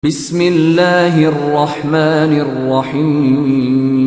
بسم الله الرحمن الرحيم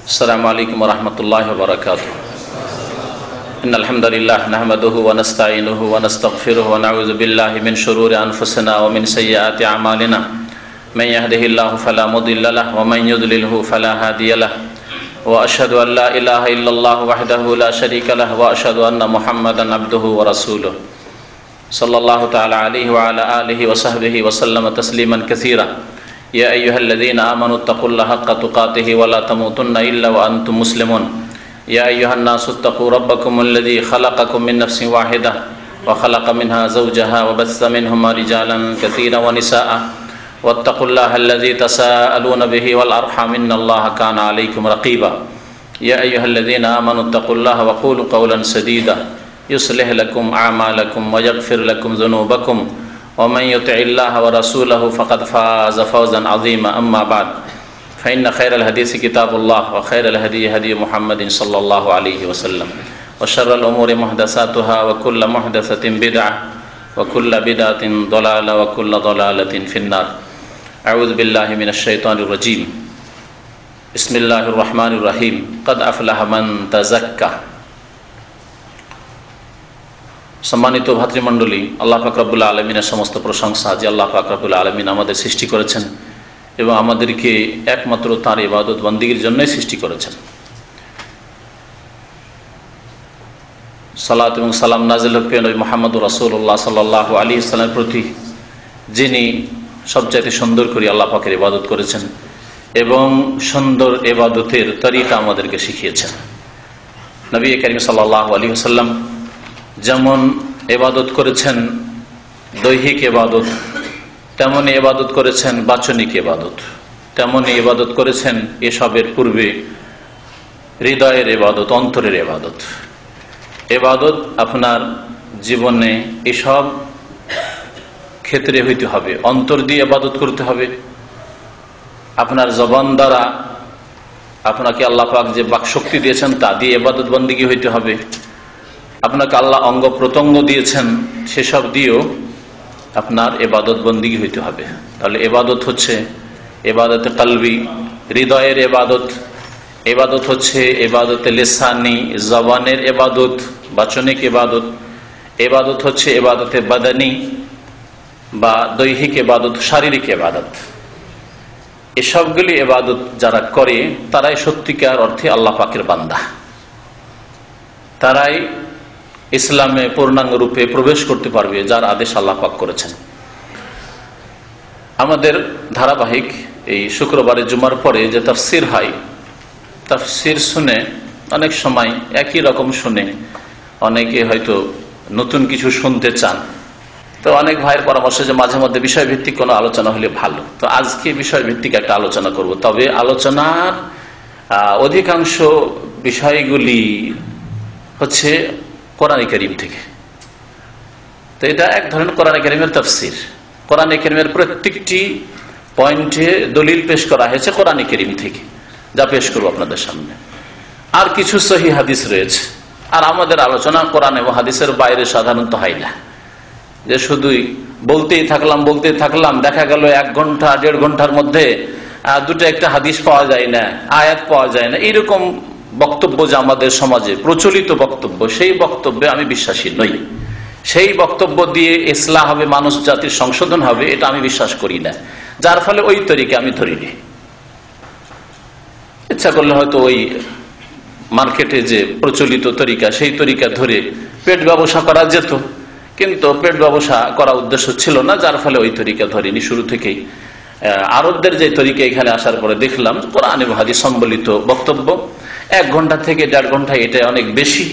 السلام عليكم ورحمة الله وبركاته. إن الحمد لله نحمده ونستعينه ونستغفره ونعوذ بالله من شرور أنفسنا ومن سيئات أعمالنا. من يهده الله فلا مضل له ومن يضلله فلا هادي له. وأشهد أن لا إله إلا الله وحده لا شريك له وأشهد أن محمدا عبده ورسوله صلى الله تعالى عليه وعلى آله وصحبه وسلم تسليما كثيرا. يا أيها الذين آمنوا اتقوا الله حق تقاته ولا تموتن إلا وأنتم مسلمون. يا أيها الناس اتقوا ربكم الذي خلقكم من نفس واحدة وخلق منها زوجها وبث منهما رجالا كثيرا ونساء واتقوا الله الذي تساءلون به والأرحام إن الله كان عليكم رقيبا. يا أيها الذين آمنوا اتقوا الله وقولوا قولا سديدا يصلح لكم أعمالكم ويغفر لكم ذنوبكم ومن يطع الله ورسوله فقد فاز فوزا عظيما. أما بعد فإن خير الحديث كتاب الله وخير الهدي هدي محمد صلى الله عليه وسلم وشر الأمور محدثاتها وكل محدثة بدعة وكل بدعة ضلالة وكل ضلالة في النار. أعوذ بالله من الشيطان الرجيم. بسم الله الرحمن الرحيم. قد أفلح من تزكى. সম্মানিত ভাতৃমণ্ডলী, আল্লাহ পাক রব্বুল আলামিনের সমস্ত প্রশংসা যে আল্লাহ পাক রব্বুল আলামিন আমাদের সৃষ্টি করেছেন এবং আমাদেরকে একমাত্র তাঁর ইবাদত বন্দেগীর জন্যই সৃষ্টি করেছেন। সালাত এবং সালাম নাজিল হোক প্রিয় নবী মুহাম্মদ রাসূলুল্লাহ সাল্লাল্লাহু আলাইহি ওয়াসাল্লামের প্রতি, যিনি সবচাইতে সুন্দর করে আল্লাহ পাকের ইবাদত করেছেন এবং সুন্দর ইবাদতের তরিকা আমাদেরকে শিখিয়েছেন। নবী করিম সাল্লাল্লাহু আলাইহি ওয়াসাল্লাম যেমন ইবাদত করেছেন দৈহিক ইবাদত, তেমনই ইবাদত করেছেন বাচনিক ইবাদত, তেমনই ইবাদত করেছেন এসবের পূর্বে হৃদয়ের ইবাদত, অন্তরের ইবাদত। ইবাদত আপনার জীবনে এসব ক্ষেত্রে হইতে হবে। অন্তর দিয়ে ইবাদত করতে হবে। আপনার জবান দ্বারা আপনাকে আল্লাহ পাক যে বাকশক্তি দিয়েছেন তা দিয়ে ইবাদত বন্দেগী হইতে হবে। আপনাকে আল্লাহ অঙ্গ প্রত্যঙ্গ দিয়েছেন সেসব দিয়েও আপনার ইবাদত বন্দেগী হইতে হবে। তাহলে ইবাদত হচ্ছে ইবাদতে কলবি, হৃদয়ের ইবাদত। ইবাদত হচ্ছে ইবাদতে লিসানি, জবানের ইবাদত, বাচনিক ইবাদত। ইবাদত হচ্ছে ইবাদতে বাদানি বা দৈহিক ইবাদত, শারীরিক ইবাদত। এসবগুলি ইবাদত যারা করে তারাই সত্যিকার অর্থে আল্লাহ পাকের বান্দা। তারাই ইসলামে পূর্ণাঙ্গ রূপে প্রবেশ করতে পারবে যার আদেশ আল্লাহ পাক করেছেন। আমাদের ধারাবাহিক এই শুক্রবারে জুমার পরে যে তাফসির হয়, তাফসির শুনে অনেক সময় একই রকম শুনে অনেকে হয়তো নতুন কিছু শুনতে চান। তো অনেক ভাইয়ের পরামর্শ যে মাঝে মধ্যে বিষয়ভিত্তিক কোনো আলোচনা হলে ভালো। তো আজকে বিষয়ভিত্তিক একটা আলোচনা করব, তবে আলোচনার অধিকাংশ বিষয়গুলি হচ্ছে কোরআন কারীম থেকে। তো এটা এক ধরনের কোরআন কারীমের তাফসীর। কোরআন কারীমের প্রত্যেকটি পয়েন্টে দলিল পেশ করা হয়েছে কোরআন কারীম থেকে, যা পেশ করবো আপনাদের সামনে। আর কিছু সহিহ হাদিস রয়েছে। আর আমাদের আলোচনা কোরআন এবং হাদিসের বাইরে সাধারণত হয় না, যে শুধুই বলতেই থাকলাম, দেখা গেল 1 ঘন্টা 1.5 ঘন্টার মধ্যে দুটো একটা হাদিস পাওয়া যায় না, আয়াত পাওয়া যায় না। এইরকম বক্তব্য যে আমাদের সমাজে প্রচলিত বক্তব্য, সেই বক্তব্যে আমি বিশ্বাসী নই। সেই বক্তব্য দিয়ে ইসলাহ হবে, মানুষ জাতির সংশোধন হবে, এটা আমি বিশ্বাস করি না। যার ফলে ওই তরিকা আমি ধরিনি। ইচ্ছা করলে হয়তো ওই মার্কেটে যে প্রচলিত তরিকা, সেই তরিকা ধরে পেট ব্যবসা করা যেত, কিন্তু পেট ব্যবসা করা উদ্দেশ্য ছিল না, যার ফলে ওই তরিকা ধরিনি শুরু থেকেই। আরবদের যে তরিকা এখানে আসার পরে দেখলাম কোরআন এবং হাদিস সম্বলিত বক্তব্য 1 ঘন্টা থেকে 1.5 ঘন্টা, এটা অনেক বেশি।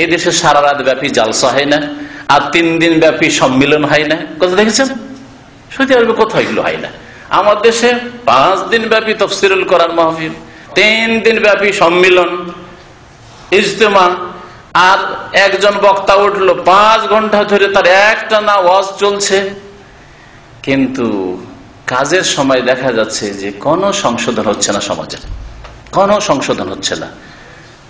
এদেশে সারা রাত ব্যাপী জালসা হয় না, আর 3 দিন ব্যাপী সম্মিলন হয় না। কথা দেখেছেন? সৌদি আরবে কোথাও এগুলো হয় না। আমার দেশে 5 দিন ব্যাপী তাফসীরুল কোরআন মাহফিল, 3 দিন ব্যাপী সম্মিলন, ইজতেমা, আর একজন বক্তা উঠলো 5 ঘন্টা ধরে তার একটানা ওয়াজ চলছে। কিন্তু কাজের সময় দেখা যাচ্ছে যে কোনো সংশোধন হচ্ছে না, সমাজের কোনো সংশোধন হচ্ছে না।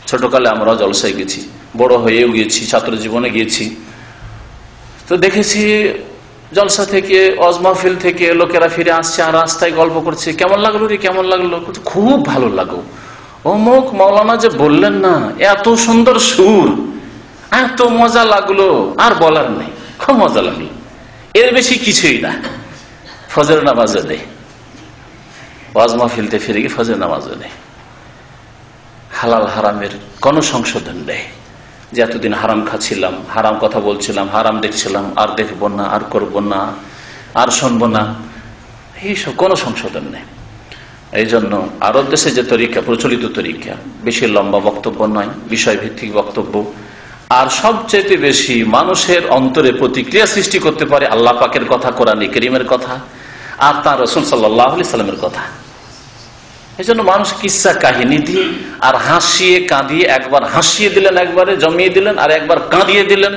ছোটকালে আমরা জলসায় গেছি, বড় হয়েও গিয়েছি, ছাত্র জীবনে গিয়েছি, তো দেখেছি জলসা থেকে, ওয়াজ মাহফিল থেকে লোকেরা ফিরে আসছে আর রাস্তায় গল্প করছে, কেমন লাগলো রে, কেমন লাগলো, খুব ভালো লাগলো, অমুক মাওলানা যে বললেন না, এত সুন্দর সুর, এত মজা লাগলো, আর বলার নেই, খুব মজা লাগলো। এর বেশি কিছুই না। ফজর নামাজও নেই, ওয়াজ মাহফিলতে ফিরে গিয়ে ফজর নামাজও নেই। হালাল হারামের কোনো সংশোধন নেই, যে এতদিন হারাম খাচ্ছিলাম, হারাম কথা বলছিলাম, হারাম দেখছিলাম, আর দেখবো না, আর করবো না, আর শুনবো না, এইসব কোনো সংশোধন নেই। এই জন্য আরব দেশে যে তরিকা, প্রচলিত তরিকা, বেশি লম্বা বক্তব্য নয়, বিষয়ভিত্তিক বক্তব্য, আর সবচেয়ে বেশি মানুষের অন্তরে প্রতিক্রিয়া সৃষ্টি করতে পারে আল্লাহ পাকের কথা, কোরআন কারীমের কথা, আর তার রাসূল সাল্লাল্লাহু আলাইহি সাল্লামের কথা। এই জন্য মানুষ কিসসা কাহিনী দিয়ে আর হাসিয়ে কাঁদিয়ে, একবার হাসিয়ে দিলেন, একবারে জমিয়ে দিলেন, আর একবার কাঁদিয়ে দিলেন,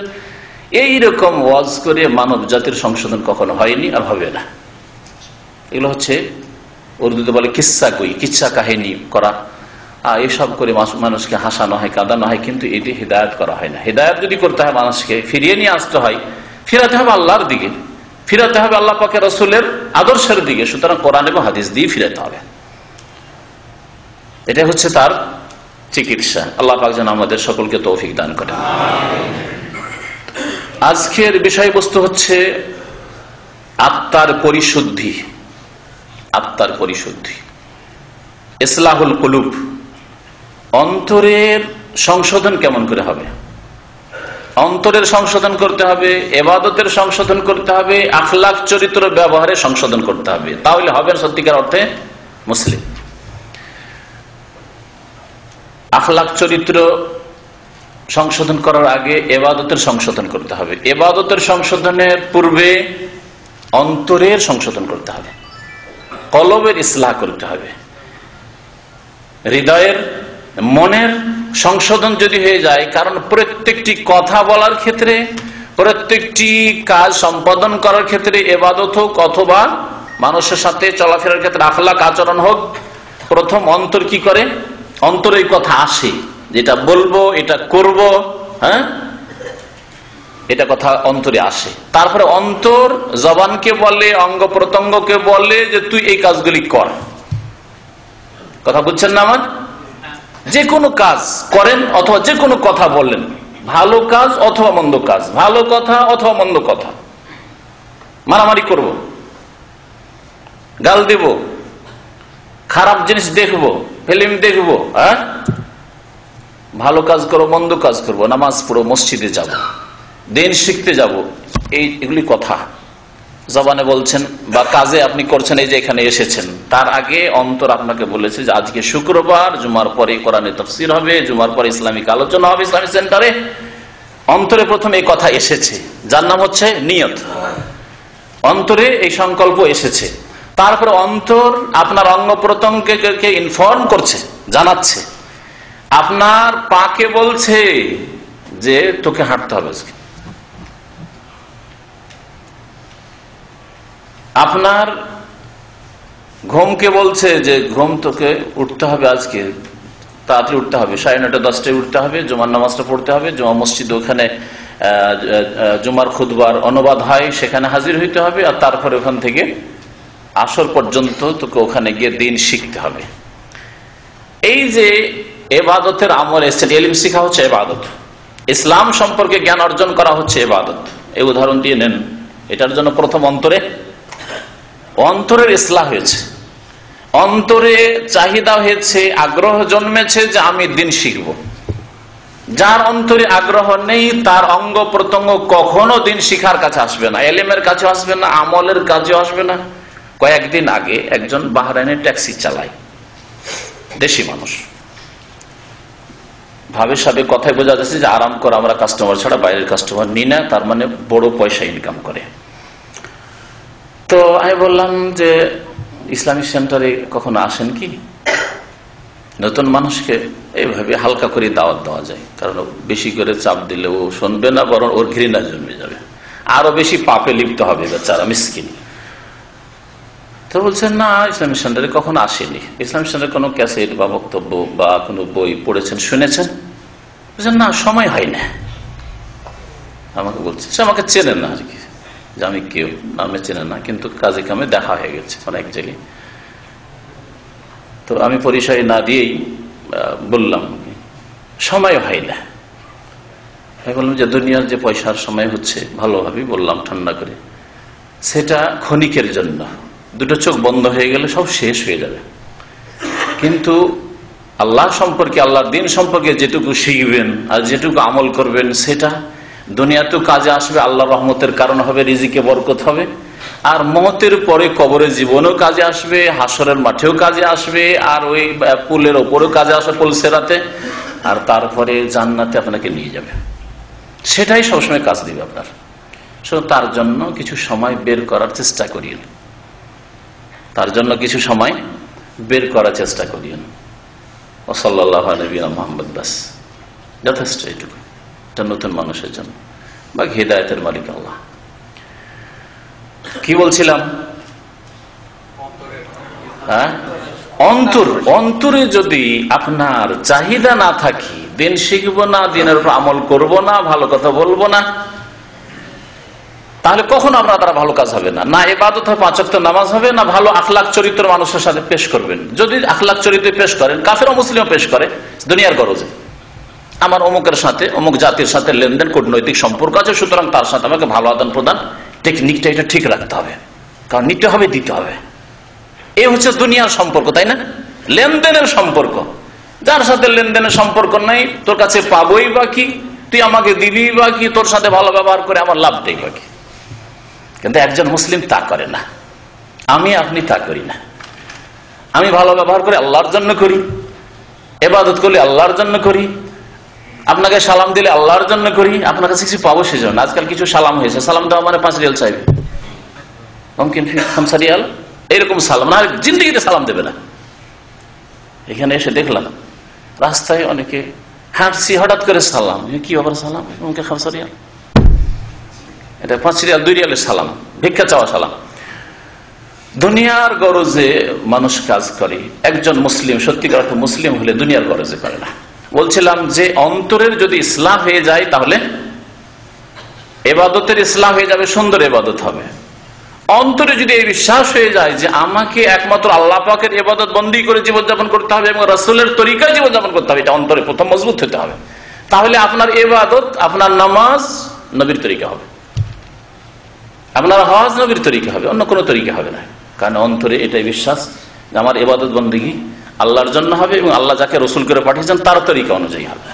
এইরকম ওয়াজ করে মানব জাতির সংশোধন কখনো হয়নি, আর হবে না। এগুলো হচ্ছে উর্দুতে বলে কিসসা কই, কিচ্ছা কাহিনী করা। এসব করে মানুষকে হাসানো হয়, কাঁদানো হয়, কিন্তু এটি হিদায়াত করা হয় না। হিদায়াত যদি করতে হয়, মানুষকে ফিরিয়ে নিয়ে আসতে হয়, ফিরাতে হবে আল্লাহর দিকে, ফিরাতে হবে আল্লাহ পাকের রাসূলের আদর্শের দিকে। সুতরাং কোরআন এবং হাদিস দিয়ে ফিরাতে হবে, এটা হচ্ছে তার চিকিৎসা। আল্লাহ পাক যেন আমাদের সকলকে তৌফিক দান করেন। আজকের বিষয়বস্তু হচ্ছে আত্মার পরিশুদ্ধি। আত্মার পরিশুদ্ধি, ইসলাহুল কুলুব। অন্তরের সংশোধন কেমন করে হবে? অন্তরের সংশোধন করতে হবে, ইবাদতের সংশোধন করতে হবে, আখলাক চরিত্র ব্যবহারে সংশোধন করতে হবে, তাহলে হবেন সত্যিকার অর্থে মুসলিম। আখলাক চরিত্র সংশোধন করার আগে ইবাদতের সংশোধন করতে হবে। ইবাদতের সংশোধনের পূর্বে অন্তরের সংশোধন করতে হবে, কলবের ইসলাহ করতে হবে। হৃদয়ের, মনের সংশোধন যদি হয়ে যায়, কারণ প্রত্যেকটি কথা বলার ক্ষেত্রে, প্রত্যেকটি কাজ সম্পাদন করার ক্ষেত্রে, ইবাদত হোক অথবা মানুষের সাথে চলাফেরার ক্ষেত্রে আখলাক আচরণ হোক, প্রথম অন্তর কি করে? অন্তরে এই কথা আসে, যেটা বলবো, এটা করব, হ্যাঁ, এটা কথা অন্তরে আসে। তারপরে অন্তর জবানকে বলে, অঙ্গ প্রত্যঙ্গকে বলে যে তুই এই কাজগুলি কর। কথা বুঝছেন না? আমার যে কোনো কাজ করেন অথবা যে কোনো কথা বললেন, ভালো কাজ অথবা মন্দ কাজ, ভালো কথা অথবা মন্দ কথা, মারামারি করব, গাল দেব, খারাপ জিনিস দেখব, ফিল্ম দেখব, হ্যাঁ, ভালো কাজ করবো, মন্দ কাজ করবো, নামাজ পড়ো, মসজিদে যাব, দিন শিখতে যাব, এগুলি কথা জবানে বলছেন বা কাজে আপনি করছেন। এই যে এখানে এসেছেন, তার আগে অন্তর আপনাকে বলেছে যে আজকে শুক্রবার, জুমার পরে কোরআনের তাফসীর হবে, জুমার পরে ইসলামিক আলোচনা হবে ইসলামিক সেন্টারে। অন্তরে প্রথম এই কথা এসেছে, যার নাম হচ্ছে নিয়ত। অন্তরে এই সংকল্প এসেছে। তারপরে অন্তর আপনার অঙ্গ প্রত্যঙ্গকে ইনফর্ম করছে, জানাচ্ছে। আপনার পাকে বলছে যে তোকে হাঁটতে হবে আজকে, আপনার ঘুমকে বলছে যে ঘুম তোকে উঠতে হবে, আজকে তাড়াতাড়ি উঠতে হবে, 9:30 10টায় উঠতে হবে, জুমার নামাজটা পড়তে হবে, জুমা মসজিদ ওখানে জুমার খুতবার অনুবাদ হয়, সেখানে হাজির হইতে হবে, আর তারপরে ওখান থেকে আসর পর্যন্ত তোকে ওখানে গিয়ে দিন শিখতে হবে। এই যে ইবাদতের আমল এসেছে, ইলম শিখা হচ্ছে ইবাদত, ইসলাম সম্পর্কে জ্ঞান অর্জন করা হচ্ছে ইবাদত। এই উদাহরণ দিয়ে নেন, এটার জন্য প্রথম অন্তরের ইসলাহ হয়েছে, অন্তরে চাহিদা হয়েছে, আগ্রহ জন্মেছে যে আমি দিন শিখব। যার অন্তরে আগ্রহ নেই তার অঙ্গ প্রত্যঙ্গ কখনো দিন শিখার কাছে আসবে না, এলেমের কাছে আসবে না, আমলের কাছে আসবে না। কয়েকদিন আগে একজন বাহরাইনে ট্যাক্সি চালায়, দেশি মানুষ, ভাবে সাবে কথায় বোঝা যাচ্ছে যে আরাম করে আমরা কাস্টমার ছাড়া বাইরের কাস্টমার নিই না, তার মানে বড় পয়সা ইনকাম করে। তো আমি বললাম যে ইসলামিক সেন্টারে কখনো আসেন কি? নতুন মানুষকে এইভাবে হালকা করে দাওয়াত দেওয়া যায়, কারণ বেশি করে চাপ দিলে ও শুনবে না, বরং ওর ঘৃণা জন্মে যাবে, আরো বেশি পাপে লিপ্ত হবে বেচারা মিসকিন। তো বলছেন না, ইসলামিক সেন্টারে কখনো আসেনি। ইসলামিক সেন্টারে কোনো ক্যাসেট বা বক্তব্য বা কোনো বই পড়েছেন, শুনেছেন? বলছেন না, সময় হয় না। আমাকে বলছে, সে আমাকে চেনে না আর কি, যে আমি কেউ নামে চেনে না, কিন্তু কাজে কামে দেখা হয়ে গেছে অনেক জায়গায়। তো আমি পরিচয় না দিয়েই বললাম সময় হয় না। আমি বললাম যে দুনিয়ার যে পয়সার সময় হচ্ছে, ভালোভাবেই বললাম ঠান্ডা করে, সেটা ক্ষণিকের জন্য, দুটো চোখ বন্ধ হয়ে গেলে সব শেষ হয়ে যাবে। কিন্তু আল্লাহ সম্পর্কে, আল্লাহর দিন সম্পর্কে যেটুকু শিখবেন আর যেটুকু আমল করবেন, সেটা দুনিয়াতেও কাজে আসবে, আল্লাহর রহমতের কারণ হবে, রিজিকে বরকত হবে, আর মওতের পরে কবরে জীবনেও কাজে আসবে, হাসরের মাঠেও কাজে আসবে, আর ওই পুলের ওপরেও কাজে আসবে, পুল সেরাতে, আর তারপরে জান্নাতে আপনাকে নিয়ে যাবে। সেটাই সবসময় কাজ দিবে আপনার। তার জন্য কিছু সময় বের করার চেষ্টা করিয়েন, তার জন্য কিছু সময় বের করার চেষ্টা করিয়েন। ও সাল্লাল্লাহু আলা নবিয়িনা মুহাম্মদ, বাস যথেষ্ট এইটুকু। এটা নতুন মানুষের জন্য, বা হিদায়াতের মালিক আল্লাহ। কি বলছিলাম? হ্যাঁ, অন্তরে যদি আপনার চাহিদা না থাকে, দিন শিখবো না, দিনের উপর আমল করব না, ভালো কথা বলবো না, তাহলে কখনো আপনার দ্বারা ভালো কাজ হবে না। না ইবাদত হবে, 5 ওয়াক্ত নামাজ হবে না, ভালো আখলাক চরিত্র মানুষের সাথে পেশ করবেন। যদি আখলাক চরিত্র পেশ করেন, কাফের ও মুসলিম পেশ করে দুনিয়ার গরজে, আমার অমুকের সাথে, অমুক জাতির সাথে লেনদেন, কূটনৈতিক সম্পর্ক আছে, সুতরাং তার সাথে আমাকে ভালো আদান প্রদান টেকনিকটা এটা ঠিক রাখতে হবে, কারণ নিতে হবে, দিতে হবে। এই হচ্ছে দুনিয়ার সম্পর্ক, তাই না? লেনদেনের সম্পর্ক। যার সাথে লেনদেনের সম্পর্ক নাই, তোর কাছে পাবোই বা কি, তুই আমাকে দিবি বা কি, তোর সাথে ভালো ব্যবহার করে আমার লাভটাই বা কি। কিন্তু একজন মুসলিম তা করে না, আপনি তা করি না। আমি ভালো ব্যবহার করে আল্লাহর জন্য করি, ইবাদত করলে আল্লাহর জন্য করি, আপনাকে সালাম দিলে আল্লাহর জন্য করি, আপনার কাছে কিছু পাবো সেজন্য। আজকাল কিছু সালাম হয়েছে, সালাম দেওয়া মানে 5 রিয়াল চাইবে, মুমকিন 5 রিয়াল, এইরকম সালাম না, জিন্দেগিতে সালাম দেবে না। এখানে এসে দেখলাম রাস্তায় অনেকে হাঁটছি, হঠাৎ করে সালাম, কি ব্যাপার সালাম, মুমকিন 5 রিয়াল, এটা 5 রিয়াল 2 রিয়ালের সালাম, ভিক্ষা চাওয়া সালাম। দুনিয়ার গরজে মানুষ কাজ করে। একজন মুসলিম, সত্যিকার অর্থে মুসলিম হলে দুনিয়ার গরজে করে না। বলছিলাম যে অন্তরের যদি ইসলাম হয়ে যায়, তাহলে ইবাদতের ইসলাম হয়ে যাবে, সুন্দর ইবাদত হবে। অন্তরে যদি এই বিশ্বাস হয়ে যায় যে আমাকে একমাত্র আল্লাহ পাকের ইবাদত বন্দী করে জীবনযাপন করতে হবে এবং রাসূলের তরিকায় জীবনযাপন করতে হবে, এটা অন্তরে প্রথম মজবুত হতে হবে, তাহলে আপনার ইবাদত, আপনার নামাজ নবীর তরিকা হবে, আপনার হজ নবীর তরিকা হবে, অন্য কোনো তরিকা হবে না। কারণ অন্তরে এটাই বিশ্বাস যে আমার ইবাদত বন্দেগী আল্লাহর জন্য হবে এবং আল্লাহ যাকে রসুল করে পাঠিয়েছেন তার তরিকা অনুযায়ী হবে।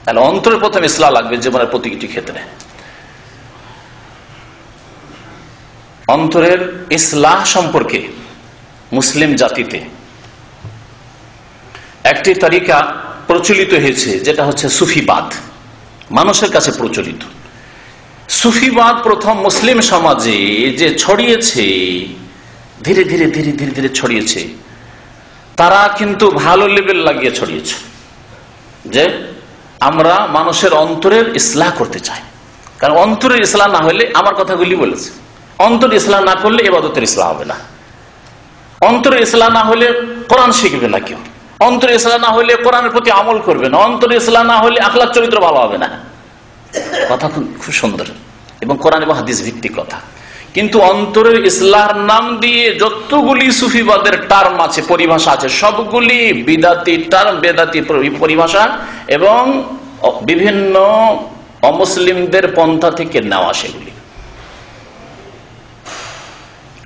তাহলে অন্তরের প্রথম ইসলাহ লাগবে জীবনের প্রতিটি ক্ষেত্রে। অন্তরের ইসলাহ সম্পর্কে মুসলিম জাতিতে একটি তরিকা প্রচলিত হয়েছে, যেটা হচ্ছে সুফিবাদ, মানুষের কাছে প্রচলিত। সুফিবাদ প্রথম মুসলিম সমাজে যে ছড়িয়েছে, ধীরে ধীরে ধীরে ধীরে ধীরে ছড়িয়েছে, তারা কিন্তু ভালো লেবেল লাগিয়ে ছড়িয়েছে যে আমরা মানুষের অন্তরের ইসলাহ করতে চাই। কারণ অন্তরের ইসলাহ না হলে, আমার কথাগুলি বলেছে, অন্তর ইসলাম না করলে ইবাদতের ইসলাম হবে না। অন্তর ইসলাম না হলে কোরআন শিখবে না কেউ, অন্তর ইসলাম না হলে কোরআনের প্রতি আমল করবে না, অন্তর ইসলাম না হলে আখলাক চরিত্র ভালো হবে না। কথা খুব সুন্দর এবং কোরআন এবং হাদিস ভিত্তিক কথা। কিন্তু অন্তরের ইসলাহর নাম দিয়ে যতগুলি সুফিবাদের টার্ম আছে, পরিভাষা আছে, সবগুলি বিদাতি টার্ম, বেদাতি পরিভাষা এবং বিভিন্ন অমুসলিমদের পন্থা থেকে নেওয়া। সেগুলি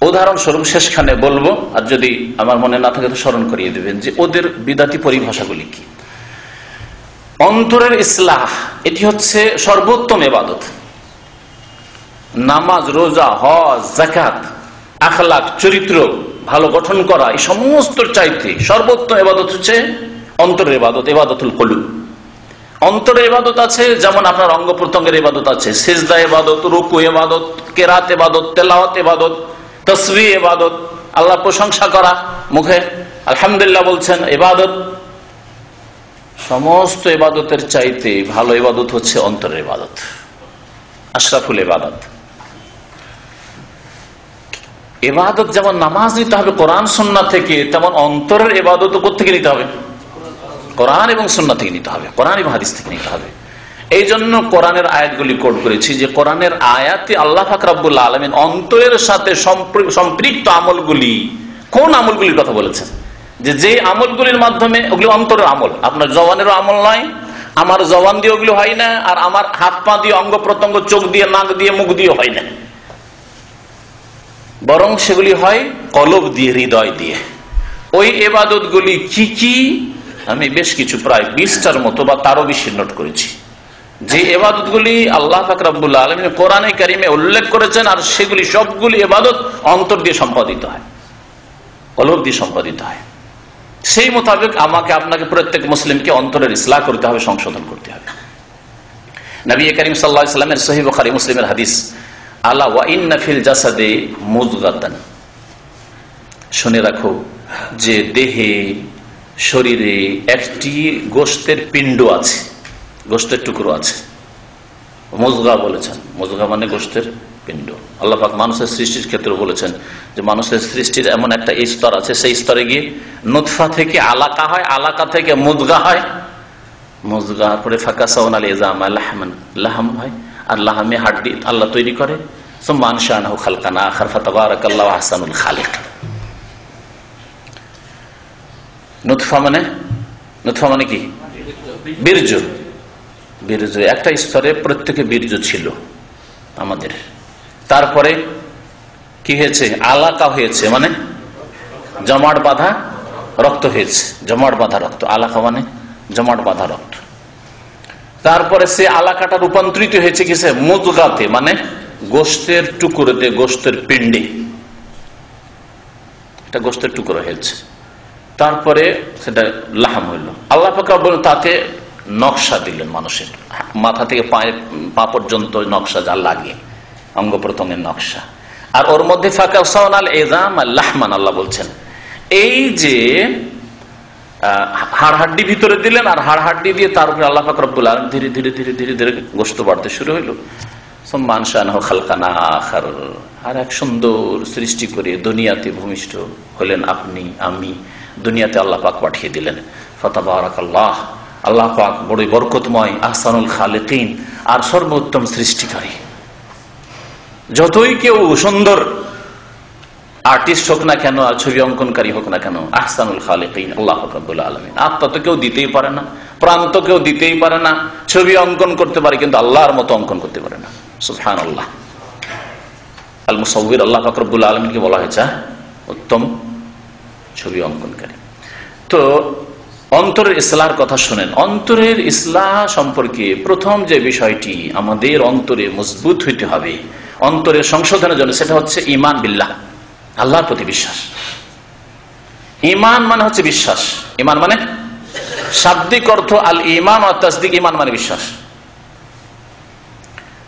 উদাহরণস্বরূপ শেষখানে বলবো, আর যদি আমার মনে না থাকে তো স্মরণ করিয়ে দেবেন যে ওদের বিদাতি পরিভাষাগুলি কি। অন্তরের ইসলাহ এটি হচ্ছে সর্বোত্তম ইবাদত। নামাজ, রোজা, হজ, যাকাত, আখলাক, চরিত্র ভালো গঠন করা, এই সমস্ত চাইতে সর্বোত্তম ইবাদত হচ্ছে অন্তরের ইবাদত, ইবাদতুল কলুব। অন্তরের ইবাদত আছে যেমন আপনার অঙ্গ প্রত্যঙ্গের ইবাদত আছে, সিজদা ইবাদত, রুকু ইবাদত, কেরাত ইবাদত, তেলাওয়াত ইবাদত, তাসবিহ ইবাদত, আল্লাহ প্রশংসা করা, মুখে আলহামদুলিল্লাহ বলছেন ইবাদত। সমস্ত ইবাদতের চাইতে ভালো ইবাদত হচ্ছে অন্তরের ইবাদত, আশরাফুল ইবাদত। ইবাদত যেমন নামাজ নিতে হবে কোরআন সুন্নাহ থেকে, তেমন অন্তরের ইবাদত কোত্থেকে নিতে হবে? কোরআন এবং সুন্নাহ থেকে নিতে হবে, কোরআন এবং হাদিস থেকে নিতে হবে। এই জন্য কোরআনের আয়াতগুলি কোট করেছি যে কোরআনের আয়াতে আল্লাহ পাক রব্বুল আলামিন অন্তরের সাথে সম্পৃক্ত আমলগুলি, কোন আমলগুলির কথা বলেছেন, যে আমলগুলির মাধ্যমে, ওগুলি অন্তরের আমল, আপনার জবানেরও আমল নয়, আমার জবান দিয়ে ওগুলো হয় না, আর আমার হাত পা দিয়ে, অঙ্গ প্রত্যঙ্গ, চোখ দিয়ে, নাক দিয়ে, মুখ দিয়ে হয় না, বরং সেগুলি হয় কলব দিয়ে, হৃদয় দিয়ে। ওই ইবাদতগুলি কি কি আমি বেশ কিছু প্রায় 20টার মতো বা তারও বেশি নোট করেছি, যে ইবাদতগুলি আল্লাহ পাক রব্বুল আলামিন কোরআনে কারিমে উল্লেখ করেছেন, আর সেগুলি সবগুলি ইবাদত অন্তর দিয়ে সম্পাদিত হয়, কলব দিয়ে সম্পাদিত হয়। সেই মোতাবেক আমাকে আপনাকে প্রত্যেক মুসলিমকে অন্তরের ইসলাহ করতে হবে, সংশোধন করতে হবে। নবী করিম সাল্লাল্লাহু আলাইহি ওয়াসাল্লামের সহিহ বুখারী মুসলিমের হাদিস, আলা ওয়া ইন্না ফিল জাসাদে মুযগাতান, শুনে রাখো যে দেহে, শরীরে একটি গোশতের পিণ্ড আছে, গোশতের টুকরো আছে। মুযগা বলেছেন, মুযগা মানে গোশতের পিণ্ড। আল্লাহ পাক মানুষের সৃষ্টির ক্ষেত্রে বলেছেন যে মানুষের সৃষ্টির এমন একটা স্তর আছে, সেই স্তরে গিয়ে নুতফা থেকে আলাকা হয়, আলাকা থেকে মুযগা হয়, মুযগা পরে ফাকাসাউন আল ইজাম লাহমান, লাহাম হয়, আর লাহামে হাড্ডি আল্লাহ তৈরি করে। সুম্মা আনশানাহু খালকান আখার ফাতাবারাকাল্লাহু আহসানুল খালিক। নুতফা মানে কি? বীর্য। বীর্য একটা স্তরে প্রত্যেকে বীর্য ছিল আমাদের। তারপরে কি হয়েছে? আলাকা হয়েছে, মানে জমাট বাঁধা রক্ত হয়েছে, জমাট বাঁধা রক্ত। আলাকা মানে জমাট বাঁধা রক্ত। তারপরে সে আলাকাটা রূপান্তরিত হয়েছে কিসে? মুযগাতে, মানে গোশতের টুকরোতে, গোশতের পিণ্ডে, এটা গোশতের টুকরো হয়েছে। তারপরে সেটা লাহাম হইল। আল্লাহ পাক বলেন তাকে নকশা দিলেন, মানুষের মাথা থেকে পা পর্যন্ত নকশা, যা লাগে অঙ্গ প্রত্যঙ্গের নকশা। আর ওর মধ্যে ফাকাসাউনাল ইজাম লাহমান, আল্লাহ বলছেন এই যে হাড় হাড্ডি ভিতরে দিলেন, আর হাড় হাড্ডি দিয়ে তারপরে আল্লাহ পাক রব্বুল আলামিন ধীরে ধীরে ধীরে ধীরে ধীরে গোশত বাড়তে শুরু হইল। সুম্মা আনশানাহু খালকান আখার, আর এক সুন্দর সৃষ্টি করে দুনিয়াতে ভূমিষ্ঠ হলেন আপনি, আমি। দুনিয়াতে আল্লাহ পাক পাঠিয়ে দিলেন। ফাতাবারাকাল্লাহ, আল্লাহ পাক বড়ই বরকতময়, আহসানুল খালিকিন, আর সর্বোত্তম সৃষ্টিকারী। যতই কেউ সুন্দর আর্টিস্ট হোক না কেন, আর ছবি অঙ্কনকারী হোক না কেন, আহসানুল খালিকিন আল্লাহ রাব্বুল আলামিন। আত্মা তো কেউ দিতেই পারে না, প্রাণ তো কেউ দিতেই পারে না। ছবি অঙ্কন করতে পারে কিন্তু আল্লাহর মতো অঙ্কন করতে পারে না। সুবহানাল্লাহ। আল মুসাউবির, আল্লাহ পাক রব্বুল আলামিনকে বলা হয়েছে উত্তম ছবি অঙ্কনকারী। তো অন্তরের ইসলাহর কথা শুনেন। অন্তরের ইসলাহ সম্পর্কে প্রথম যে বিষয়টি আমাদের অন্তরে মজবুত হইতে হবে অন্তরের সংশোধনের জন্য, সেটা হচ্ছে ঈমান বিল্লাহ, আল্লাহর প্রতি বিশ্বাস। ঈমান মানে হচ্ছে বিশ্বাস। ঈমান মানে শাব্দিক অর্থ আল ঈমান ওয়া তাসদীক। ঈমান মানে বিশ্বাস।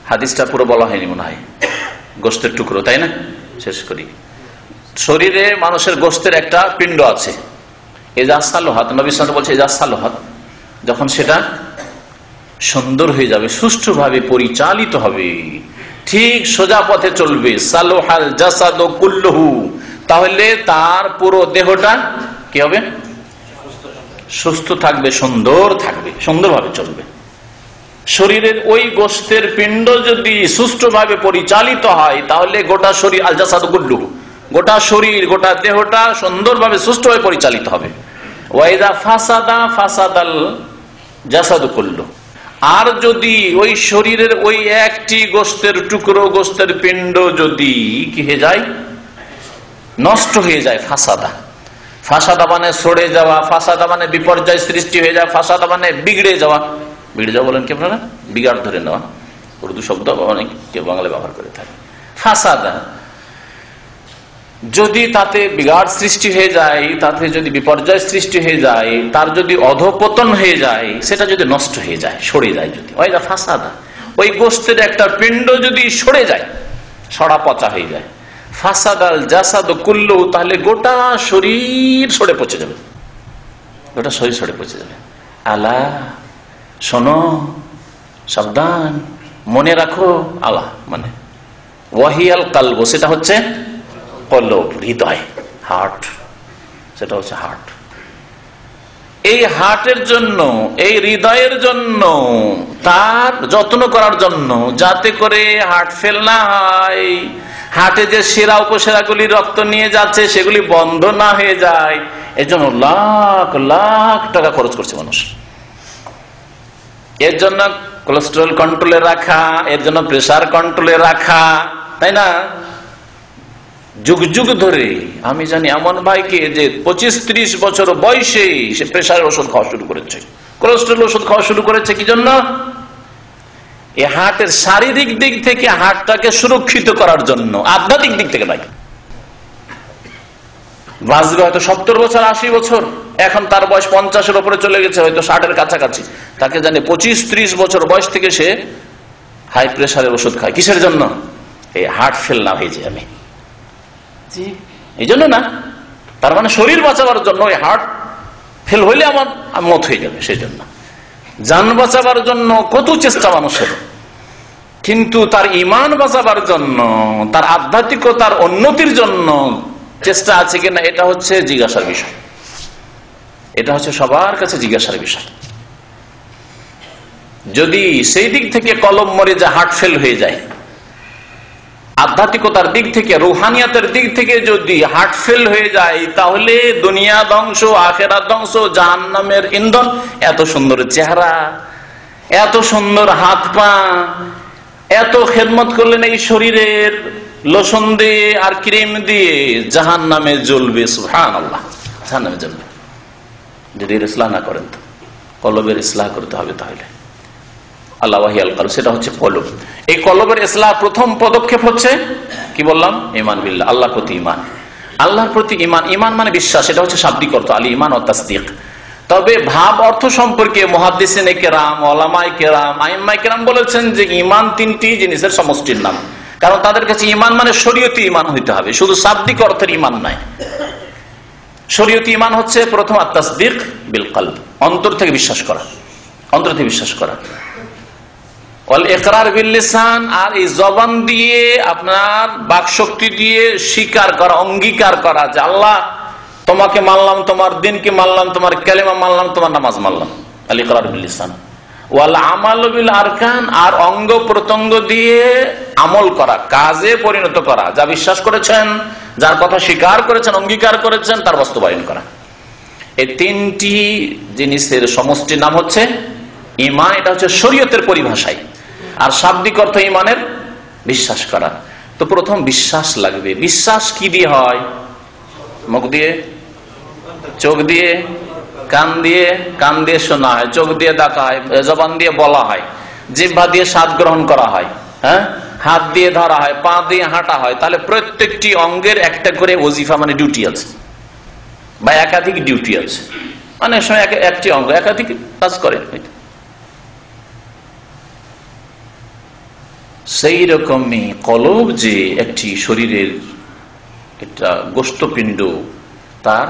হাদিসটা পুরো বলা হয়নি মনে হয়, গোশতের টুকরো, তাই না? শেষ করি। শরীরে মানুষের গোশতের একটা পিণ্ড আছে, এজা সালহাত, নবী সাল্লাল্লাহু আলাইহি ওয়াসাল্লাম বলছে এজা সালহাত, যখন সেটা সুন্দর হয়ে যাবে, সুষ্ঠুভাবে পরিচালিত হবে, ঠিক সোজা পথে চলবে, সালুহাল জাসাদু কুল্লুহু, তাহলে তার পুরো দেহটা কি হবে? সুস্থ থাকবে, সুন্দর থাকবে, সুন্দরভাবে চলবে। শরীরের ওই গোশতের পিণ্ড যদি সুষ্ঠুভাবে পরিচালিত হয় তাহলে গোটা শরীর, আল জাসাদু কুল্লুহু, গোটা শরীর, গোটা দেহটা সুন্দরভাবে সুষ্ঠুভাবে পরিচালিত হবে। ওয়াইদা ফাসাদা ফাসাদাল জাসাদু কুল্লুহু, আর যদি ওই শরীরের ওই একটি গোশতের টুকরো, গোশতের পিণ্ড যদি কি হয়ে যায়? নষ্ট হয়ে যায়। ফাসাদা, ফাসাদা মানে সরে যাওয়া, ফাসাদা মানে বিপর্যয় সৃষ্টি হয়ে যাওয়া, ফাসাদা মানে বিগড়ে যাওয়া। বিগড়ে যাওয়া বলেন কি আপনারা? বিগাড় ধরে নেওয়া, উর্দু শব্দ অনেকে বাংলায় ব্যবহার করে থাকে। ফাসাদা, যদি তাতে বিগাড় সৃষ্টি হয়ে যায়, তাতে যদি বিপর্যয় সৃষ্টি হয়ে যায়, তার যদি অধঃপতন হয়ে যায়, সেটা যদি নষ্ট হয়ে যায়, সরে যায়, যদি ওই ফাসাদা, ওই গোশতের একটা পিণ্ড যদি সরে যায়, সরা পচা হয়ে যায়, ফাসাদাল জাসাদু কুল্লু, তাহলে গোটা শরীর সরে পচে যাবে, গোটা শরীর সরে পচে যাবে। আলা, শোনো, সাবধান, মনে রাখো। আলা মানে ওয়াহিয়াল কালব, সেটা হচ্ছে কলব, হৃদয়, হার্ট, সেটা হচ্ছে হার্ট। এই হার্টের জন্য, এই হৃদয়ের জন্য তার যত্ন করার জন্য, যাতে করে হার্ট ফেল না হয়, হার্টে যে শিরা উপশিরাগুলি রক্ত নিয়ে যাচ্ছে সেগুলি বন্ধ না হয়ে যায়, এর জন্য লাখ লাখ টাকা খরচ করছে মানুষ। এর জন্য কোলেস্টেরল কন্ট্রোলে রাখা, এর জন্য প্রেসার কন্ট্রোলে রাখা, তাই না? যুগ যুগ ধরে আমি জানি এমন ভাইকে যে 25-30 বছর বয়সে সে প্রেসারের ওষুধ খাওয়া শুরু করেছে, কোলেস্টেরল ওষুধ খাওয়া শুরু করেছে। কি জন্য? এই হার্টের শারীরিক দিক থেকে হার্টটাকে সুরক্ষিত করার জন্য, আধ্যাত্মিক দিক থেকে নয়। বাঁচবে হয়তো 70 বছর, 80 বছর, এখন তার বয়স 50-এর উপরে চলে গেছে, হয়তো 60-এর কাছাকাছি। তাকে জানি 25-30 বছর বয়স থেকে সে হাই প্রেসারের ওষুধ খায়। কিসের জন্য? এই হার্ট ফেল না হয়ে যায়। আমি এই জন্য না, তার মানে শরীর বাঁচাবার জন্য। ওই হার্ট ফেল হইলে আমার মত হয়ে যাবে, সেই জন্য জান বাঁচাবার জন্য কত চেষ্টা মানুষের, কিন্তু তার ঈমান বাঁচাবার জন্য, তার আধ্যাত্মিকতার উন্নতির জন্য চেষ্টা আছে কিনা, এটা হচ্ছে জিজ্ঞাসার বিষয়। এটা হচ্ছে সবার কাছে জিজ্ঞাসার বিষয়। যদি সেই দিক থেকে কলম মরে যা হার্ট ফেল হয়ে যায়, আধ্যাত্মিকতার দিক থেকে, রুহানিয়াতের দিক থেকে যদি হার্ট ফেল হয়ে যায়, তাহলে দুনিয়া ধ্বংস, আখিরাত ধ্বংস, জাহান্নামের ইন্ধন। এত সুন্দর চেহারা, এত সুন্দর হাত পা, এত খেদমত করলেন এই শরীরের, লোশন দিয়ে আর ক্রিম দিয়ে জাহান্নামে জ্বলবে। সুবহানাল্লাহ, জাহান্নামে জ্বলবে যদি এর ইসলাহ না করেন। তো কলবের ইসলাহ করতে হবে। তাহলে আল্লাহ ওয়াহিয়াল কালব, সেটা হচ্ছে কলব। এই কলবের ইসলাহ প্রথম পদক্ষেপ হচ্ছে কি বললাম? ঈমান বিল্লাহ, আল্লাহর প্রতি ঈমান। আল্লাহর প্রতি ঈমান, ঈমান মানে বিশ্বাস, এটা হচ্ছে শাব্দিক অর্থ, আল ঈমান ওয়া তাসদীক। তবে ভাব অর্থ সম্পর্কে মুহাদ্দিসিনে কেরাম, উলামায়ে কেরাম, আইম্মায়ে কেরাম বলেছেন যে ঈমান 3টি জিনিসের সমষ্টির নাম। কারণ তাদের কাছে ঈমান মানে শরীয়তি ঈমান হইতে হবে, শুধু শাব্দিক অর্থের ঈমান নয়। শরীয়তি ঈমান হচ্ছে প্রথম আত-তাসদীক বিল কলব, অন্তর থেকে বিশ্বাস করা, অন্তর থেকে বিশ্বাস করা। ওয়াল ইকরার বিল লিসান, আর এই জবান দিয়ে, আপনার বাকশক্তি দিয়ে স্বীকার করা, অঙ্গীকার করা যে আল্লাহ তোমাকে মানলাম, তোমার দিনকে মানলাম, তোমার কালেমা মানলাম, তোমার নামাজ মানলাম। আল ইকরার বিল লিসান। ওয়াল আমাল বিল আরকান, আর অঙ্গ প্রত্যঙ্গ দিয়ে আমল করা, কাজে পরিণত করা, যা বিশ্বাস করেছেন, যার কথা স্বীকার করেছেন, অঙ্গীকার করেছেন, তার বাস্তবায়ন করা। এই 3টি জিনিসের সমষ্টির নাম হচ্ছে ঈমান। এটা হচ্ছে শরীয়তের পরিভাষায়। আর শাব্দিক অর্থ ঈমানের বিশ্বাস করা। তো প্রথম বিশ্বাস লাগবে। বিশ্বাস কি দিয়ে হয়? মুখ দিয়ে, চোখ দিয়ে, কান দিয়ে। কান দিয়ে শোনা হয়, চোখ দিয়ে দেখা হয়, জবান দিয়ে বলা হয়, জিহ্বা দিয়ে স্বাদ গ্রহণ করা হয়, হ্যাঁ, হাত দিয়ে ধরা হয়, পা দিয়ে হাঁটা হয়। তাহলে প্রত্যেকটি অঙ্গের একটা করে ওজিফা মানে ডিউটি আছে, বা একাধিক ডিউটি আছে। অনেক সময় একটি অঙ্গ একাধিক কাজ করে। সেই রকমই কলব যে একটি শরীরের একটা গোশতপিণ্ড, তার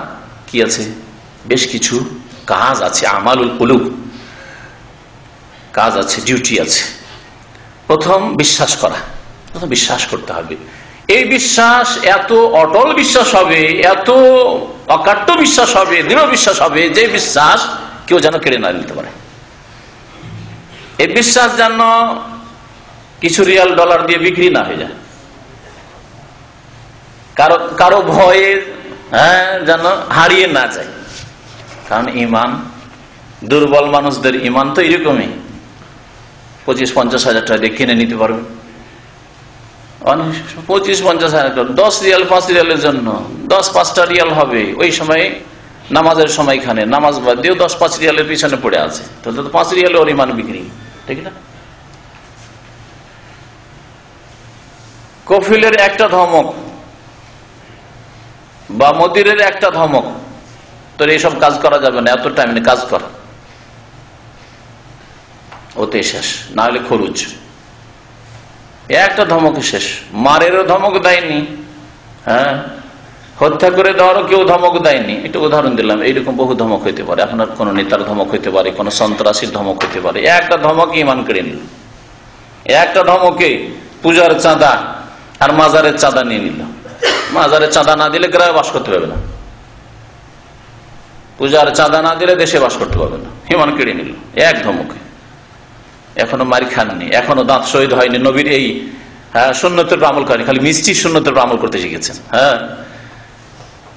কি আছে? বেশ কিছু কাজ আছে, আমালুল কুলুব, কাজ আছে, ডিউটি আছে। প্রথম বিশ্বাস করা, বিশ্বাস করতে হবে। এই বিশ্বাস এত অটল বিশ্বাস হবে, এত অকাট্য বিশ্বাস হবে, দৃঢ় বিশ্বাস হবে, যে বিশ্বাস কেউ যেন কেড়ে না নিতে পারে। এই বিশ্বাস যেন কিছু রিয়াল ডলার দিয়ে বিক্রি না হয়ে যায়, কারো ভয়ে যেন হারিয়ে না যায়। কারণ ইমান, দুর্বল মানুষদের ইমান তো এরকমই, 25-50 হাজার টাকা দিয়ে কিনে নিতে পারবে। 25-50 হাজার, 10 রিয়াল 5 রিয়ালের জন্য 10-5টা রিয়াল হবে। ওই সময় নামাজের সময়খানে নামাজ বাদ দিয়েও 10-5 রিয়ালের পিছনে পড়ে আছে, তাহলে তো 5 রিয়ালে ওর ইমান বিক্রি, ঠিক না? কফিলের একটা ধমক বা মদিরের একটা ধমক, তোর এইসব কাজ করা যাবে না, এত টাইম নেই কাজ করা, ওতে শেষ, না হলে খরচ। একটা ধমকে শেষ। মারেরও ধমক দেয়নি, হত্যা করে দেওয়ারও কেউ ধমক দেয়নি। একটু উদাহরণ দিলাম, এইরকম বহু ধমক হইতে পারে। আপনার কোন নেতার ধমক হইতে পারে, কোন সন্ত্রাসীর ধমক হইতে পারে। একটা ধমক ইমান কেড়ে নিল, একটা ধমকে পূজার চাঁদা আর মাজারের চাঁদা নিয়ে নিল। মাজারের চাঁদা না দিলে গ্রামে বাস করতে পারবে না, পূজার চাঁদা না দিলে দেশে বাস করতে পারবে না। ইমান কেড়ে নিল এক ধমকে। এখনো মার খাননি, এখনো দাঁত শহীদ হয়নি, নবীর এই সুন্নতের আমল করেনি, খালি মিষ্টি সুন্নতের আমল করতে শিখেছেন।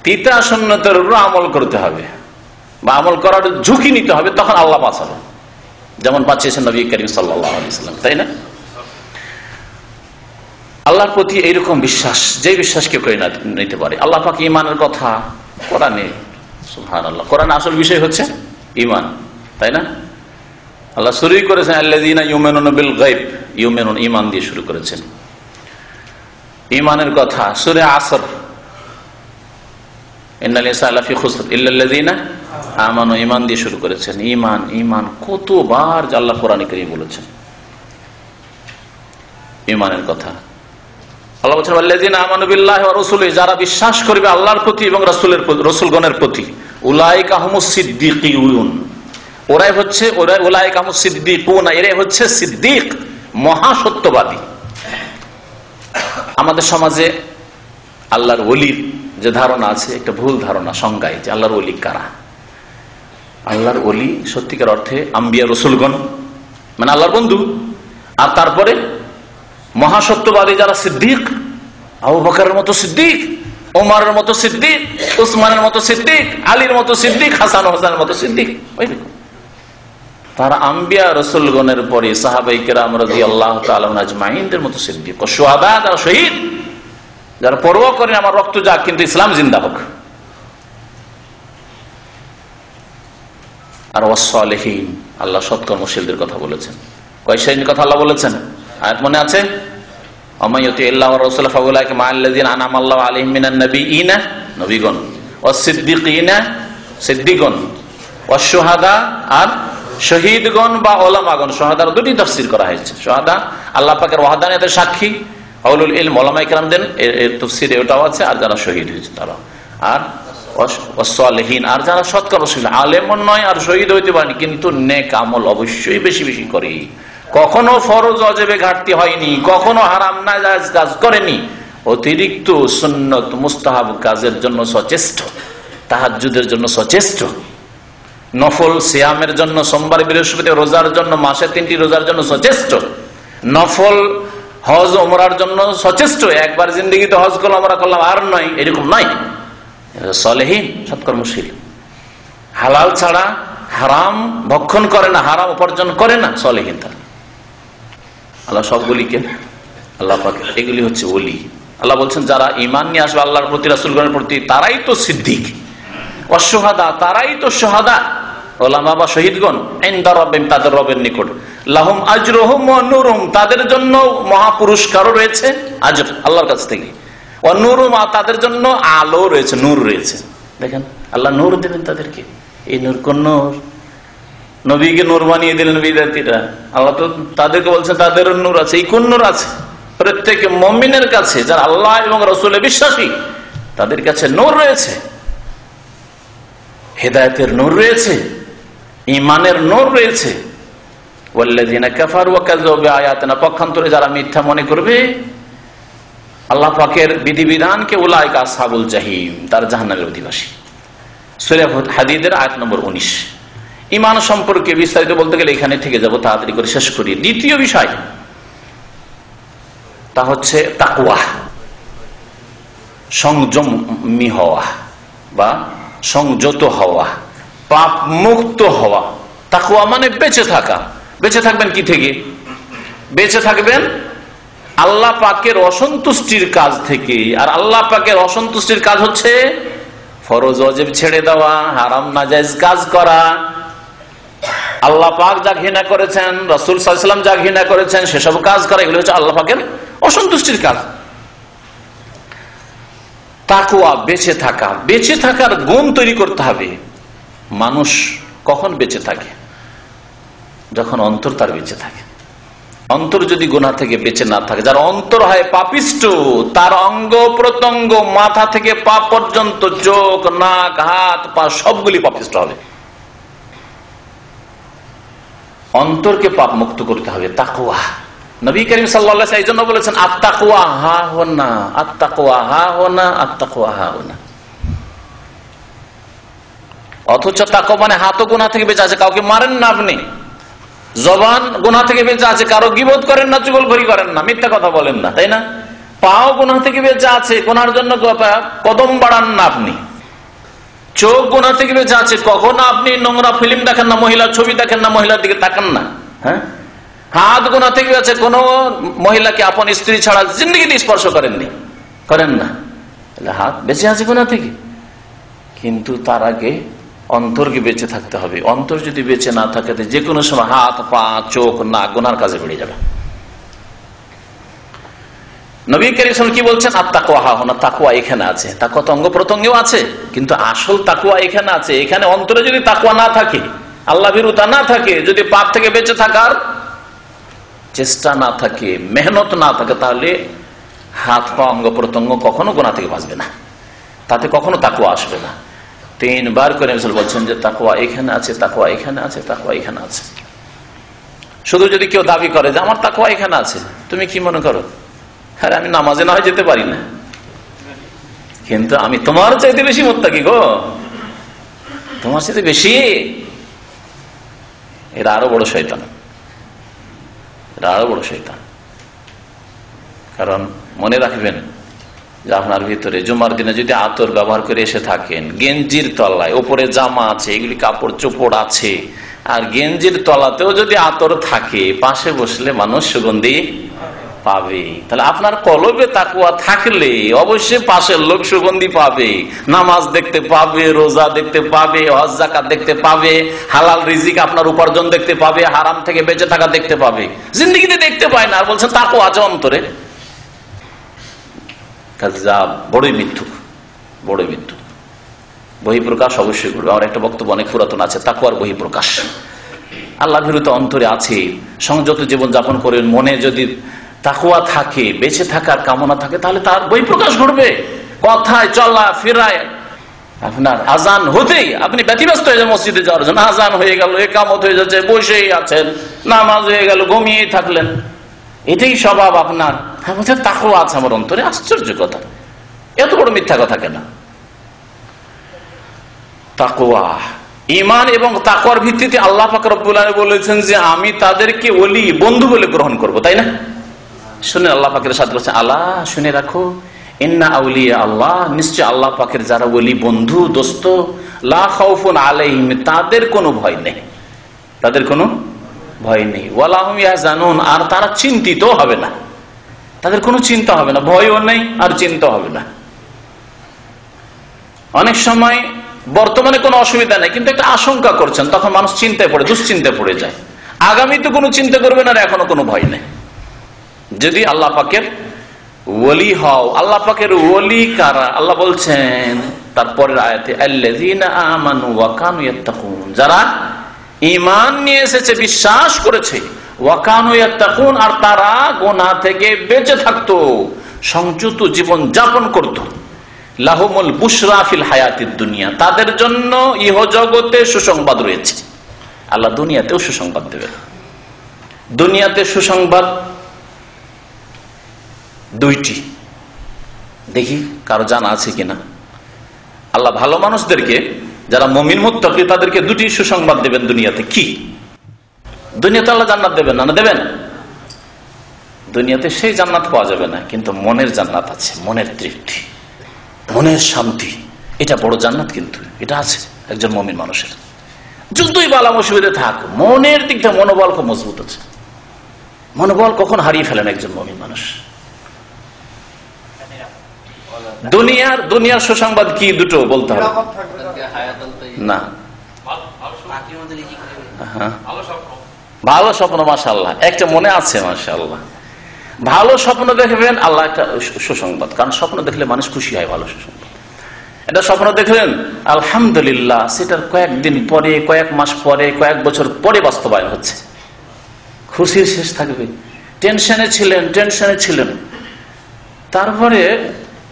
পিতা সুন্নতের উপর আমল করতে হবে বা আমল করার ঝুঁকি নিতে হবে, তখন আল্লাহ বাঁচাবে, যেমন বাঁচিয়েছেন নবী করিম সাল্লাল্লাহু আলাইহি ওয়াসাল্লাম, তাই না? আল্লাহর প্রতি এইরকম বিশ্বাস, যে বিশ্বাস কেউ করে নিতে পারে। আল্লাহ পাক ইমানের কথা কোরআনে, সুবহানাল্লাহ, কোরআনে আসল বিষয় হচ্ছে ইমান, তাই না? আল্লাহ শুরুই করেছেন আল্লাযীনা ইউমিনুনা বিল গায়ব, ইউমিনুন, ইমান দিয়ে শুরু করেছেন ইমানের কথা। সূরা আসর, ইন্নাল ইনসানা লাফি খুসর ইল্লাল্লাযীনা আমানু, ইমান দিয়ে শুরু করেছেন। ইমান, ইমান কতবার আল্লাহ কোরআনে কারীমে বলেছেন ইমানের কথা। আল্লাহ বলেছেন আল্লাযীনা আমানু বিল্লাহি ওয়া রাসূলিহি, যারা বিশ্বাস করবে আল্লাহর প্রতি এবং রাসূলগণের প্রতি, উলাইকা হুমুস সিদ্দীকুন, ওরাই হচ্ছে উলাইকা হুমুস সিদ্দীকুন, এরাই হচ্ছে সিদ্দিক, মহাসত্যবাদী। আমাদের সমাজে আল্লাহর ওলির যে ধারণা আছে, একটা ভুল ধারণা সংজ্ঞায়, যে আল্লাহর ওলি কারা। আল্লাহর ওলি সত্যিকার অর্থে আম্বিয়া রসুলগণ, মানে আল্লাহর বন্ধু, আর তারপরে মহাসত্যবাদী যারা সিদ্দিক, আবু বকরের মতো সিদ্দিক, ওমরের মতো সিদ্দিক, উসমানের মতো সিদ্দিক, আলীর মতো সিদ্দিক, হাসান হোসেনের মতো সিদ্দিক, তারা আম্বিয়া রসুলগণের পরে সাহাবায়ে কেরাম রাদিয়াল্লাহু তাআলা আজমাইনদের মতো সিদ্দিক ও শুহাদা, যারা শহীদ, যারা পরোয়া করেন আমার রক্ত যাক কিন্তু ইসলাম জিন্দা হোক। আর ওয়াসসালিহিন, আল্লাহ সৎকর্মশীলদের কথা বলেছেন। কয় শ্রেণীর কথা আল্লাহ বলেছেন আয়াত মনে আছে? আম্মাইয়ুতি আল্লাহু ওয়া রাসূলুহু ফাউলাইকা মাআল্লাযীনা আনআমা আল্লাহু আলাইহিম মিনান নাবিয়িনা, নবীগণ, ওয়াস সিদ্দিকিনা, সিদ্দিকগণ, ওয়াস শুহাদা, আর শহীদগণ বা ওলামাগণ। শুহাদার দুটি তাফসীর করা হয়েছে। শুহাদা আল্লাহ পাকের ওয়াহদানিয়তের সাক্ষী, আউলুল ইলম ওলামায়ে কেরামদের এর তাফসীরে ওটাও আছে, আর যারা শহীদ হয়েছে তারা। আর ওয়াসসালিহিন, আর যারা সৎকর্মশীল, আলেমও নয় আর শহীদ হইতে পারেনি, কিন্তু নেক আমল অবশ্যই বেশি বেশি করে, কখনো ফরজ ওয়াজিবে ঘাটতি হয়নি, কখনো হারাম নাজায়েজ কাজ করেনি, অতিরিক্ত সুন্নত মুস্তাহাব কাজের জন্য সচেষ্ট, তাহাজ্জুদের জন্য সচেষ্ট, নফল সিয়ামের জন্য, সোমবার বৃহস্পতি রোজার জন্য, মাসে 3টি রোজার জন্য সচেষ্ট, নফল হজ ওমরার জন্য সচেষ্ট। একবার জিন্দেগিতে হজ করলাম, ওমরা করলাম, আর নয়, এরকম নয়। সালেহীন, সৎকর্মশীল, হালাল ছাড়া হারাম ভক্ষণ করে না, হারাম উপার্জন করে না, সালেহীন তারা। আল্লাহ সবগুলিকে আল্লাহ পাক, এগুলি হচ্ছে ওলি। আল্লাহ বলছেন যারা ঈমান নিয়ে আসবে আল্লাহর প্রতি, রাসূলগণের প্রতি, তারাই তো সিদ্দিক। ওয়াসশুহাদা, তারাই তো শুহাদা, ওলামা বা শহীদগণ, ইনদা রাব্বিহিম, তাদের রবের নিকট, লাহুম আজরুহুম ওয়া নূরুহুম, তাদের জন্য মহা পুরস্কারও রয়েছে, আজর আল্লাহর কাছ থেকে, ওয়া নূরুহুম, তাদের জন্য আলো রয়েছে, নূর রয়েছে। দেখেন আল্লাহ নূর দেবেন তাদেরকে। এই নূর কোন নূর? নবীকে নূর বানিয়ে দিলেন বিদাতীরা। আল্লাহ তো তাদেরকে বলছেন তাদের নূর আছে। এই কোন নূর আছে? প্রত্যেক মুমিনের কাছে, যারা আল্লাহ এবং রাসূলে বিশ্বাসী, তাদের কাছে নূর রয়েছে, হেদায়েতের নূর রয়েছে, ঈমানের নূর রয়েছে। ওয়াল্লাযীনা কাফারু ওয়া কাযযাবু বিআয়াতিনা, পক্ষান্তরে যারা মিথ্যা মনে করবে আল্লাহ পাকের বিধিবিধানকে উলাইকা আসহাবুল জাহিম, তার জাহান্নামের অধিবাসী। সূরা হাদীদের আয়াত নম্বর 19। ঈমান সম্পর্কে বিস্তারিত বলতে গেলে এখানে থেকে যাব, তাড়াতাড়ি করে শেষ করি। দ্বিতীয় বিষয় তা হচ্ছে তাকওয়া, সংযমী হওয়া বা সংযত হওয়া, পাপ মুক্ত হওয়া। তাকওয়া মানে বেঁচে থাকা। বেঁচে থাকবেন কি থেকে? বেঁচে থাকবেন আল্লাহ পাকের অসন্তুষ্টির কাজ থেকে। আর আল্লাহ পাকের অসন্তুষ্টির কাজ হচ্ছে ফরজ ওয়াজিব ছেড়ে দেওয়া, হারাম নাজায়েজ কাজ করা। আল্লাহ পাক যা ঘৃণা করেছেন, রাসূল সাল্লাল্লাহু আলাইহি ওয়াসাল্লাম যা ঘৃণা করেছেন, সেসব কাজ করা, এগুলো হচ্ছে আল্লাহ পাকের অসন্তুষ্টির কাজ। তাকওয়া বেঁচে থাকা, বেঁচে থাকার গুণ তৈরি করতে হবে। মানুষ কখন বেঁচে থাকে? যখন অন্তর তার বেঁচে থাকে। অন্তর যদি গুনাহ থেকে বেঁচে না থাকে, যার অন্তর হয় পাপিষ্ট, তার অঙ্গ প্রত্যঙ্গ মাথা থেকে পা পর্যন্ত, চোখ, নাক, হাত, পা সবগুলি পাপিষ্ট হবে। অন্তরকে পাপ মুক্ত করতে হবে। তাকওয়া, নবী করিম সাল্লাল্লাহু আলাইহি ওয়াসাল্লাম এই জন্য বলেছেন আত-তাকওয়া হা হুনা, আত-তাকওয়া হা হুনা, আত-তাকওয়া হা হুনা। অথচ তাকওয়া মানে হাতও গুনাহ থেকে বেঁচে আছে, কাউকে মারেন না আপনি। জবান গুনাহ থেকে বেঁচে আছে, কারো গীবত করেন না, চুগলখড়ি করেন না, মিথ্যা কথা বলেন না, তাই না? পাও গুনাহ থেকে বেঁচে আছে, গুনাহর জন্য কদম বাড়ান না আপনি। চোখ গুনাহ থেকে বেঁচে আছে, কখনো আপনি নোংরা ফিল্ম দেখেন না, মহিলার ছবি দেখেন না, মহিলার দিকে তাকান না। হ্যাঁ, হাত গুনাহ থেকে বেঁচে, কোন মহিলাকে আপন স্ত্রী ছাড়া জিন্দেগিতে স্পর্শ করেননি, করেন না। হাত বেঁচে আছে গুনাহ থেকে, কিন্তু তার আগে অন্তরকে বেঁচে থাকতে হবে। অন্তর যদি বেঁচে না থাকে, যে কোনো সময় হাত, পা, চোখ, নাক গুনার কাজে বেড়ে যাবে। নবী করিম সাল্লাল্লাহু আলাইহি ওয়াসাল্লাম কি বলছেন? আত-তাকওয়া হা হুনা, তাকওয়া এখানে আছে। তাকওয়া তো অঙ্গ প্রত্যঙ্গেও আছে, কিন্তু আসল তাকওয়া এখানে আছে। এখানে অন্তরে যদি তাকওয়া না থাকে, আল্লাহ ভীরুতা না থাকে, যদি পাপ থেকে বেঁচে থাকার চেষ্টা না থাকে, মেহনত না থাকে, তাহলে হাত পা অঙ্গ প্রত্যঙ্গ কখনো গুনাহ থেকে বাঁচবে না, তাতে কখনো তাকওয়া আসবে না। 3 বার করে রাসূল বলছেন যে তাকওয়া এখানে আছে, তাকওয়া এখানে আছে, তাকওয়া এখানে আছে। শুধু যদি কেউ দাবি করে যে আমার তাকওয়া এখানে আছে, তুমি কি মনে করো? আরে আমি নামাজে না হয় যেতে পারি না, কিন্তু আমি তোমার চাইতে বেশি মুত্তাকি গো, তোমার চাইতে বেশি। এরা আরো বড় শয়তান, এরা আরো বড় শয়তান। কারণ মনে রাখবেন যে আপনার ভিতরে জুমার দিনে যদি আতর ব্যবহার করে এসে থাকেন, গেঞ্জির তলায় ওপরে জামা আছে, এগুলি কাপড় চোপড় আছে, আর গেঞ্জির তলাতেও যদি আতর থাকে, পাশে বসলে মানুষ সুগন্ধি পাবে। তাহলে আপনার কলবে তাকওয়া থাকলে অবশ্যই পাশের লোক সুগন্ধি পাবে, নামাজ দেখতে পাবে, রোজা দেখতে পাবে, হজ যাকাত দেখতে পাবে, হালাল রিজিক আপনার উপার্জন দেখতে পাবে, হারাম থেকে বেঁচে থাকা দেখতে পাবে। জিন্দেগিতে দেখতে পায় না, আর বলছেন তাকওয়া আছে অন্তরে। বড়ই মিথ্যুক, বড়ই মিথ্যুক। বহিঃপ্রকাশ অবশ্যই করবে। আমার একটা বক্তব্য অনেক পুরাতন আছে, তাকওয়ার বহিঃপ্রকাশ। আল্লাহ ভীরুতা অন্তরে আছে, সংযত জীবন যাপন করেন, মনে যদি তাকওয়া থাকে, বেঁচে থাকার কামনা থাকে, তাহলে তার বহিঃপ্রকাশ ঘটবে। কথায়, চলা ফেরায়, আপনার আজান হতেই আপনি ব্যতিব্যস্ত হয়ে যান মসজিদে যাওয়ার জন্য। আজান হয়ে গেল, একামত হয়ে যাচ্ছে, বসেই আছেন, নামাজ হয়ে গেল, ঘুমিয়েই থাকলেন, এটাই স্বভাব আপনার। তাকওয়া আছে আমার অন্তরে। আশ্চর্য কথা, এত বড় মিথ্যা কথা কেন? তাকওয়া, ঈমান এবং তাকওয়ার ভিত্তিতে আল্লাহ পাক রব্বুল আলামিন বলেছেন যে আমি তাদেরকে ওলি, বন্ধু বলে গ্রহণ করব, তাই না? শুনে আল্লাহ পাকের সাথে বলছেন, আল্লাহ শুনে রাখো, ইন্না আউলিয়া আল্লাহ, নিশ্চয় আল্লাহ পাকের যারা ওলি, বন্ধু, দোস্ত, লা খাউফুন আলাইহিম, তাদের কোনো ভয় নেই, তাদের কোনো ভয় নেই, ওয়ালা হুম ইয়াহজানুন, আর তারা চিন্তিত হবে না, তাদের কোনো চিন্তা হবে না, ভয়ও নেই আর চিন্তা হবে না। অনেক সময় বর্তমানে কোনো অসুবিধা নেই, কিন্তু একটা আশঙ্কা করছেন, তখন মানুষ চিন্তায় পড়ে, দুশ্চিন্তায় পড়ে যায়। আগামীতে কোনো চিন্তা করবেন আর এখনো কোনো ভয় নেই, যদি আল্লাহ পাকের ওলি হও। আল্লাহ পাকের ওলি কারা? আল্লাহ বলছেন তারপরের আয়াতে, আল্লাযীনা আমানু ওয়া কানু ইয়াত্তাকুন, যারা ঈমান নিয়ে এসেছে, বিশ্বাস করেছে, ওয়া কানু ইয়াত্তাকুন, আর তারা গুনাহ থেকে বেঁচে থাকতো, সংযত জীবন যাপন করত। লাহুমুল বুশরা ফিল হায়াতিদ দুনিয়া, তাদের জন্য ইহজগতে সুসংবাদ রয়েছে। আল্লাহ দুনিয়াতেও সুসংবাদ দেবে। দুনিয়াতে সুসংবাদ দুইটি। দেখি কারো জানা আছে কিনা। আল্লাহ ভালো মানুষদেরকে, যারা মুমিন মুত্তাকি, তাদেরকে দুটি সুসংবাদ দেবেন দুনিয়াতে। কি? দুনিয়াতে আল্লাহ জান্নাত দেবেন না? দেবেন। দুনিয়াতে সেই জান্নাত পাওয়া যাবে না, কিন্তু মনের জান্নাত আছে, মনের তৃপ্তি, মনের শান্তি। এটা বড় জান্নাত, কিন্তু এটা আছে একজন মুমিন মানুষের। যতই বালা মুসিবতে থাক, মনের দিক থেকে মনোবল খুব মজবুত আছে। মনোবল কখন হারিয়ে ফেলেন একজন মুমিন মানুষ। দুনিয়ার সুসংবাদ কি? দুটো বলতে হবে না। ভালো স্বপ্ন, মাশাআল্লাহ, একটা মনে আছে, মাশাআল্লাহ। ভালো স্বপ্ন দেখবেন, আল্লাহ একটা সুসংবাদ। কারণ স্বপ্ন দেখলে মানুষ খুশি হয়। ভালো সুসংবাদ, এটা স্বপ্ন দেখলেন, আলহামদুলিল্লাহ, সেটার কয়েকদিন পরে, কয়েক মাস পরে, কয়েক বছর পরে বাস্তবায়ন হচ্ছে, খুশির শেষ থাকবে। টেনশনে ছিলেন, তারপরে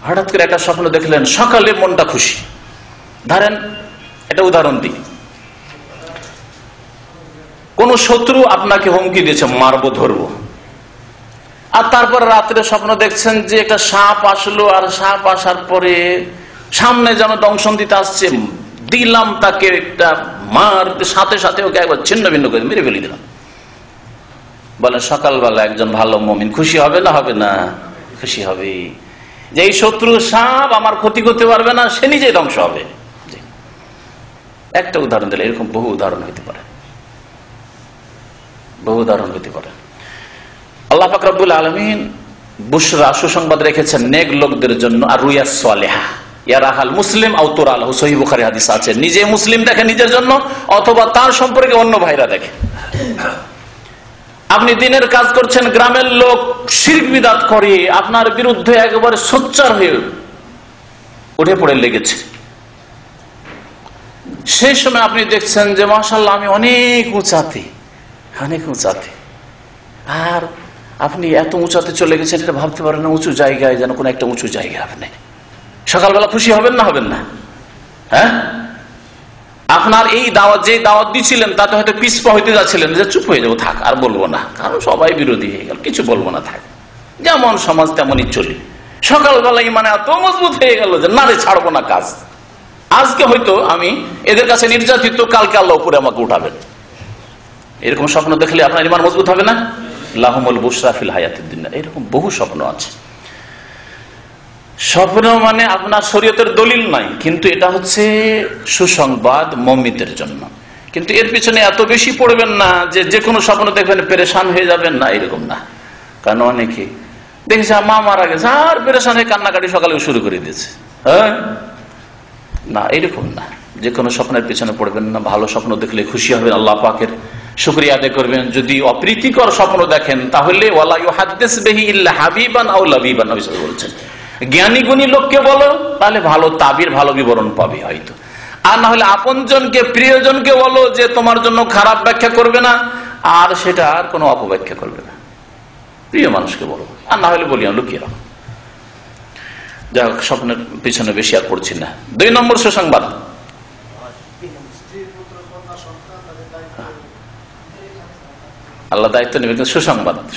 হঠাৎ করে একটা স্বপ্ন দেখলেন, সকালে মনটা খুশি। ধরেন একটা উদাহরণ দিই, কোন শত্রু আপনাকে হুমকি দিয়েছে, মারবো, ধরবো, আর তারপর রাত্রে স্বপ্ন দেখছেন যে একটা সাপ আসলো, আর সাপ আসার পরে সামনে যেন দংশন দিতে আসছে, দিলাম তাকে একটা মার, সাথে সাথে ওকে একবার ছিন্ন ভিন্ন করে মেরে ফেলে দিলাম। বলে সকালবেলা একজন ভালো মুমিন খুশি হবে না? হবে না? খুশি হবে যে এই শত্রু সাপ আমার ক্ষতি করতে পারবে না, সে নিজেই ধ্বংস হবে। একটা উদাহরণ দিলে এরকম বহু উদাহরণ হইতে পারে, আল্লাহ পাক রব্বুল আলামিন বুশরা, সুসংবাদ রেখেছেন নেক লোকদের জন্য। আর রুইয়া সালেহা ইয়ারাহাল মুসলিম আও তুরালাহু, সহিহ বুখারী হাদিস আছে। নিজে মুসলিম দেখে নিজের জন্য, অথবা তার সম্পর্কে অন্য ভাইরা দেখে। আপনি দিনের কাজ করছেন, গ্রামের লোক শিরক বিদআত করে আপনার বিরুদ্ধে একেবারে সোচ্চার হয়ে উঠে পড়ে লেগেছে। সেই সময় আপনি দেখছেন যে মাশাআল্লাহ, আমি অনেক উঁচাতে, আর আপনি এত উঁচাতে চলে গেছেন, এটা ভাবতে পারেন না। উঁচু জায়গায়, যেন কোন একটা উঁচু জায়গায়। আপনি সকালবেলা খুশি হবেন না? হবেন না? হ্যাঁ, আপনার এই দাওয়াত, যে দাওয়াত দিচ্ছিলেন, তাতে হয়তো পিছপা হইতে যাচ্ছিলেন, যে চুপ হয়ে যাবো, থাক আর বলবো না, কারণ সবাই বিরোধী হয়ে গেল, কিছু বলবো না, থাক, যেমন সমাজ তেমনই চলি। সকালবেলা ইমানে এত মজবুত হয়ে গেল যে না রে, ছাড়বো না কাজ। আজকে হয়তো আমি এদের কাছে নির্যাতিত, কালকে আল্লাহ উপরে আমাকে উঠাবেন। এরকম স্বপ্ন দেখলে আপনার ইমান মজবুত হবে না? লাহুমুল বুশরা ফিল হায়াতিদ দুনিয়া, এরকম বহু স্বপ্ন আছে। স্বপ্ন মানে আপনার শরীয়তের দলিল নাই, কিন্তু এটা হচ্ছে সুসংবাদ মুমিনদের জন্য। কিন্তু এর পিছনে এত বেশি পড়বেন না যে কোনো স্বপ্ন দেখবেন পেরেশান হয়ে যাবেন, না, এরকম না। কারণ অনেকে দেখেছে মা মারা গেছে, আর পেরেশান হয়ে কান্নাকাটি সকালে শুরু করে দিয়েছে। হ্যাঁ, না, এরকম না। যে কোনো স্বপ্নের পিছনে পড়বেন না। ভালো স্বপ্ন দেখলে খুশি হবেন, আল্লাহ পাকের শুকরিয়া আদায় করবেন। যদি অপ্রীতিকর স্বপ্ন দেখেন, তাহলে ওয়ালা ইউহাদ্দিস বিহি ইল্লা হাবিবান আও লাবিবান, নবী সাল্লাল্লাহু আলাইহি ওয়াসাল্লাম বলেছেন, জ্ঞানী গুণী লোককে বলো, তাহলে ভালো তাবির, ভালো বিবরণ পাবে হয়তো। আর না হলে আপনজনকে, প্রিয়জনকে বলো যে তোমার জন্য খারাপ ব্যাখ্যা করবে না, আর সেটা আর কোনো অপব্যাখ্যা করবে না। প্রিয় মানুষকে বলো, আর না হলে বলিয়া লুকিয়ে রাখো। যাই হোক, স্বপ্নের পিছনে বেশি আর পড়ছি না। 2 নম্বর সুসংবাদ, আল্লাহ দায়িত্ব নেবেন।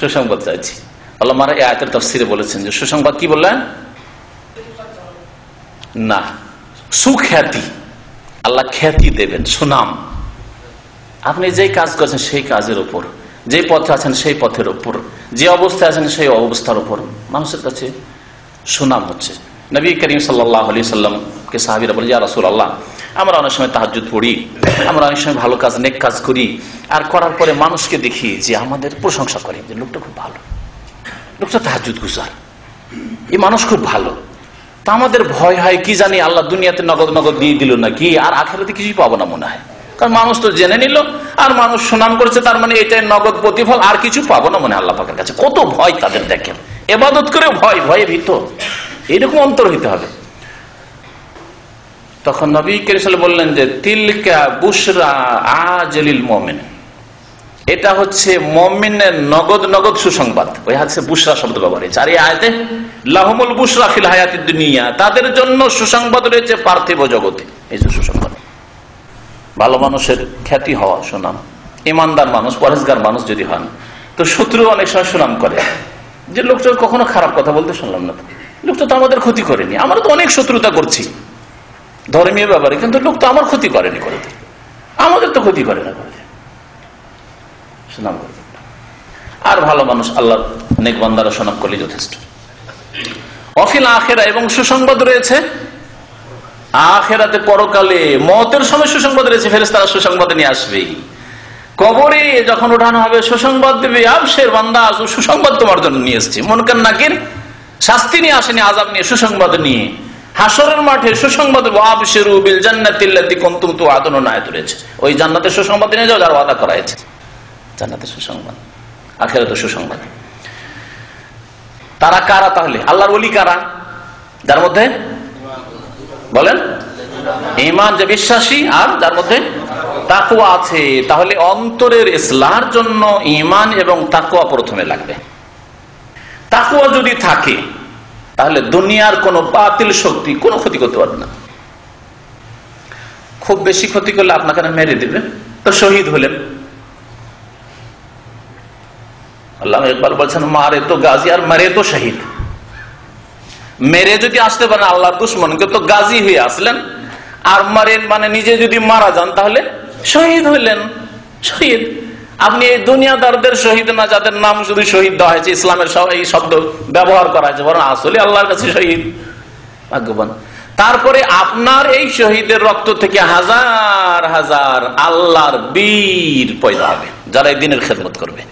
সুসংবাদ চাইছি। আল্লাহ মারা এই আয়াতের তাফসিরে বলেছেন যে সুসংবাদ কি বললেন? না, সুখ্যাতি, আল্লাহ খ্যাতি দেবেন, সুনাম। আপনি যেই কাজ করছেন সেই কাজের উপর, যে পথে আছেন সেই পথের উপর, যে অবস্থায় আছেন সেই অবস্থার উপর মানুষের কাছে সুনাম হচ্ছে। নবী করিম সাল্লাল্লাহু আলাইহি সাল্লামকে সাহাবীরা বলে, ইয়া রাসূলুল্লাহ, আমরা অনেক সময় তাহাজ্জুদ পড়ি, আমরা অনেক সময় ভালো কাজ, নেক কাজ করি, আর করার পরে মানুষকে দেখি যে আমাদের প্রশংসা করে যে লোকটা খুব ভালো, লোকটা তাহাজ্জুদ গুজার, এই মানুষ খুব ভালো। তা আমাদের ভয় হয়, কি জানি আল্লাহ দুনিয়াতে নগদ দিয়ে দিল নাকি, আর আখিরাতে কিছুই পাবো না মনে হয়। কারণ মানুষ তো জেনে নিল, আর মানুষ সুনাম করেছে, তার মানে এটাই নগদ প্রতিফল, আর কিছু পাবো না মনে হয় আল্লাহ পাকের কাছে। কত ভয় তাদের, দেখেন, ইবাদত করে ভয়ে ভীত, এরকম অন্তর হইতে হবে। তখন নবী করিম সাল্লাল্লাহু আলাইহি ওয়াসাল্লাম বললেন যে তিলকা বুশরা আজলিল মুমিন, এটা হচ্ছে মুমিনের নগদ সুসংবাদ। ওই হাদিসে বুশরা শব্দ ব্যবহার হয়েছে, আর এই আয়াতে লাহুমুল বুশরা ফিল হায়াতিদ দুনিয়া, তাদের জন্য সুসংবাদ রয়েছে পার্থিব জগতে। এই যে সুসংবাদ, ভালো মানুষের খ্যাতি হওয়া, সুনাম, ইমানদার মানুষ, পরেজগার মানুষ যদি হন, তো শত্রু অনেক সময় সুনাম করে যে লোকটা কখনো খারাপ কথা বলতে শুনলাম না, লোকটা তো আমাদের ক্ষতি করেনি, আমরা তো অনেক শত্রুতা করছি ধর্মীয় ব্যাপারে, কিন্তু লোক তো আমার ক্ষতি করেনি, করে আমাদের তো ক্ষতি করে না, করে সুনাম করবে। আর ভালো মানুষ আল্লাহ নেক বান্দারা সুনাম করলে যথেষ্ট। অফিল আখেরা, এবং সুসংবাদ রয়েছে আখেরাতে, পরকালে মওতের সময় সুসংবাদ রয়েছে, ফেরেশতারা সুসংবাদ নিয়ে আসবেই। কবরে যখন ওঠানো হবে সুসংবাদ দেবে, আবশের বান্দা সুসংবাদ তোমার জন্য নিয়ে এসেছি। মুনকার নাকির শাস্তি নিয়ে আসেনি, আযাব নিয়ে, সুসংবাদ নিয়ে। হাসরের মাঠে সুসংবাদ, আবশিরু বিল জান্নাতিল্লাতী কুনতুম তুআদুন আয়াত রয়েছে, ওই জান্নাতের সুসংবাদ নিয়ে যাও যার ওয়াদা করা হয়েছে। জান্নাতের সুসংবাদ, আখিরাতের সুসংবাদ। তারা কারা তাহলে? আল্লাহর ওলি কারা? যার মধ্যে বলেন ঈমান, যে বিশ্বাসী, আর যার মধ্যে তাকওয়া আছে। তাহলে অন্তরের ইসলাহের জন্য ঈমান এবং তাকওয়া প্রথমে লাগবে। তাকওয়া যদি থাকে তাহলে দুনিয়ার কোন বাতিল শক্তি কোনো ক্ষতি করতে পারবে না। খুব বেশি ক্ষতি করলে আপনাকে মেরে দিবে, তো শহীদ হলেন। আল্লামা ইকবাল বলছেন, মারে তো গাজী আর মারে তো শহীদ। মেরে যদি আসতে পারেন আল্লাহর দুশমনকে, তো গাজী হয়ে আসলেন। আর মারে মানে নিজে যদি মারা যান তাহলে শহীদ হইলেন, শহীদ। আপনি এই দুনিয়াদারদের শহীদ না, যাদের নাম শুধু শহীদ দেওয়া হয়েছে, ইসলামের এই শব্দ ব্যবহার করা হয়েছে, বরং আসলে আল্লাহর কাছে শহীদ, ভাগ্যবান। তারপরে আপনার এই শহীদের রক্ত থেকে হাজার হাজার আল্লাহর বীর পয়দা হবে, যারা এই দিনের খেদমত করবে।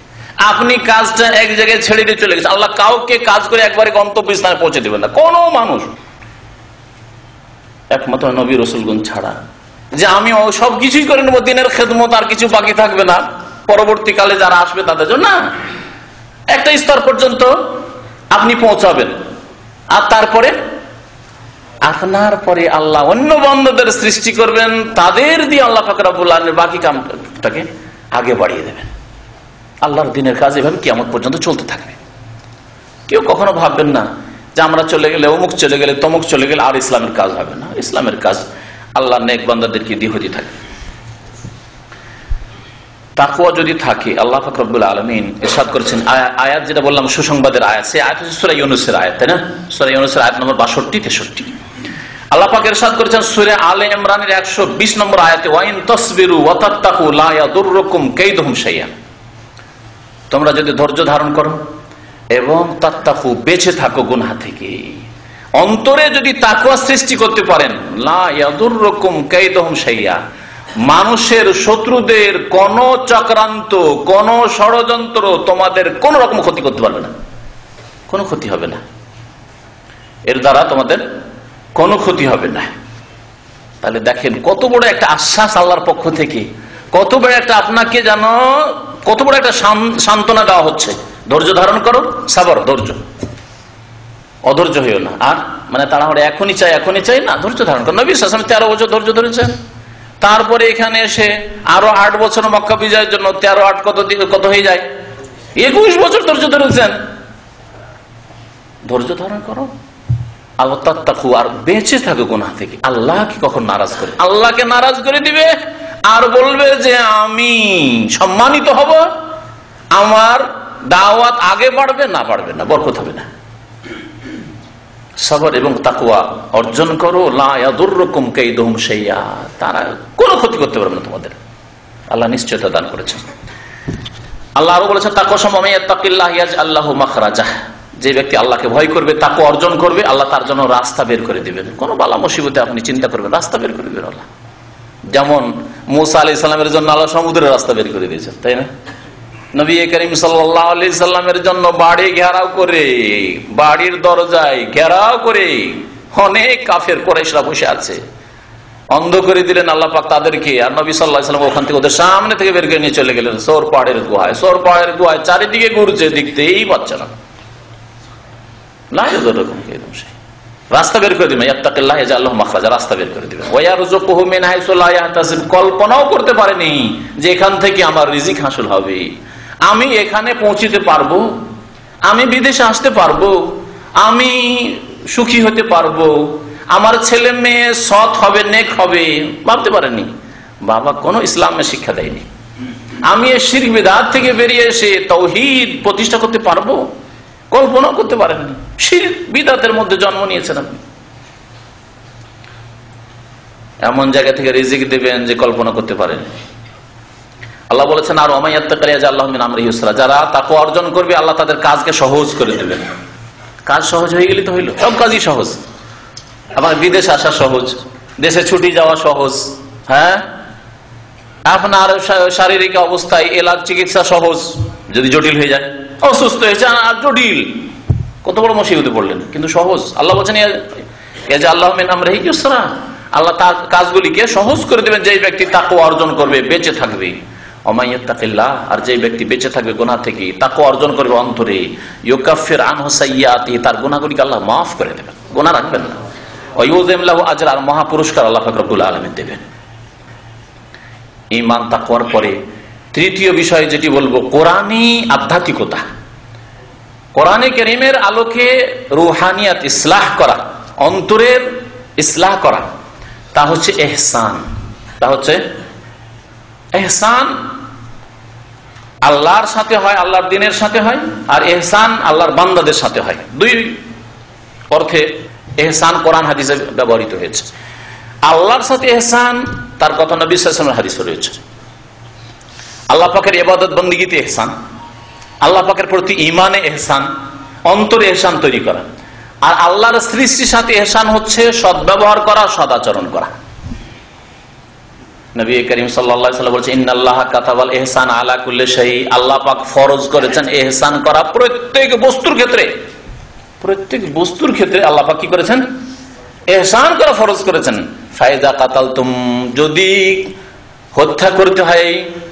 আপনি কাজটা এক জায়গায় ছেড়ে দিয়ে চলে গেছে। আল্লাহ কাউকে কাজ করে একবারে গন্তব্যস্থানে পৌঁছে দেবেন না, কোন মানুষ, একমাত্র নবী রাসূলগণ ছাড়া, যে আমি সবকিছুই করে নেবো দিনের খেদমত, আর কিছু বাকি থাকবে না পরবর্তীকালে যারা আসবে তাদের জন্য। না, একটা স্তর পর্যন্ত আপনি পৌঁছাবেন, আর তারপরে আপনার পরে আল্লাহ অন্য বান্দাদের সৃষ্টি করবেন, তাদের দিয়ে আল্লাহ পাক রব্বুল আলামিন বাকি কামটাকে আগে বাড়িয়ে দেবেন। আল্লাহর দিনের কাজ এভাবে কিয়ামত পর্যন্ত চলতে থাকবে। কেউ কখনো ভাববেন না যে আমরা চলে গেলে, অমুক চলে গেলে, তমুক চলে গেলে আর ইসলামের কাজ হবে না। ইসলামের কাজ আল্লাহ নেক বান্দাদেরকে দিয়ে হতে থাকে। তাকওয়া যদি থাকে, আল্লাহ পাক রব্বুল আলামিন ইরশাদ করেছেন, আয়াত যেটা বললাম সুসংবাদের আয়াত, সেই আয়াত হচ্ছে সূরা ইউনূসের আয়াত, তাই না? সূরা ইউনূসের আয়াত নম্বর 62-63। আল্লাহ পাক ইরশাদ করেছেন সূরা আলে ইমরানের 120 নম্বর আয়াতে, ওয়া ইন তাসবিরু ওয়া তাত্তাকু লা ইয়াদুররুকুম কাইদুহুম শাইআ। তোমরা যদি ধৈর্য ধারণ করো এবং তাত্তাকু, বেঁচে থাকো গুনাহ থেকে, অন্তরে যদি তাকওয়া সৃষ্টি করতে পারেন, লা ইয়াদুররুকুম কাইদুহুম শাইআ, মানুষের শত্রুদের কোন চক্রান্ত, কোন ষড়যন্ত্র তোমাদের কোন রকম ক্ষতি করতে পারবে না, কোনো ক্ষতি হবে না, এর দ্বারা তোমাদের কোনো ক্ষতি হবে না। তাহলে দেখেন কত বড় একটা আশ্বাস আল্লাহর পক্ষ থেকে, কত বড় একটা আপনাকে যেন কত বড় একটা সান্ত্বনা দেওয়া হচ্ছে। ধৈর্য ধারণ করো, সাবর, ধৈর্য, অধৈর্য হইও না। আর মানে তাড়াহুড়ো এখনই চাই না, ধৈর্য ধারণ করো। নবী সাল্লাল্লাহু আলাইহি ওয়াসাল্লাম 13 বছর ধৈর্য ধরেছেন। তারপরে এখানে এসে আরো 8 বছর মক্কা বিজয়ের জন্য, 13 8 কত হয়ে যায়, 21 বছর ধৈর্য ধরেছেন। ধৈর্য ধারণ করো, আর তাত্তাকু, আর বেঁচে থাকো গুনাহ থেকে। আল্লাহকে কখন নারাজ করে, আল্লাহকে নারাজ করে দিবে আর বলবে যে আমি সম্মানিত হব, আমার দাওয়াত আগে বাড়বে না, বরকত হবে না। সবর এবং তাকওয়া অর্জন করো, লা ইয়াদুররুকুম কাইদুহুম শাইআ, তারা কোনো ক্ষতি করতে পারবে না তোমাদের। আল্লাহ নিশ্চয়তা দান করেছেন। আল্লাহ আরো বলেছেন, তাকওয়া সম্পর্কে, ইয়াত্তাকিল্লাহ ইয়াজআল লাহু মাখরাজা, যে ব্যক্তি আল্লাহকে ভয় করবে, তাকওয়া অর্জন করবে, আল্লাহ তার জন্য রাস্তা বের করে দিবেন। কোন বালা মুসিবতে আপনি চিন্তা করবেন, রাস্তা বের করে দিবেন আল্লাহ। যেমন মুসা আলাইহিস সালামের জন্য আল্লাহ সমুদ্রের রাস্তা বের করে দিয়েছেন, তাই না? নবী করিম সাল্লাল্লাহু আলাইহি সাল্লামের জন্য বাড়ি ঘেরাও করে, বাড়ির দরজায় ঘেরাও করে অনেক কাফের কুরাইশরা বসে আছে, অন্ধ করে দিলেন আল্লাহ পাক তাদেরকে। আর নবী সাল্লাল্লাহু আলাইহি সাল্লাম ওখান থেকে, ওদের সামনে থেকে বের করে নিয়ে চলে গেলেন সৌর পাহাড়ের গুহায়। চারিদিকে ঘুরছে, দেখতেই পাচ্ছে না। রাস্তা বের করে দিবেন, ইয়াত্তাকিল্লাহ ইয়াজআল লাহু মাখরাজা, রাস্তা বের করে দিবেন। ওয়া ইয়ারযুকুহু মিন হাইসু লা ইয়াহতাসিব, কল্পনাও করতে পারেনি যে এখান থেকে আমার রিজিক হাসিল হবে, আমি এখানে পৌঁছতে পারবো, আমি বিদেশে আসতে পারবো, আমি সুখী হতে পারবো, আমার ছেলে মেয়ে সৎ হবে, নেক হবে, ভাবতে পারেনি। বাবা কোনো ইসলামের শিক্ষা দেয়নি। আমি এই শিরক বিদআত থেকে বেরিয়ে এসে তাওহীদ প্রতিষ্ঠা করতে পারবো, কল্পনাও করতে পারেননি। শিরক বিদআতের মধ্যে জন্ম নিয়েছেন আপনি। এমন জায়গা থেকে রিজিক দেবেন যে কল্পনা করতে পারেন। আল্লাহ বলেছেন, আর আল্লাহ মিন আমরিহি ইউসরা, যারা তাকওয়া অর্জন করবে আল্লাহ তাদের কাজকে সহজ করে দেবেন। কাজ সহজ হয়ে গেলে তো হইল, সব কাজই সহজ। আমার বিদেশ আসা সহজ, দেশে ছুটি যাওয়া সহজ, হ্যাঁ, আপনার শারীরিক অবস্থায় এলাজ চিকিৎসা সহজ, যদি জটিল হয়ে যায়, অসুস্থ হয়েছে আর জটিল, কত বড় মুসিবতে পড়লেন, কিন্তু সহজ। আল্লাহ বলছেন আল্লাহ মিন আমরিহি ইউসরা, আল্লাহ তার কাজগুলিকে সহজ করে দেবেন যে ব্যক্তি তাকওয়া অর্জন করবে, বেঁচে থাকবে। ওমাইয়াত্তাকিল্লাহ, আর যে ব্যক্তি বেঁচে থাকবে গুনাহ থেকে, তাকওয়া অর্জন করবে অন্তরে, ইউকাফির আনহু সাইয়্যাতিহি, তার গুনাহগুলিকে আল্লাহ মাফ করে দেবেন, গুনাহ রাখবেন না। ওয়া ইউযিম লাহু আজরা, আর মহা পুরস্কার আল্লাহ পাক রব্বুল আলামিন দেবেন। ঈমান তাকওয়ার পরে তৃতীয় বিষয় যেটি বলবো, কোরআনী আধ্যাত্মিকতা। কোরআনে কারীমের আলোকে রুহানিয়াত ইসলাহ করা, অন্তরের ইসলাহ করা, তা হচ্ছে ইহসান। তা হচ্ছে ইহসান আল্লাহর সাথে হয়, আল্লাহর দ্বীনের সাথে হয়, আর ইহসান আল্লাহর বান্দাদের সাথে হয়। দুই অর্থে ইহসান কোরআন হাদিসে ব্যবহৃত হয়েছে। আল্লাহর সাথে ইহসান, তার কথা নবী সাল্লাল্লাহু আলাইহি ওয়াসাল্লামের হাদিসে রয়েছে। আল্লাহ পাকের ইবাদত বন্দেগীতে ইহসান, আল্লাহ পাকের প্রতি ঈমানে ইহসান, অন্তরে ইহসান তৈরি করা। আর আল্লাহর সৃষ্টির সাথে ইহসান হচ্ছে সদ্ব্যবহার করা, সদাচরণ করা। নবী করিম সাল্লাল্লাহু আলাইহি ওয়াসাল্লাম বলেছেন, ইন্নাল্লাহা কাতাবাল ইহসান আলা কুল্লি শাই, আল্লাহ পাক ফরজ করেছেন ইহসান করা প্রত্যেক বস্তুর ক্ষেত্রে। প্রত্যেক বস্তুর ক্ষেত্রে আল্লাহ পাক কি করেছেন? ইহসান করা ফরজ করেছেন। ফাইদা কাতালতুম, যদি হত্যা করতে হয়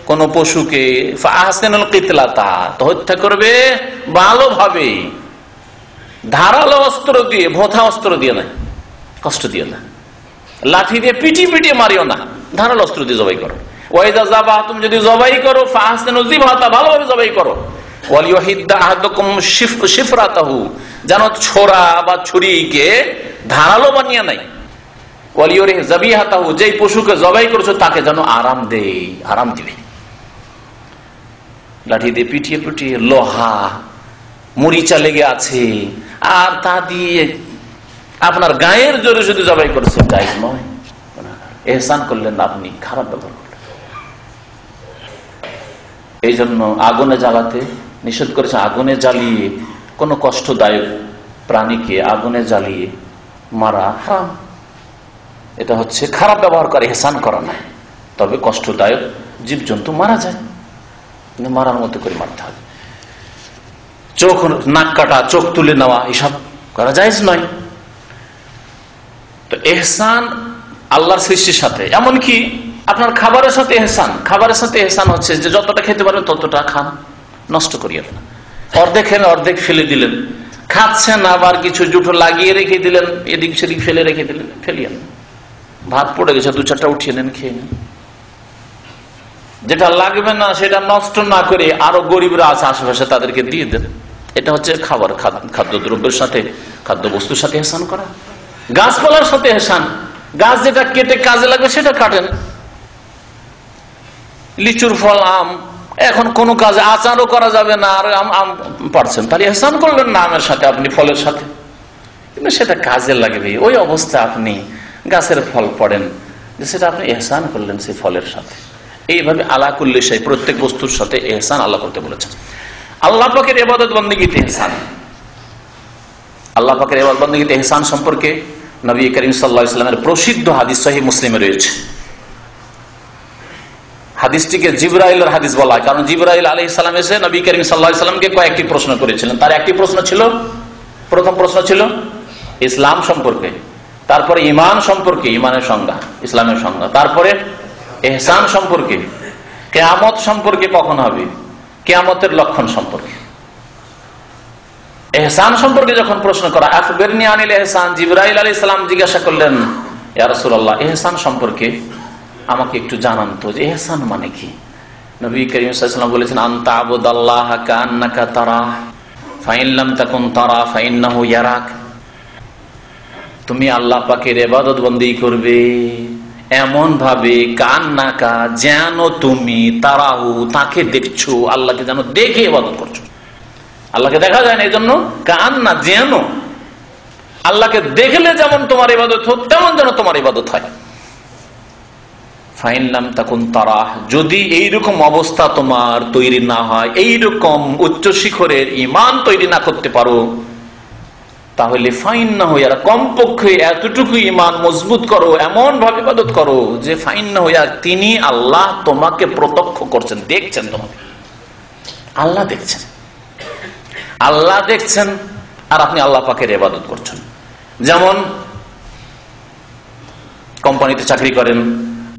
কোন পশুকে, ফাহসিনুল কিতলাতা, তো হত্যা করবে ভালোভাবে, ধারালো অস্ত্র দিয়ে, ভোঁতা অস্ত্র দিয়ে না, কষ্ট দিয়ে না, লাঠি দিয়ে পিটিয়ে পিটিয়ে মারিও না, ধারালো অস্ত্র দিয়ে জবাই করো। ওয়াইদা যাবাতুম, যদি জবাই করো, ফাহসিনুল যিবহাতা, ভালোভাবে জবাই করো। ওয়ালিয়াহিদ্দা আহাদুকুম শিফরাতাহু, যেন ছোরা বা ছুরিকে ধারালো বানিয়ে নাই। ওয়ালিয়ারিহ যাবিহাতাহু, যেই পশুকে জবাই করেছো তাকে যেন আরাম দেই, আরাম দিবে। লাঠি দিয়ে পিটিয়ে পিটিয়ে, লোহা মরিচা লেগে আছে, আর তা দিয়ে আপনার গায়ের জোরে যদি জবাই করেছেন, জায়েজ নয়। ইহসান করলেন আপনি, খারাপ ব্যবহার করলেন। এই জন্য আগুনে জ্বালাতে নিষেধ করেছে। আগুনে জ্বালিয়ে কোনো কষ্টদায়ক প্রাণীকে আগুনে জ্বালিয়ে মারা হারাম। এটা হচ্ছে খারাপ ব্যবহার করে, ইহসান করা নয়। তবে কষ্টদায়ক জীবজন্তু মারা যায়, কিন্তু মারার মতো করে মারতে হবে। চোখ নাক কাটা, চোখ তুলে নেওয়া, এসব করা জায়েজ নয়। তো ইহসান আল্লাহর সৃষ্টির সাথে, এমনকি আপনার খাবারের সাথে ইহসান। খাবারের সাথে ইহসান হচ্ছে যে যতটা খেতে পারবেন ততটা খান, নষ্ট করিয়েন না। অর্ধেক খেলে অর্ধেক ফেলে দিলেন, খাচ্ছেন আবার কিছু জুটো লাগিয়ে রেখে দিলেন, এদিক সেদিক ফেলে রেখে দিলেন, ফেলিয়েন। ভাত পড়ে গেছে, দু চারটা উঠিয়ে নেন, খেয়ে নেন। যেটা লাগবে না সেটা নষ্ট না করে আরো গরিবরা আছে আশেপাশে, তাদেরকে দিয়ে দেন। এটা হচ্ছে খাবার, খাদ্যদ্রব্যের সাথে, খাদ্য বস্তুর সাথে ইহসান করা। গাছপালার সাথে ইহসান, গাছ যেটা কেটে কাজে লাগবে সেটা কাটেন। লিচুর ফল, আম, এখন কোন কাজে আচারও করা যাবে না, আর আম পারছেন, তাহলে ইহসান করলেন না আমের সাথে, আপনি ফলের সাথে, কিন্তু সেটা কাজে লাগবে। ওই অবস্থা আপনি গাছের ফল পড়েন, যে সেটা আপনি ইহসান করলেন সেই ফলের সাথে। এইভাবে আলা কুল্লি শাই, প্রত্যেক বস্তুর সাথে ইহসান আল্লাহ করতে বলেছেন। আল্লাহ পাকের ইবাদত বন্দেগীতে ইহসান। আল্লাহ পাকের ইবাদত বন্দেগীতে ইহসান সম্পর্কে নবী করিম সাল্লাল্লাহু আলাইহি ওয়াসাল্লামের প্রসিদ্ধ হাদিস সহিহ মুসলিমে রয়েছে। হাদিসটিকে জিবরাইলের হাদিস বলা হয়, কারণ জিবরাইল আলাইহিস সালাম এসে নবী করিম সাল্লাল্লাহু আলাইহি ওয়াসাল্লামকে কয়েকটি প্রশ্ন করেছিলেন। তার একটি প্রশ্ন ছিল, প্রথম প্রশ্ন ছিল ইসলাম সম্পর্কে, তারপরে ঈমান সম্পর্কে, ঈমানের সংজ্ঞা, ইসলামের সংজ্ঞা, তারপরে ইহসান সম্পর্কে, কিয়ামত সম্পর্কে কখন হবে, কিয়ামতের লক্ষণ সম্পর্কে। ইহসান সম্পর্কে যখন প্রশ্ন করা, আখবিরনি আনিল ইহসান, জিবরাইল আলাইহিস সালাম জিজ্ঞাসা করলেন, ইয়া রাসূলুল্লাহ, ইহসান সম্পর্কে আমাকে একটু জানান তো, যে ইহসান মানে কি। নবী করিম সাল্লাল্লাহু আলাইহি ওয়াসাল্লাম বলেছেন, আনতা আবুদাল্লাহ কান্নাকা তারাহ ফাইন লাম তাকুন তারা ফাইন্নাহু ইয়ারাক। তুমি আল্লাহ পাকের ইবাদত বন্দেগী করবে এমন ভাবে, কান্নাকা, যেন তুমি তারাহু, তাকে দেখছো, আল্লাহকে যেন দেখে ইবাদত করছো। আল্লাহকে দেখা যায় না, এই জন্য কান্না যেন আল্লাহকে দেখলে যেমন তোমার ইবাদত হোক তেমন যেন তোমার ইবাদত হয়। ফাইনলাম তাকুন তারা, যদি এইরকম অবস্থা তোমার তৈরি না হয়, এইরকম উচ্চ শিখরের ঈমান তৈরি না করতে পারো, তাহলে ফাইন না হইয়া কমপক্ষে এতটুকু ঈমান মজবুত করো, এমন ভাবে ইবাদত করো যে ফাইন না হইয়া তিনি আল্লাহ তোমাকে প্রত্যক্ষ করছেন, দেখছেন তোমাকে। আল্লাহ দেখছেন, আল্লাহ দেখছেন আর আপনি আল্লাহ পাকের ইবাদত করছেন। যেমন কোম্পানিতে চাকরি করেন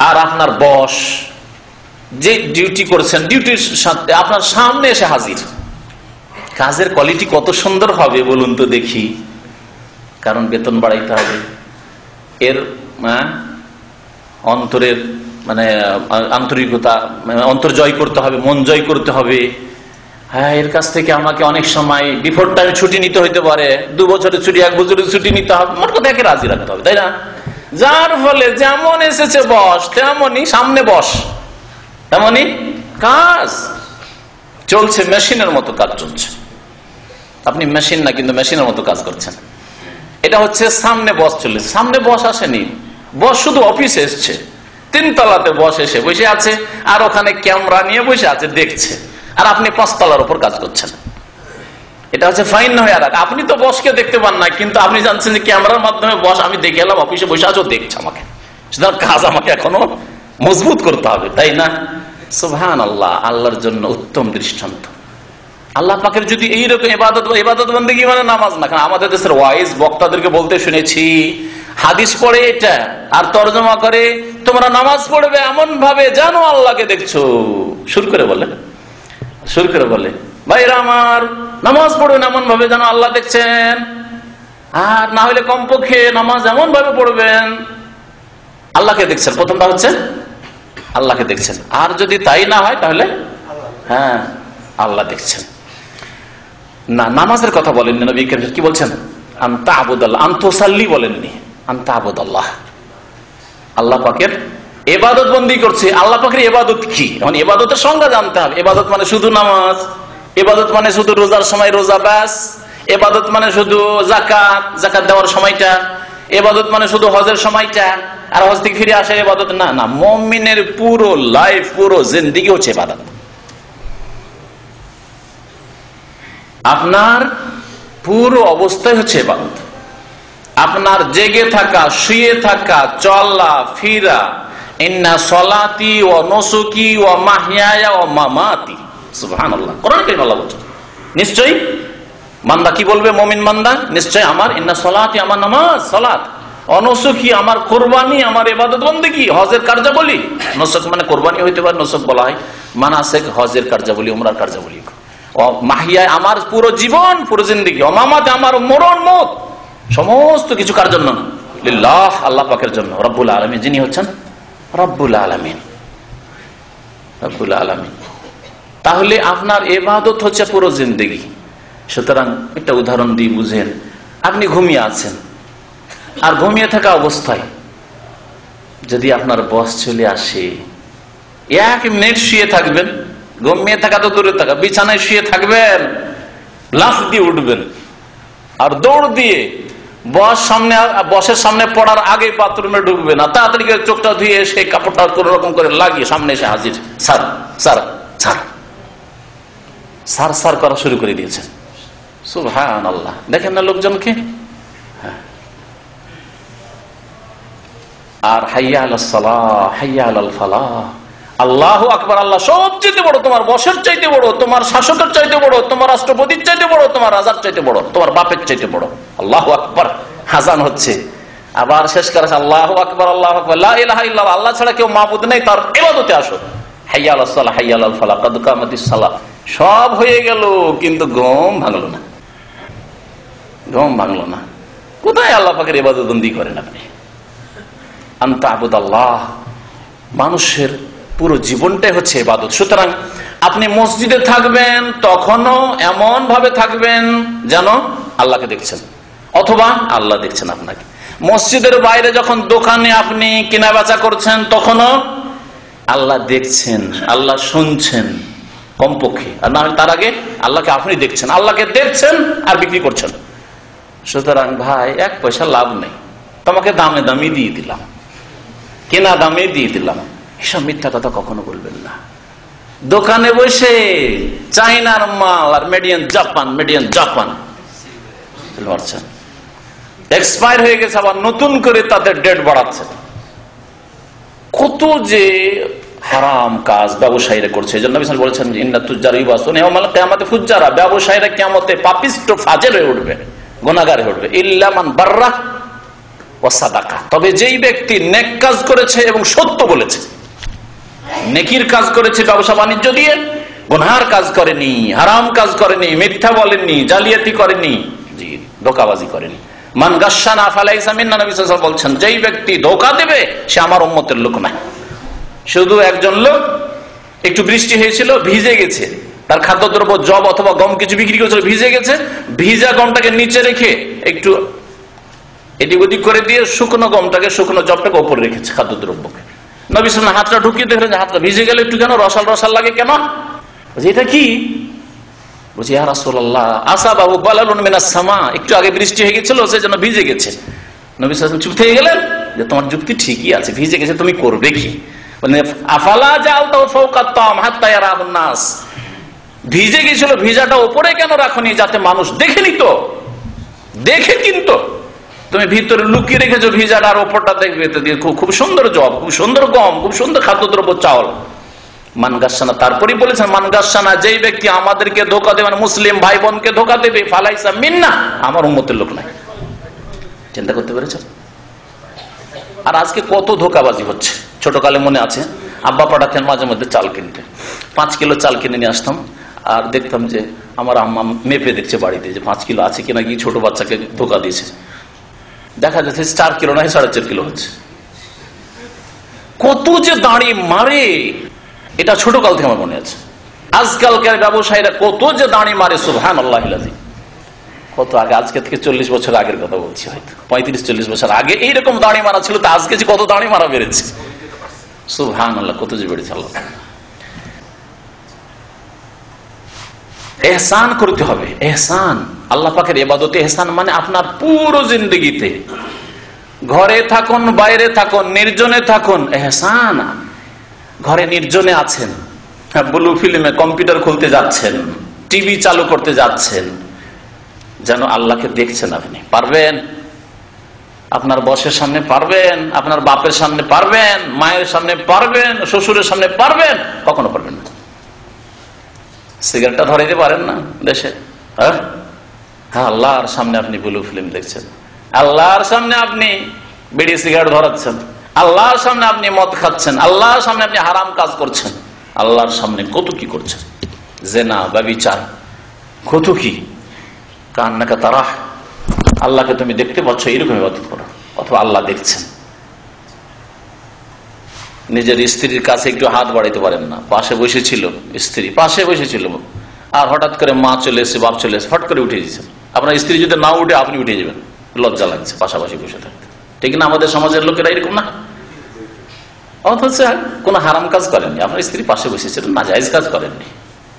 আর আপনার বস যে ডিউটি করেছেন, ডিউটির সাথে আপনার সামনে এসে হাজির। কাজের কোয়ালিটি কত সুন্দর হবে বলুন তো দেখি, কারণ বেতন বাড়াইতে হবে, এর অন্তরের আন্তরিকতা, অন্তর জয় করতে হবে, মন জয় করতে হবে। হ্যাঁ, এর কাছ থেকে আমাকে অনেক সময় বিফোর টাইম ছুটি নিতে হইতে পারে, 2 বছরের ছুটি, 1 বছরের ছুটি নিতে হবে, মোট কথা একে রাজি রাখতে হবে, তাই না? যার ফলে যেমন এসেছে বস তেমনই সামনে বস, তেমনই কাজ চলছে, মেশিনের মতো কাজ চলছে। আপনি মেশিন না, কিন্তু মেশিনের মতো কাজ করছেন। এটা হচ্ছে সামনে বস চলেছে, সামনে বস আসেনি, বস শুধু অফিসে এসছে, 3 তলাতে বস এসে বসে আছে আর ওখানে ক্যামেরা নিয়ে বসে আছে, দেখছে, আর আপনি 5 তলার উপর কাজ করছেন। এটা হচ্ছে ফাইন হয়ে রাখ। আপনি তো বসকে দেখতে পান না, কিন্তু আপনি জানছেন যে ক্যামেরার মাধ্যমে বস, আমি দেখে এলাম অফিসে বসে আছো, দেখছে আমাকে, সুতরাং কাজ আমাকে এখনো মজবুত করতে হবে, তাই না? সুবহানাল্লাহ, আল্লাহর জন্য উত্তম দৃষ্টান্ত। আল্লাহ পাকের যদি এইরকম ইবাদত বন্দেগী মানে নামাজ না, কারণ আমাদের দেশের ওয়াইজ বক্তাদেরকে বলতে শুনেছি, হাদিস পড়ে এটা আর তরজমা করে তোমরা নামাজ পড়বে এমন ভাবে জানো আল্লাহকে দেখছো, শুরু করে বলে ভাইরা আমার, নামাজ পড়বেন এমন ভাবে যেন আল্লাহ দেখছেন, আর না হলে কমপক্ষে নামাজ এমন ভাবে পড়বেন আল্লাহকে দেখছেন। প্রথমটা হচ্ছে আল্লাহকে দেখছেন, আর যদি তাই না হয় তাহলে হ্যাঁ আল্লাহ দেখছেন না। নামাজের কথা বলেননি নবী করিম, কি বলছেন? আনতা আবুদাল্লাহ, আনতুসাল্লি বলেননি, আনতা আবুদাল্লাহ, আল্লাহ পাকের ইবাদত বন্দী করছে। আল্লাহ পাকের ইবাদত কি? এখন ইবাদতের সংজ্ঞা জানতে হবে। ইবাদত মানে শুধু নামাজ, ইবাদত মানে শুধু রোজার সময় রোজা ব্যাস, ইবাদত মানে শুধু জাকাত দেওয়ার সময়টা, ইবাদত মানে শুধু হজের সময়টা আর হজ থেকে ফিরে আসে ইবাদত না। না, মুমিনের পুরো লাইফ, পুরো জিন্দেগি হচ্ছে ইবাদত। আপনার পুরো অবস্থায় হচ্ছে ইবাদত। আপনার জেগে থাকা, শুয়ে থাকা, চলা ফিরা, ইন্না সলাতি ওয়া নুসুকি ওয়া মাহইয়ায়া ওয়া মামাতি, সুবহানাল্লাহ, কোরআন কারীমে আল্লাহ বলেছেন। নিশ্চয়ই বান্দা কি বলবে? মুমিন বান্দা নিশ্চয় আমার, ইন্না সলাতি, আমার নামাজ, সালাত, অনুসুকি আমার কুরবানি, আমার ইবাদত বন্দেগী, হজের কার্যাবলী। নুসুক মানে কুরবানি হইতে পারে, নুসুক বলা হয় মানাসিক, হজের কার্যাবলী, উমরার কার্যাবলী। ও মাহিয়া আমার পুরো জীবন, পুরো জিন্দেগি, ও মামাতে আমার মরণ মত, সমস্ত কিছু কার জন্য? লিল্লাহ, আল্লাহ পাকের জন্য, রব্বুল আলামিন, যিনি হচ্ছেন রব্বুল আলামিন, রব্বুল আলামিন। তাহলে আপনার ইবাদত হচ্ছে পুরো জিন্দেগি। সুতরাং একটা উদাহরণ দিয়ে বুঝেন, আপনি ঘুমিয়ে আছেন, আর ঘুমিয়ে থাকা অবস্থায় যদি আপনার বস চলে আসে, 1 মিনিট শুয়ে থাকবেন, ঘুমিয়ে থাকা তো দূরে থাকা, বিছানায় শুয়ে থাকবেন, লাফ দিয়ে উঠবেন আর দৌড় দিয়ে বসের সামনে পড়ার আগে বাথরুমে ঢুকবে না, তাড়াতাড়ি করে চোখটা ধুয়ে সেই কাপড়টা কোন রকম করে লাগিয়ে সামনে এসে হাজির, সার সার সার সার সার করা শুরু করে দিয়েছেন। সুবহানাল্লাহ, দেখেন না লোকজনকে। আর হাইয়া আলাস সালাহ, হাইয়া আলাল ফালাহ, আল্লাহু আকবার, আল্লাহ সবচেয়ে বড়, তোমার বসের চাইতে বড়, তোমার শাসকের চাইতে বড়, তোমার রাষ্ট্রপতির চাইতে বড়, তোমার রাজার চাইতে বড়, তোমার বাপের চাইতে বড়। আল্লাহু আকবার, আযান হচ্ছে, আবার শেষ করেছে আল্লাহু আকবার, আল্লাহু আকবার, লা ইলাহা ইল্লাল্লাহ, আল্লাহ ছাড়া কেউ মাবুদ নেই, তার ইবাদতে আসো, হাইয়া আলাস সালাহ, হাইয়া আলাল ফালাহ, কাদ কামাতিস সালাহ। সব হয়ে গেল, কিন্তু ঘুম ভাঙলো না, ঘুম ভাঙলো না। কোথায় আল্লাহ পাকের ইবাদত বন্দেগী করেন আপনি? আনতা আবুদাল্লাহ, মানুষের পুরো জীবনটাই হচ্ছে ইবাদত। সুতরাং আপনি মসজিদে থাকবেন, তখনও এমন ভাবে থাকবেন যেন আল্লাহকে দেখছেন, অথবা আল্লাহ দেখছেন আপনাকে। মসজিদের বাইরে যখন দোকানে আপনি কেনা বেচা করছেন, তখনও আল্লাহ দেখছেন, আল্লাহ শুনছেন, কমপক্ষে, আর না হলে তার আগে আল্লাহকে আপনি দেখছেন, আল্লাহকে দেখছেন আর বিক্রি করছেন। সুতরাং ভাই 1 পয়সা লাভ নেই, তোমাকে দামে দামি দিয়ে দিলাম, কেনা দামে দিয়ে দিলাম, এসব মিথ্যা কথা কখনো বলবেন না। দোকানে বসে চাইনার মাল আর মেডিয়ান জাপান পারছেন, এক্সপায়ার হয়ে গেছে, আবার নতুন করে তাদের ডেট বাড়াচ্ছে। কত যে হারাম কাজ ব্যবসায়ীরা করছে। এই জন্য বলেছেন ব্যবসায়ীরা কিয়ামতে পাপিষ্ট ফাজের হয়ে উঠবে, গুনাহগার হয়ে উঠবে। ইল্লা মান বাররা ওয়া সাদাকা, তবে যেই ব্যক্তি নেক কাজ করেছে এবং সত্য বলেছে, নেকির কাজ করেছে ব্যবসা বাণিজ্য দিয়ে, গুনহার কাজ করেনি, হারাম কাজ করেনি, মিথ্যা বলেননি, জালিয়াতি করেনি, জি ধোঁকাবাজি করেনি। মান গাশশানা ফালাইসা মিন্না, নবী সাল্লাল্লাহু আলাইহি ওয়াসাল্লাম বলছেন যেই ব্যক্তি ধোঁকা দেবে সে আমার উম্মতের লোক না। শুধু একজন লোক একটু বৃষ্টি হয়েছিল, ভিজে গেছে, তার খাদ্যদ্রব্য জব অথবা গম কিছু বিক্রি করেছিল, ভিজে গেছে, ভিজা গমটাকে নিচে রেখে একটু এদিক ওদিক করে দিয়ে শুকনো গমটাকে, শুকনো জবটাকে উপরে রেখেছে খাদ্যদ্রব্যকে। নবী সাল্লাল্লাহু আলাইহি ওয়াসাল্লাম হাতটা ঢুকিয়ে দেখলেন যে হাতটা ভিজে গেল একটু, কেন রসাল রসাল লাগে কেন? এটা কি? বলছি ইয়া রাসূলুল্লাহ আসাবাহু বালালুন মিনাস সামা, একটু আগে বৃষ্টি হয়ে গেছিল সেজন্য ভিজে গেছে। নবী সাল্লাল্লাহু আলাইহি ওয়াসাল্লাম চুপ থেকে গেলেন যে তোমার যুক্তি ঠিকই আছে, ভিজে গেছে তুমি করবে কি? মানে আফালা জাআলতাহু ফাওকা আত-তাম হাত্তা ইয়ারাহুন নাস, ভিজে গেছিল, ভিজাটা উপরে কেন রাখনি যাতে মানুষ দেখে নিত, দেখে কিনতো। তুমি ভিতরে লুকিয়ে রেখেছো ভিজাটা, আর ওপরটা দেখবে খুব সুন্দর জব, খুব সুন্দর গম, খুব সুন্দর খাদ্যদ্রব্য চাউল। মান গাশশানা, তারপরেই বলেছেন মান গাশশানা, যেই ব্যক্তি আমাদেরকে ধোঁকা দেবে, মুসলিম ভাই বোনকে ধোঁকা দেবে, ফালাইসা মিন্না, আমার উম্মতের লোক নাই। চিন্তা করতে পেরেছেন? আর আজকে কত ধোঁকাবাজি হচ্ছে। ছোটকালে মনে আছে আব্বা পাঠাতেন মাঝে মধ্যে চাল কিনতে, 5 কিলো চাল কিনে নিয়ে আসতাম, আর দেখতাম যে আমার আম্মা মেপে দেখছে বাড়িতে যে 5 কিলো আছে কিনা, গিয়ে ছোট বাচ্চাকে ধোঁকা দিয়েছে, দেখা যাচ্ছে 4 কিলো নয় 4.5 কিলো হচ্ছে। কত যে দাঁড়ি মারে, এটা ছোটকাল থেকে আমার মনে আছে। আজকালকার ব্যবসায়ীরা কত যে দাঁড়ি মারে, সুবহানাল্লাহ। কত আগে, আজকে থেকে 40 বছর আগের কথা বলছি, হয়তো 35-40 বছর আগে এইরকম দাঁড়ি মারা ছিল, তো আজকে যে কত দাঁড়ি মারা বেড়েছে, সুবহানাল্লাহ, কত যে বেড়েছে। আল্লাহ এহসান করতে হবে, এহসান আল্লাহ পাকের ইবাদতে। এহসান মানে আপনার পুরো জিন্দগিতে, ঘরে থাকুন, বাইরে থাকুন, নির্জনে থাকুন, এহসান। ঘরে নির্জনে আছেন, ব্লু ফিল্মে কম্পিউটার খুলতে যাচ্ছেন, টিভি চালু করতে যাচ্ছেন, যেন আল্লাহকে দেখছেন। আপনি পারবেন? আপনার বসের সামনে পারবেন, আপনার বাপের সামনে পারবেন, মায়ের সামনে পারবেন, শ্বশুরের সামনে পারবেন? কখনো পারবেন না। সিগারেটটা ধরাইতে পারেন না দেশে? হ্যাঁ, আল্লাহর সামনে আপনি ব্লু ফিল্ম দেখছেন, আল্লাহর সামনে আপনি বিড়ি সিগারেট ধরাচ্ছেন, আল্লাহর সামনে আপনি মদ খাচ্ছেন, আল্লাহর সামনে আপনি হারাম কাজ করছেন, আল্লাহর সামনে কত কি করছেন, জেনা, ব্যভিচার, কত কি। কান্নাকা তারা, আল্লাহকে তুমি দেখতে পাচ্ছ, এরকম ইবাদত করো, অথবা আল্লাহ দেখছেন। নিজের স্ত্রীর কাছে একটু হাত বাড়াইতে পারেন না, পাশে বসেছিল স্ত্রী, পাশে বসেছিল, আর হঠাৎ করে মা চলে এসে, বাপ চলে এসে, হট করে উঠে দিয়েছেন। আপনার স্ত্রী যদি না উঠে, আপনি উঠে যাবেন, লজ্জা লাগছে পাশাপাশি বসে থাকতে, ঠিক না? আমাদের সমাজের লোকেরা এরকম না, অথচ কোন হারাম কাজ করেননি, আপনার স্ত্রী পাশে বসেছিলেন, নাজায়েজ কাজ করেননি,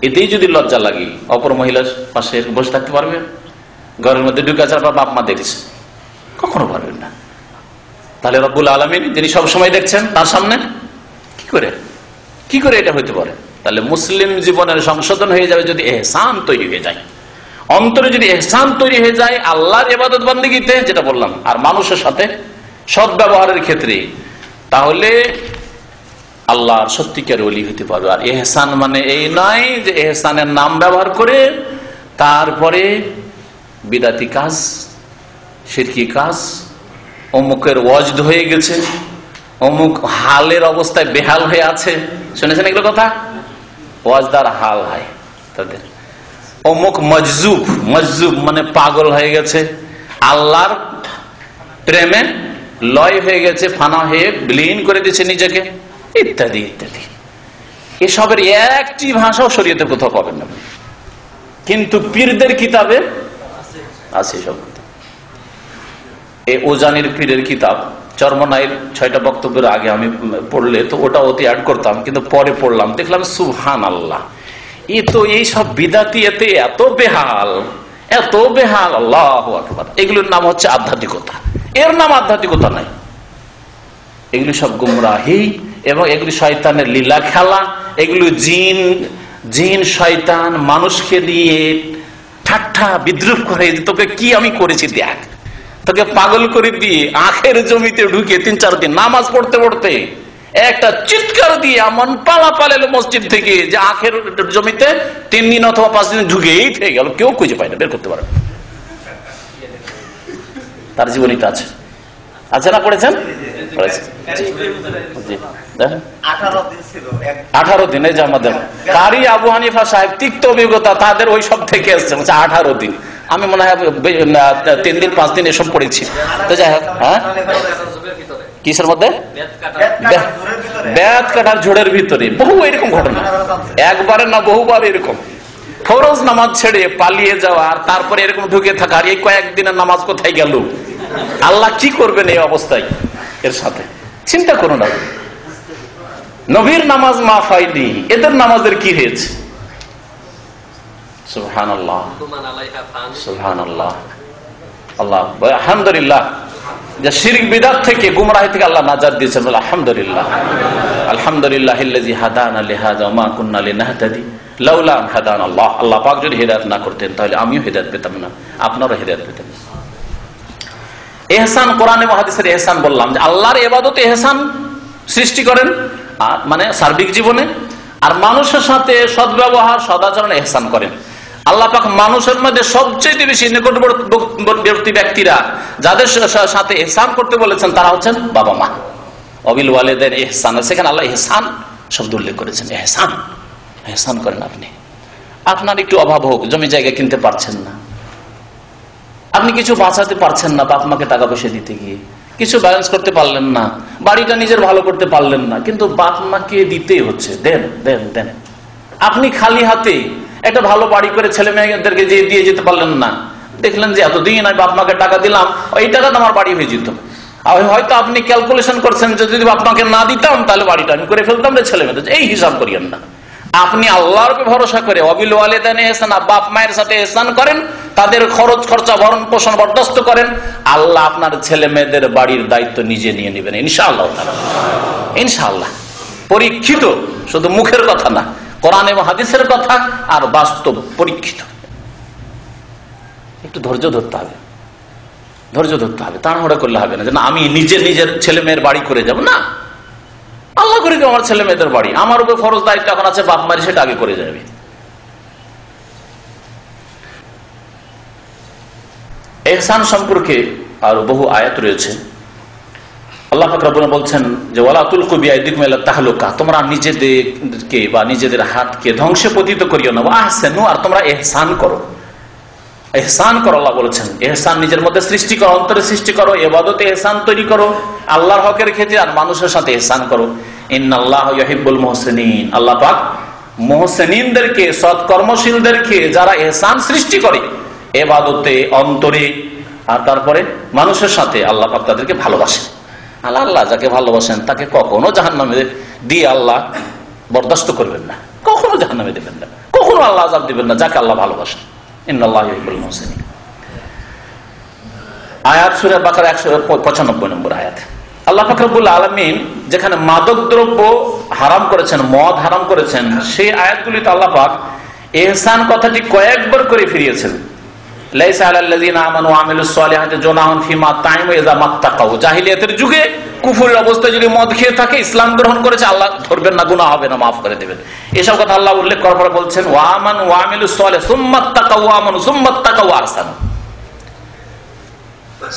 এতেই যদি লজ্জা লাগে, অপর মহিলার পাশে বসে থাকতে পারবেন? ঘরের মধ্যে ঢুকে আছে, আপনার বাপ মা দেখছে, কখনো পারবেন না। তাহলে রব্বুল আলামিন যিনি সবসময় দেখছেন, তার সামনে কি করে এটা হইতে পারে? তাহলে মুসলিম জীবনের সংশোধন হয়ে যাবে যদি ইহসান তৈরি হয়ে যায়, অন্তরে যদি ইহসান তৈরি হয়ে যায় আল্লাহর ইবাদত বন্দেগীতে, যেটা বললাম, আর মানুষের সাথে সৎ ব্যবহারের ক্ষেত্রে, তাহলে আল্লাহর সত্যিকার ওলি হতে পারবে। আর ইহসান মানে এই নয় যে ইহসানের নাম ব্যবহার করে তারপরে বিদাতি কাজ, শিরকি কাজ, অমুকের ওয়াজদ হয়ে গেছে, অমুক হালের অবস্থায় বেহাল হয়ে আছে, শুনেছেন এগুলো কথা? ওয়াজদার হাল হয় তাদের। অমুক মজজুব, মজজুব মানে পাগল হয়ে গেছে, আল্লাহর প্রেমে লয় হয়ে গেছে, ফানা হয়ে বিলীন করে দিয়েছে নিজেকে, ইত্যাদি ইত্যাদি। এসবের একটি ভাষাও শরীয়তে কোথাও পাবেন না, কিন্তু পীরদের কিতাবে আছে সব। এই ওজানির পীরের কিতাব চরমনাইয়ের 6টা বক্তব্যের আগে আমি পড়লে তো ওটা অতি অ্যাড করতাম, কিন্তু পরে পড়লাম, দেখলাম সুবহানাল্লাহ, এই সব বিদাতি এতে এত বেহাল, আল্লাহু আকবার। এগুলোর নাম হচ্ছে আধ্যাত্মিকতা, এর নাম আধ্যাত্মিকতা নাই। এগুলি সব গুমরাহি এবং এগুলি শয়তানের লীলা খেলা। এগুলো জিন শয়তান মানুষকে দিয়ে ঠাট্টা বিদ্রুপ করে, তোকে কি আমি করেছি দেখ, তোকে পাগল করে দিয়ে আখের জমিতে ঢুকে 3-4 দিন নামাজ পড়তে পড়তে একটা চিৎকার দিয়ে এমন পালা পালালো মসজিদ থেকে যে আখের জমিতে 3 দিন অথবা 5 দিন ঢুকেই থেকে গেল, কেউ খুঁজে পায় না, বের করতে পারে। তার জীবনীটা আছে, আছে না? পড়েছেন? 18 দিন। এই যে আমাদের কারি আবু হানিফা সাহেব তিক্ত অভিজ্ঞতা, তাদের ওই সব থেকে এসছে 18 দিন। আমি মনে হয় 3 দিন 5 দিন এসব পড়েছি। তো যাই হোক, হ্যাঁ, কিসের মধ্যে? বেত কাটার ঝোড়ের ভিতরে বহু এরকম ঘটনা, একবারে না বহুবার এরকম। ফরজ নামাজ ছেড়ে পালিয়ে যাওয়া আর তারপরে এরকম ঢুকে থাকা, আর এই কয়েকদিনের নামাজ কোথায় গেল, আল্লাহ কি করবেন এই অবস্থায় এর সাথে, চিন্তা করুন না। নবীর নামাজ মাফ হয়নি, এদের নামাজের কি হয়েছে? সুবহানাল্লাহ, সুবহানাল্লাহ, আল্লাহ আলহামদুলিল্লাহ, যে শিরক বিদআত থেকে গুমরাহি থেকে আল্লাহ নাজাত দিয়েছেন। আলহামদুলিল্লাহ, আলহামদুলিল্লাহিল্লাযী হাদানা লিহাযা ওয়া মা কুন্না লিনাহতাদি লাউলা আন হাদানাল্লাহ। আল্লাহ পাক যদি হিদায়াত না করতেন তাহলে আমিও হিদায়াত পেতাম না, আপনারও হিদায়াত পেতেন না। ইহসান, কোরআনে ও হাদিসের ইহসান বললাম যে আল্লাহর ইবাদতে ইহসান সৃষ্টি করেন, মানে সার্বিক জীবনে, আর মানুষের সাথে সদ্ব্যবহার সদাচরণে ইহসান করেন। আল্লাহ পাক মানুষের মধ্যে সবচেয়ে বেশি নিকটবর্তী ব্যক্তিরা যাদের সাথে ইহসান করতে বলেছেন তারা হচ্ছেন বাবা মা। অবিল ওয়ালিদাইন ইহসান, সেখানে আল্লাহ ইহসান শব্দ উল্লেখ করেছেন। ইহসান, ইহসান করেন আপনি। আপনার একটু অভাব হোক, জমি জায়গা কিনতে পারছেন না, আপনি কিছু বাঁচাতে পারছেন না, বাপ মাকে টাকা পয়সা দিতে গিয়ে কিছু ব্যালেন্স করতে পারলেন না, বাড়িটা নিজের ভালো করতে পারলেন না, কিন্তু বাপ মাকে দিতেই হচ্ছে, দেন দেন দেন। আপনি খালি হাতে একটা ভালো বাড়ি করে ছেলে মেয়েদেরকে দিয়ে যেতে পারলেন না, দেখলেন যে এতদিন আমি বাপ মাকে টাকা দিলাম, এই টাকাটা আমার বাড়ি হয়ে যেত। হয়তো আপনি ক্যালকুলেশন করছেন যে যদি বাপ মাকে না দিতাম তাহলে বাড়িটা আমি করে ফেলতাম রে ছেলে মেয়েদের। এই হিসাব করিয়েন না, আপনি আল্লাহর উপর ভরসা করে অবিল ওয়ালিদাইন ইহসান, বাপ মায়ের সাথে ইহসান করেন, তাদের খরচ খরচা ভরণ পোষণ বরদাস্ত করেন। আল্লাহ আপনার ছেলে মেয়েদের বাড়ির দায়িত্ব নিজে নিয়ে নেবেন ইনশাআল্লাহ, ইনশাআল্লাহ। পরীক্ষিত, শুধু মুখের কথা না, কোরআন এবং হাদিসের কথা আর বাস্তব পরীক্ষিত। একটু ধৈর্য ধরতে হবে, ধৈর্য ধরতে হবে, তাড়াহুড়া করলে হবে না যে না আমি নিজের ছেলে মেয়ের বাড়ি করে যাব। না, আল্লাহ করে দেবে আমার ছেলে মেয়েদের বাড়ি, আমার উপর ফরজ দায়িত্ব এখন আছে বাপ মারি, সেটা আগে করে যাবে। ইহসান সম্পর্কে আরো বহু আয়াত রয়েছে। আল্লাহ পাক রব্বুল বলছেন যে ওয়ালা তুলকু বিআইদিকুম ইলা তাহলুকা, তোমরা নিজেদেরকে বা নিজেদের হাতকে ধ্বংসে পতিত করিও না। ওয়া আহসিনু, আর তোমরা ইহসান করো, ইহসান করো। আল্লাহ বলেছেন ইহসান নিজের মধ্যে সৃষ্টি করো, অন্তরে সৃষ্টি করো, ইবাদতে ইহসান তৈরি করো, আল্লাহর হকের ক্ষেত্রে আর মানুষের সাথে ইহসান করো। ইন্নাল্লাহা ইউহিব্বুল মুহসিনিন, আল্লাহ পাক মুহসিনিনদেরকে, সৎকর্মশীলদেরকে, যারা ইহসান সৃষ্টি করে ইবাদতে, অন্তরে আর তারপরে মানুষের সাথে, আল্লাহ পাক তাদেরকে ভালোবাসেন। আল্লাহ যাকে ভালোবাসেন তাকে কখনো জাহান্নামে দিয়ে আল্লাহ বরদাস্ত করবেন না, কখনো জাহান্নামে দেবেন না, কখনো আল্লাহ আযাব দিবেন না যাকে আল্লাহ ভালোবাসেন। ইন্নাল্লাহা ইউহিব্বুল মুহসিনিন। আয়াত সূরা বাকারা 195 নম্বর আয়াত। আল্লাহ পাক রব্বুল আলামিন যেখানে মাদক দ্রব্য হারাম করেছেন, মদ হারাম করেছেন, সেই আয়াতগুলিতে আল্লাহ পাক ইহসান কথাটি কয়েকবার করে ফিরিয়েছেন। লাইসা আলাল্লাযিনা আমানু ওয়া আমিলুস সালিহাতি জুনাহুন ফিমা তাইমু ইযা মাত্তাকাউ, জাহিলিয়াতের যুগে কুফরের অবস্থায় যদি মদ খেয়ে থাকে, ইসলাম গ্রহণ করেছে, আল্লাহ ধরবেন না, গুনাহ হবে না, মাফ করে দেবেন। এসব কথা আল্লাহ উল্লেখ করার পরে বলছেন ওয়া আমানু ওয়া আমিলুস সালিহ সুম্মাত্তাকাউ ওয়া আমানু সুম্মাত্তাকাউ ওয়া আহসানু।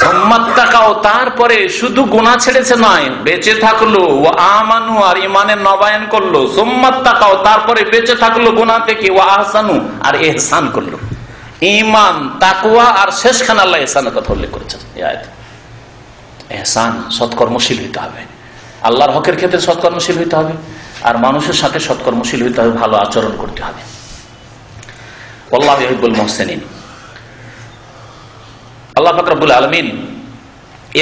সুম্মাত্তাকাউ, তারপরে শুধু গুনাহ ছেড়েছে নয়, বেঁচে থাকলো, ওয়া আমানু, আর ঈমানের নবায়ন করলো, সুম্মাত্তাকাউ, তারপরে বেঁচে থাকলো গুনাহ থেকে, ওয়া আহসানু, আর ইহসান করলো। ঈমান, তাকওয়া আর শেষখানে আল্লাহ ইহসানের কথা উল্লেখ করেছেন এই আয়াতে। ইহসান, সৎকর্মশীল হইতে হবে, আল্লাহর হকের ক্ষেত্রে সৎকর্মশীল হইতে হবে, আর মানুষের সাথে সৎকর্মশীল হইতে হবে, ভালো আচরণ করতে হবে। আল্লাহু ইউহিব্বুল মুহসিনিন। আল্লাহ পাক রব্বুল আলামিন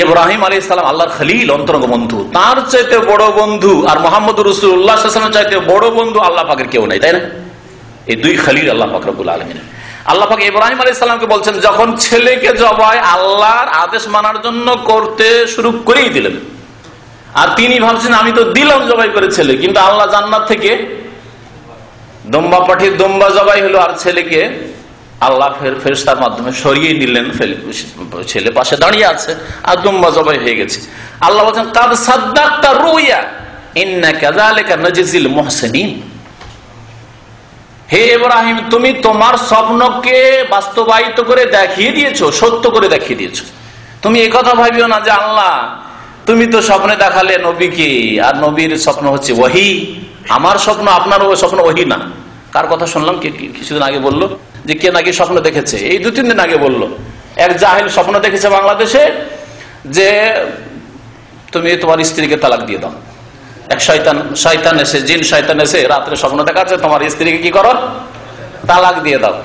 ইব্রাহিম আলাইহিস সালাম আল্লাহর খলিল, অন্তরঙ্গ বন্ধু, তার চাইতে বড় বন্ধু আর মুহাম্মদুর রাসূলুল্লাহ সাল্লাল্লাহু আলাইহি ওয়াসাল্লামের চাইতে বড় বন্ধু আল্লাহ পাকের কেউ নাই, তাই না? এই দুই খলিল আল্লাহ পাক রব্বুল আলামিন। আল্লাহ পাক ইব্রাহিম আলাইহিস সালামকে বলছেন যখন ছেলেকে জবাই আল্লাহর আদেশ মানার জন্য করতে শুরু করেই দিলেন, আর তিনি ভাবছেন আমি তো দিলাম জবাই করে ছেলে, কিন্তু আল্লাহ জান্নাত থেকে দুম্বা পাঠিয়ে দুম্বা জবাই হলো, আর ছেলেকে আল্লাহ ফেরেশতার মাধ্যমে সরিয়ে নিলেন, ছেলে পাশে দাঁড়িয়ে আছে আর দুম্বা জবাই হয়ে গেছে। আল্লাহ বলছেন কাদ সাদ্দাকতা রুয়া ইন্না কাযালিকা নাজিল মুহসিনিন। হে ইব্রাহিম, তুমি তোমার স্বপ্নকে বাস্তবায়িত করে দেখিয়ে দিয়েছো, সত্য করে দেখিয়ে দিয়েছো। তুমি এই কথা ভাবিও না যে আল্লাহ তুমি তো স্বপ্নে দেখালে নবীকে, আর নবীর স্বপ্ন হচ্ছে ওহী, আমার স্বপ্ন আপনার স্বপ্ন ওহী না। কার কথা শুনলাম কিছুদিন আগে বললো যে কে নাকি স্বপ্ন দেখেছে, এই 2-3 দিন আগে বললো এক জাহিল স্বপ্ন দেখেছে বাংলাদেশে যে তুমি তোমার স্ত্রীকে তালাক দিয়ে দাও। এক শয়তান এসে, জিন শয়তান এসে রাত্রে স্বপ্ন দেখাচ্ছে তোমার স্ত্রীকে কি করো, তালাক দিয়ে দাও।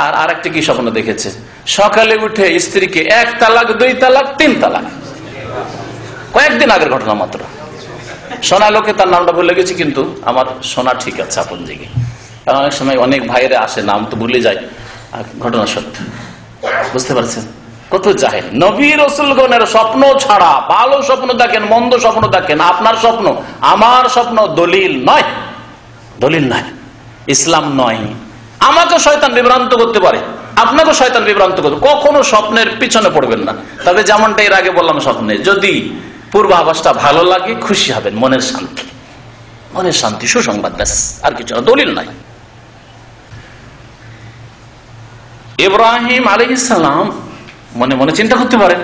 আর আরেকটা কি স্বপ্ন দেখেছে, সকালে উঠে স্ত্রীকে 1 তালাক 2 তালাক 3 তালাক। কয়েকদিন আগের ঘটনা মাত্র। সোনা লোকে তার নামটা ভুলে গেছি, কিন্তু আমার শোনা ঠিক আছে আপন দিকে, কারণ অনেক সময় অনেক ভাইরে আসে নাম তো ভুলে যায়, ঘটনা সত্য। বুঝতে পারছেন কত জাহেল। নবী রাসূলগণের স্বপ্ন ছাড়া ভালো স্বপ্ন দেখেন, মন্দ স্বপ্ন দেখেন, আপনার স্বপ্ন আমার স্বপ্ন দলিল নয়, দলিল নয়, ইসলাম নয়। আমাকে শয়তান বিভ্রান্ত করতে পারে, আপনাকে শয়তান বিভ্রান্ত করতে, কখনো স্বপ্নের পিছনে পড়বেন না। তবে যেমনটা এর আগে বললাম, স্বপ্নে যদি পূর্বাভাসটা ভালো লাগে খুশি হবেন, মনের শান্তি, মনের শান্তি, সুসংবাদ, ব্যাস, আর কিছু না, দলিল নাই। ইব্রাহিম আলাইহিস সালাম মনে মনে চিন্তা করতে পারেন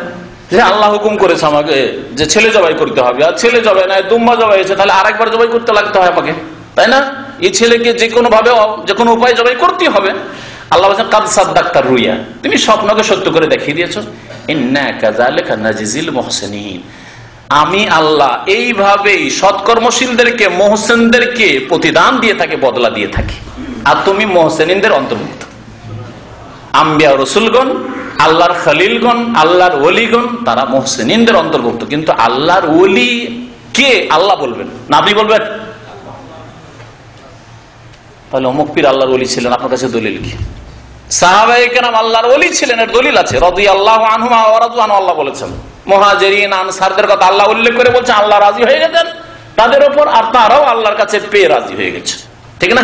যে আল্লাহ হুকুম করেছে আমাকে যে ছেলে জবাই করতে হবে, আর ছেলে জবাই নাই দুম্বা জবাই হয়েছে, তাহলে আরেকবার জবাই করতে লাগতে হয় আমাকে, তাই না? এই ছেলেকে যে কোনো ভাবে, যে কোনো উপায় জবাই করতে হবে। আল্লাহ বলেন কাদ সাদ্দাকতা রুয়া, তুমি স্বপ্নকে সত্য করে দেখিয়ে দিয়েছো। ইন্না কাযালিকা নাজিল মুহসিনিন, আমি আল্লাহ এইভাবেই সৎকর্মশীলদেরকে, মুহসিনদেরকে প্রতিদান দিয়ে থাকি, বদলা দিয়ে থাকি। আর তুমি মুহসিনদের অন্তর্ভুক্ত। আম্বিয়া রাসূলগণ, আল্লাহর খলিলগণ, আল্লাহর ওলিগণ, তারা মুহসিনদের অন্তর্ভুক্ত। কিন্তু আল্লাহর ওলি কে আল্লাহ বলবেন না, আপনি বলবেন? তাহলে অমুক পীর আল্লাহর ওলি ছিলেন, আপনার কাছে দলিল কি? সাহাবায়ে কেরাম আল্লাহর ওলি ছিলেন, এর দলিল আছে। রাদিয়াল্লাহু আনহুম ওয়া রাদু আনহু, আল্লাহ বলেছেন। মুহাজিরিন আনসারদের কথা আল্লাহ উল্লেখ করে বলছেন আল্লাহ রাজি হয়ে গেছেন তাদের উপর, আর তারাও আল্লাহর কাছে পেয়ে রাজি হয়ে গেছে, ঠিক না?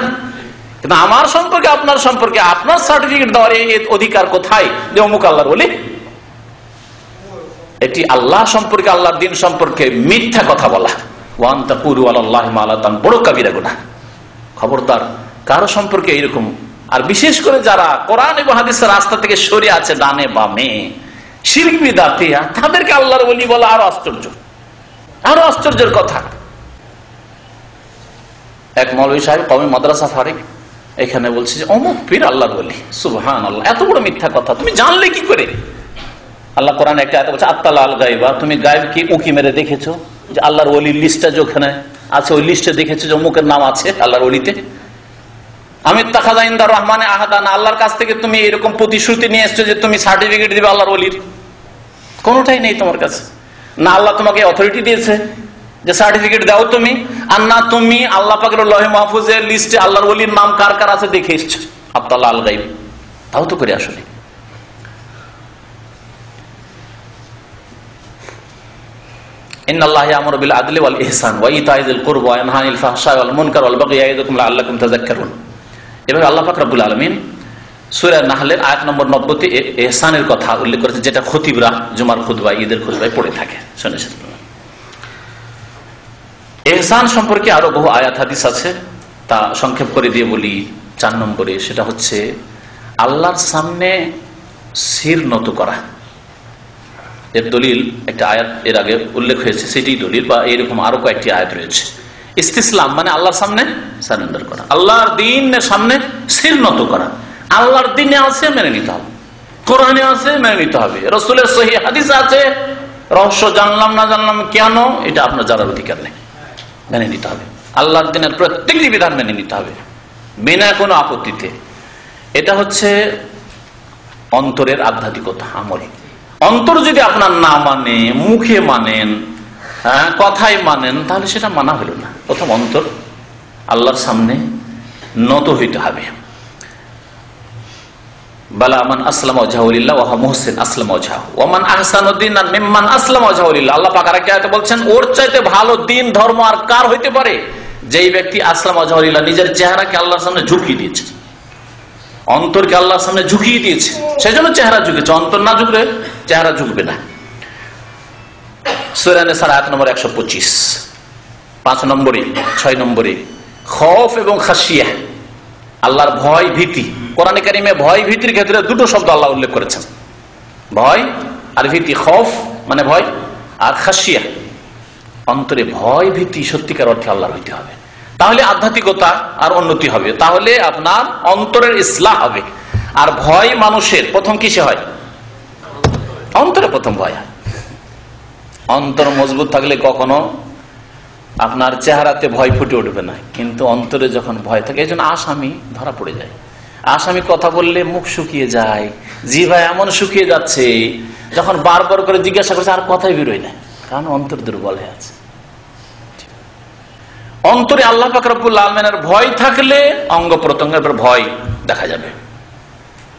কিন্তু আমার সম্পর্কে, আপনার সম্পর্কে, আপনার সার্টিফিকেট দেওয়ার এই অধিকার কোথায় যে অমুক আল্লাহর ওলি? এটি আল্লাহ সম্পর্কে, আল্লাহর দ্বীন সম্পর্কে মিথ্যা কথা বলা, ওয়া আন তাকুলু আলাল্লাহি মা লা তা'লামুন, বড় কাবিরা গুনাহ। খবরদার কারো সম্পর্কে এইরকম, আর বিশেষ করে যারা কোরআন এবং হাদিসের রাস্তা থেকে সরে আছে, ডানে বামে, শিরক বিদআতিয়া, তাদেরকে আল্লাহর ওলি বলা আরো আশ্চর্য, আরো আশ্চর্যের কথা। এক মৌলভী সাহেব কওমি মাদ্রাসা ফারিক, এখানে বলছে যে অমুক পীর আল্লাহর ওলি। সুবহানাল্লাহ, এত বড় মিথ্যা কথা তুমি জানলে কি করে? আল্লাহ কোরআনে একটা আয়াত বলছে আত্তালা আল গায়বা, তুমি গায়ব কি উকি মেরে দেখেছো? যে আল্লাহর ওলির লিস্টটা যেখানে আছে ওই লিস্টে দেখেছো যে অমুকের নাম আছে আল্লাহর ওলিতে? আমি তাখাযা ইনদা রহমানে আহাদান, আল্লাহর কাছ থেকে তুমি এরকম প্রতিশ্রুতি নিয়ে এসছো যে তুমি সার্টিফিকেট দিবে আল্লাহর ওলির? কোনোটাই নেই তোমার কাছে। না আল্লাহ তোমাকে অথরিটি দিয়েছে যে সার্টিফিকেট দাও তুমি, আর না তুমি আল্লাহ পাকের লৌহে মাহফুজের লিস্টে আল্লাহর ওলির নাম কার কার আছে দেখে এসছো। আত্তালা আল গায়ব, তাও তো করে আসলে। ইন্নাল্লাহা ইয়া'মুরু বিল আদলি ওয়াল ইহসান ওয়া ইতা'i যিল কুরবা ওয়া ইয়ানহা আনিল ফাহশা'i ওয়াল মুনকার ওয়াল বাগই ইয়া'iদুকুম লাআল্লাকুম তাযাক্কারুন। এভাবে আল্লাহ পাক রব্বুল আলামিন সূরা নাহলের আয়াত নম্বর 90-তে ইহসানের কথা উল্লেখ করেছে, যেটা খতিবরা জুমার খুতবা, ঈদের খুতবায় পড়ে থাকে। শুনেছেন? ইহসান সম্পর্কে আরো বহু আয়াত হাদিস আছে, তা সংক্ষেপ করে দিয়ে বলি। 4 নম্বরে সেটা হচ্ছে আল্লাহর সামনে শির নত করা। এর দলিল একটা আয়াত এর আগে উল্লেখ হয়েছে, সেটাই দলিল, বা এরকম আরো কয়েকটি আয়াত রয়েছে। ইস্তিসলাম মানে আল্লাহর সামনে সারেন্ডার করা, আল্লাহর দ্বীনের সামনে শির নত করা। আল্লাহর দ্বীনে আছে মেনে নিতে হবে, কোরআনে আছে মেনে নিতে হবে, রাসূলের সহিহ হাদিসে আছে। রহস্য জানলাম না জানলাম কেন, এটা আপনার জানার অধিকার নেই, মেনে নিতে হবে। আল্লাহর দ্বীনের প্রত্যেকটি বিধান মেনে নিতে হবে বিনা কোনো আপত্তিতে। এটা হচ্ছে অন্তরের আধ্যাত্মিকতা, আমল। অন্তর যদি আপনার না মানে, মুখে মানেন, কথায় মানেন, তাহলে সেটা মানা হলো না। প্রথম অন্তর আল্লাহর সামনে নত হইতে হবে। বালা মান আসলামা ওয়াজহাহু লিল্লাহ ওয়া হুয়া মুহসিন আসলামা ওয়াজহাহু ওয়া মান আহসানু দীনান মিম্মান আসলামা ওয়াজহাহু লিল্লাহ। আল্লাহ পাক আরেকটা আয়াতে বলছেন, ওর চাইতে ভালো দিন ধর্ম আর কার হইতে পারে, যেই ব্যক্তি আসলামা ওয়াজহাহু লিল্লাহ, নিজের চেহারাকে আল্লাহর সামনে ঝুঁকিয়ে দিয়েছে, অন্তরকে আল্লাহর সামনে ঝুঁকিয়ে দিয়েছে, সেই জন্য চেহারা ঝুঁকেছে। অন্তর না ঝুঁকলে চেহারা ঝুঁকবে না। সূরা নিসার আয়াত নম্বর 125, 5 নম্বরে 6 নম্বরে খৌফ এবং খাশিয়া, আল্লাহর ভয় ভীতি। কোরআনে কারিমে ভয় ভীতির ক্ষেত্রে দুটো শব্দ আল্লাহ উল্লেখ করেছেন, ভয় আর ভীতি। খৌফ মানে ভয়, আর খাশিয়া অন্তরে ভয় ভীতি সত্যিকার অর্থে আল্লাহর হইতে হবে, তাহলে আধ্যাত্মিকতা আর উন্নতি হবে, তাহলে আপনার অন্তরের ইসলাহ হবে। আর ভয় মানুষের প্রথম কিসে হয়? অন্তরে প্রথম ভয় হয়। অন্তর মজবুত থাকলে কখনো আপনার চেহারাতে ভয় ফুটে উঠবে না, কিন্তু অন্তরে যখন ভয় থাকে, এই জন্য আসামি ধরা পড়ে যায়। আসামি কথা বললে মুখ শুকিয়ে যায়, জিহ্বা এমন শুকিয়ে যাচ্ছে, যখন বারবার করে জিজ্ঞাসা করছে আর কথাই বেরোয় না, কারণ অন্তর দুর্বল হয়ে আছে। অন্তরে আল্লাহ পাক রব্বুল আলামিনের ভয় থাকলে অঙ্গ প্রত্যঙ্গের ভয় দেখা যাবে।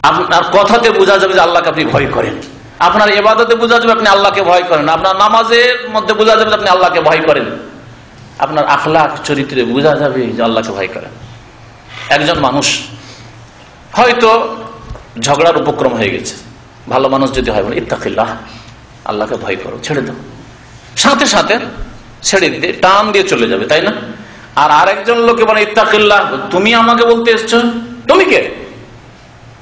আপনার কথাতে বোঝা যাবে যে আল্লাহকে আপনি ভয় করেন, আপনার ইবাদতে বোঝা যাবে আপনি আল্লাহকে ভয় করেন, আপনার নামাজের মধ্যে বোঝা যাবে আপনি আল্লাহকে ভয় করেন, আপনার আখলাক চরিত্রে বোঝা যাবে যে আল্লাহকে ভয় করেন। একজন মানুষ হয়তো ঝগড়ার উপক্রম হয়ে গেছে, ভালো মানুষ যদি হয় বলে ইত্তাকিল্লাহ, আল্লাহকে ভয় করো, ছেড়ে দাও, সাথে সাথে ছেড়ে দিয়ে টান দিয়ে চলে যাবে, তাই না? আর আরেকজন লোকে বলে ইত্তাকিল্লাহ, তুমি আমাকে বলতে এসছো, তুমি কে?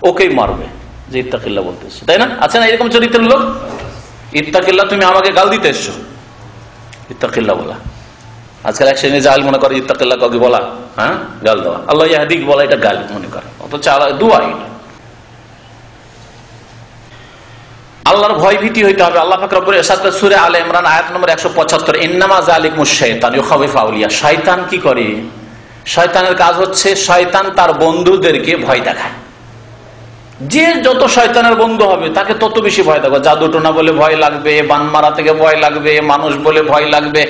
ওকেই মারবে যে ইত্তাকিল্লাহ বলতে এসছো, তাই না? আছে না এরকম চরিত্রের লোক? ইত্তাকিল্লাহ, তুমি আমাকে গাল দিতে এসছো, ইত্তাকিল্লাহ বলা। আজকাল এক শ্রেণী জাল মনে করে ইত্তাকিল্লাহ কাউকে বলা, হ্যাঁ, গাল দেওয়া, আল্লাহ ইয়াহদিক বলা, এটা গাল মনে করে, অথচ দুয়া। আল্লাহর ভয় ভীতি হইতে হবে। আল্লাহ পাক রব্বুল ইজ্জত সূরা আলে ইমরান আয়াত নম্বর 175, ইন্নামা যালিকুমুশ শাইতান ইউখাউফু আউলিয়া। শয়তান কি করে? শয়তানের কাজ হচ্ছে শয়তান তার বন্ধুদেরকে ভয় দেখায়। যে যত শয়তানের বন্ধু হবে তাকে তত বেশি ভয় দেখাবে। জাদুটোনা বলে ভয় লাগবে, বান মারা থেকে ভয় লাগবে, মানুষ বলে ভয় লাগবে,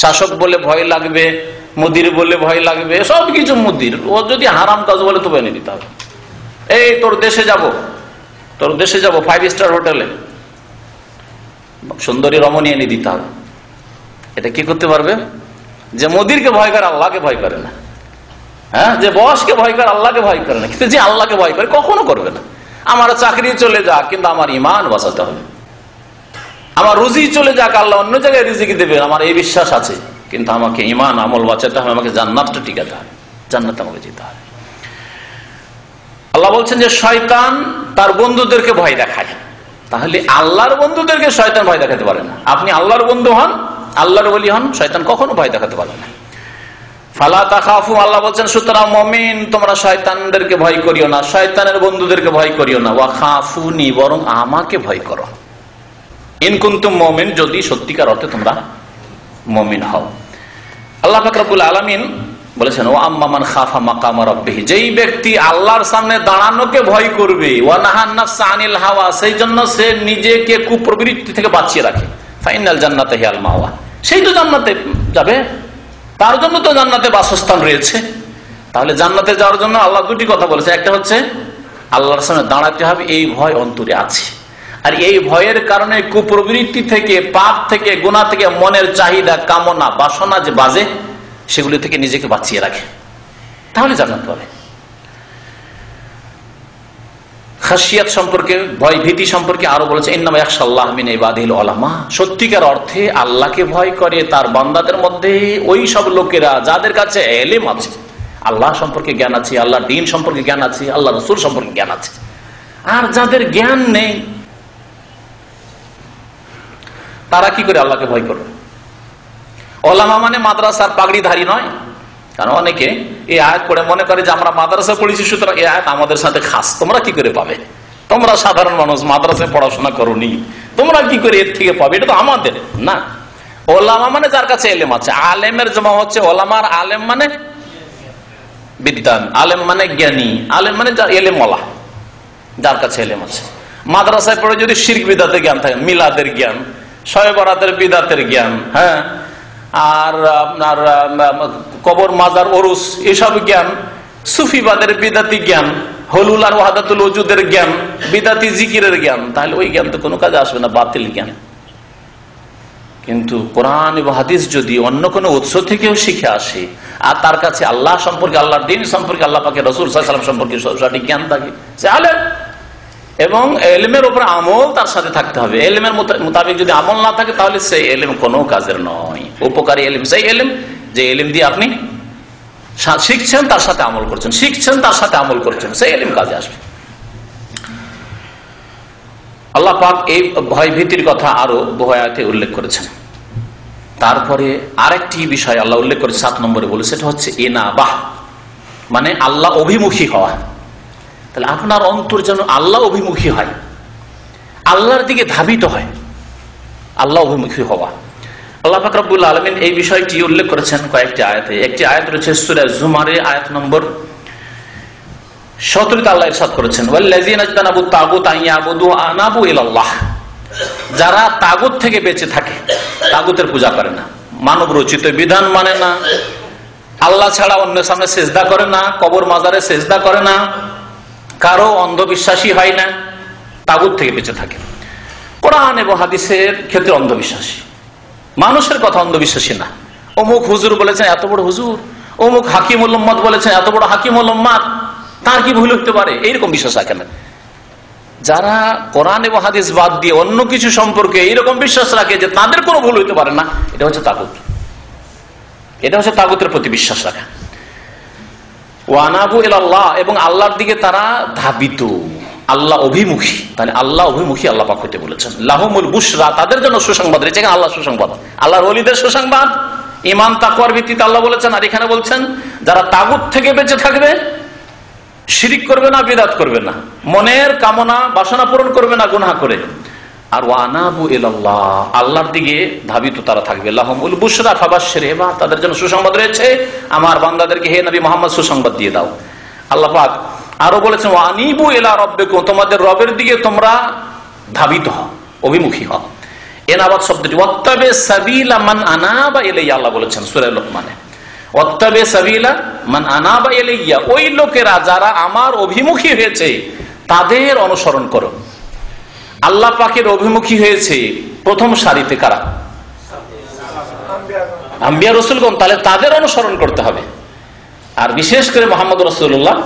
শাসক বলে ভয় লাগবে, মুদির বলে ভয় লাগবে, সবকিছু মুদির। ও যদি হারাম কাজ বলে তো এনে দিতে হবে। এই তোর দেশে যাব 5 স্টার হোটেলে, সুন্দরী রমণী এনে দিতে হবে। এটা কি করতে পারবে? যে মুদিরকে ভয় করে আল্লাহকে ভয় করে না, হ্যাঁ, যে বসকে ভয় করে আল্লাহকে ভয় করে না, কিন্তু যে আল্লাহকে ভয় করে কখনো করবে না। আমার চাকরি চলে যাক, কিন্তু আমার ইমান বাঁচাতে হবে। আমার রুজি চলে যাক, আল্লাহ অন্য জায়গায় রিজিক দেবে, আমার এই বিশ্বাস আছে, কিন্তু আমাকে ইমান আমল বাঁচাতে হবে, আমাকে জান্নাতটা টিকাতে হবে, জান্নাতে আমাকে যেতে হবে। আল্লাহ বলছেন যে শয়তান তার বন্ধুদেরকে ভয় দেখায়, তাহলে আল্লাহর বন্ধুদেরকে শয়তান ভয় দেখাতে পারে না। আপনি আল্লাহর বন্ধু হন, আল্লাহর ওলি হন, শয়তান কখনো ভয় দেখাতে পারে না। ফালা তাখাফু, আল্লাহ বলছেন সুতরাং মুমিন তোমরা শয়তানদেরকে ভয় করিও না, শয়তানের বন্ধুদেরকে ভয় করিও না, ওয়া খাফুনি, বরং আমাকে ভয় করো, ইন কুনতুম মুমিন, যদি সত্যিকার অর্থে তোমরা মুমিন হও। আল্লাহ পাক রব্বুল আলামিন বলেছেন, ও আম্মামান খাফা মাকামা রাব্বিহি, যেই ব্যক্তি আল্লাহর সামনে দাঁড়ানোকে ভয় করবে, ওয়া নাহান নাফসা আনিল হাওয়া, সেই জন্য সে নিজেকে কুপ্রবৃত্তি থেকে বাঁচিয়ে রাখে, ফাইনাল জান্নাতে হিয়াল মাওয়া, সেই তো জান্নাতে যাবে, তার জন্য তো জান্নাতে বাসস্থান রয়েছে। তাহলে জান্নাতে যাওয়ার জন্য আল্লাহ দুটি কথা বলেছে, একটা হচ্ছে আল্লাহর সামনে দাঁড়াতে হবে, এই ভয় অন্তরে আছে, আর এই ভয়ের কারণে কুপ্রবৃত্তি থেকে, পাপ থেকে, গুনাহ থেকে, মনের চাহিদা, কামনা, বাসনা যে বাজে, সেগুলি থেকে নিজেকে বাঁচিয়ে রাখে, তাহলে জান্নাত পাবে। খাশিয়াত সম্পর্কে, ভয় ভীতি সম্পর্কে আরো বলেছে, ইন্নামা ইয়াখশাল্লাহ মিন ইবাদিহিল উলামা, সত্যিকার অর্থে আল্লাহকে ভয় করে তার বান্দাদের মধ্যে ওই সব লোকেরা যাদের কাছে ইলম আছে, আল্লাহ সম্পর্কে জ্ঞান আছে, আল্লাহর দ্বীন সম্পর্কে জ্ঞান আছে, আল্লাহ রাসূল সম্পর্কে জ্ঞান আছে। আর যাদের জ্ঞান নেই তারা কি করে আল্লাহকে ভয় করবে? ওলামা মানে মাদ্রাসার পাগড়িধারী নয়, কারণ অনেকে এই আয়াত পড়ে মনে করে যে আমরা মাদ্রাসা পড়েছি সুতরাং এই আয়াত আমাদের সাথে খাস, তোমরা কি করে পাবে? তোমরা সাধারণ মানুষ, মাদ্রাসায় পড়াশোনা করোনি, তোমরা কি করে এর থেকে পাবে? এটা তো আমাদের না। ওলামা মানে যার কাছে এলেম আছে, আলেমের জমা হচ্ছে ওলামার, আলেম মানে বিদ্বান, আলেম মানে জ্ঞানী, আলেম মানে যার এলেম ওয়ালা, যার কাছে এলেম আছে। মাদ্রাসায় পড়ে যদি শিরক বিদাতের জ্ঞান থাকে, মিলাদের জ্ঞান, শবে বরাতের বিদাতের জ্ঞান, হ্যাঁ, আর আপনার কবর মাজার ওরুস এসব জ্ঞান সুফিবাদের বিদাতি জ্ঞান, হলুল আর ওয়াহাদাতুল ওজুদের জ্ঞান, বিদাতি জিকিরের জ্ঞান, তাহলে ওই জ্ঞান তো কোনো কাজে আসবে না, বাতিল জ্ঞান। কিন্তু কোরআন এবং হাদিস যদি অন্য কোনো উৎস থেকেও শিখে আসে আর তার কাছে আল্লাহ সম্পর্কে, আল্লাহর দ্বীন সম্পর্কে, আল্লাহ পাকের রাসূল সাল্লাল্লাহু আলাইহি ওয়াসাল্লাম সম্পর্কে সঠিক জ্ঞান থাকে, সে আলেম। এবং এলমের উপর আমল তার সাথে থাকতে হবে। এলমের মোতাবেক যদি আমল না থাকে তাহলে সেই এলম কোনো কাজের নয়। উপকারী এলম সেই এলম যে এলম দিয়ে আপনি শিখছেন, তার সাথে আমল করছেন, শিখছেন, তার সাথে আমল করছেন, সেই এলম কাজে আসবে। আল্লাহ পাক এই ভয় ভীতির কথা আরো বহু আয়াতে উল্লেখ করেছেন। তারপরে আরেকটি বিষয় আল্লাহ উল্লেখ করে 7 নম্বরে বলে, সেটা হচ্ছে ইনাবাহ, মানে আল্লাহ অভিমুখী হওয়া। তাহলে আপনার অন্তর যেন আল্লাহ অভিমুখী হয়, আল্লাহর দিকে ধাবিত হয়, আল্লাহ অভিমুখী হওয়া। আল্লাহ পাক রব্বুল আলামিন এই বিষয়টি উল্লেখ করেছেন কয়েকটি আয়াতে। একটি আয়াত রয়েছে সূরা জুমারে আয়াত নম্বর 17, আল্লাহ ইরশাদ করেছেন, ওয়াল্লাযীনা ইজতানাবুত তাগুত আন ইয়াবুদু আনাবু ইলাল্লাহ, যারা তাগুত থেকে বেঁচে থাকে, তাগুতের পূজা করে না, মানব রচিত বিধান মানে না, আল্লাহ ছাড়া অন্যের সামনে সেজদা করে না, কবর মাজারে সেজদা করে না, কারো অন্ধবিশ্বাসী হয় না, তাগুত থেকে বেঁচে থাকে। কোরআন এবং হাদিসের ক্ষেত্রে অন্ধবিশ্বাসী, মানুষের কথা অন্ধবিশ্বাসী না। অমুক হুজুর বলেছেন এত বড় হুজুর, অমুক হাকিমুল উম্মাত বলেছেন এত বড় হাকিমুল উম্মাত, তার কি ভুল হতে পারে, এইরকম বিশ্বাস রাখে না। যারা কোরআন এবং হাদিস বাদ দিয়ে অন্য কিছু সম্পর্কে এইরকম বিশ্বাস রাখে যে তাদের কোনো ভুল হইতে পারে না, এটা হচ্ছে তাগুত। এটা হচ্ছে তাগুতের প্রতি বিশ্বাস রাখা। ওয়ানাবু ইলাল্লাহ, এবং আল্লাহর দিকে তারা ধাবিত, আল্লাহ অভিমুখী। তাহলে আল্লাহ অভিমুখী আল্লাহ পাক হইতে বলেছেন। লাহুমুল বুশরা, তাদের জন্য সুসংবাদ রয়েছে। এখানে আল্লাহ সুসংবাদ, আল্লাহর ওলিদের সুসংবাদ, ঈমান তাকওয়ার ভিত্তিতে আল্লাহ বলেছেন। আর এখানে বলছেন যারা তাগুত থেকে বেঁচে থাকবে, শিরিক করবে না, বিদআত করবে না, মনের কামনা বাসনা পূরণ করবে না গুনাহ করে, আর ওয়ানাবু ইলাল্লাহ, আল্লাহর দিকে ধাবিত তারা থাকবে। লাহুমুল বুশরা ফাবাশশির, তাদের জন্য সুসংবাদ রয়েছে। আমার বান্দাদেরকে হে নবী মুহাম্মদ সুসংবাদ দিয়ে দাও। আল্লাহ পাক আরো বলেছেন, ওয়ানিবু ইলা রাব্বিকুম, তোমাদের রবের দিকে তোমরা ধাবিত হও, অভিমুখী হও। এনাবাত শব্দটি ওয়াত্তাবি সাবিলা মান আনাবা ইলাইয়া, আল্লাহ বলেছেন সূরা লুকমানে, ওয়াত্তাবি সাবিলা মান আনাবা ইলাইয়া, ওই লোকেরা যারা আমার অভিমুখী হয়েছে তাদের অনুসরণ করো। আল্লাহ পাকের অভিমুখী হয়েছে প্রথম সারিতে কারা? আম্বিয়া রাসূলগণ, তাহলে তাদের অনুসরণ করতে হবে। আর বিশেষ করে মুহাম্মদ রাসূলুল্লাহ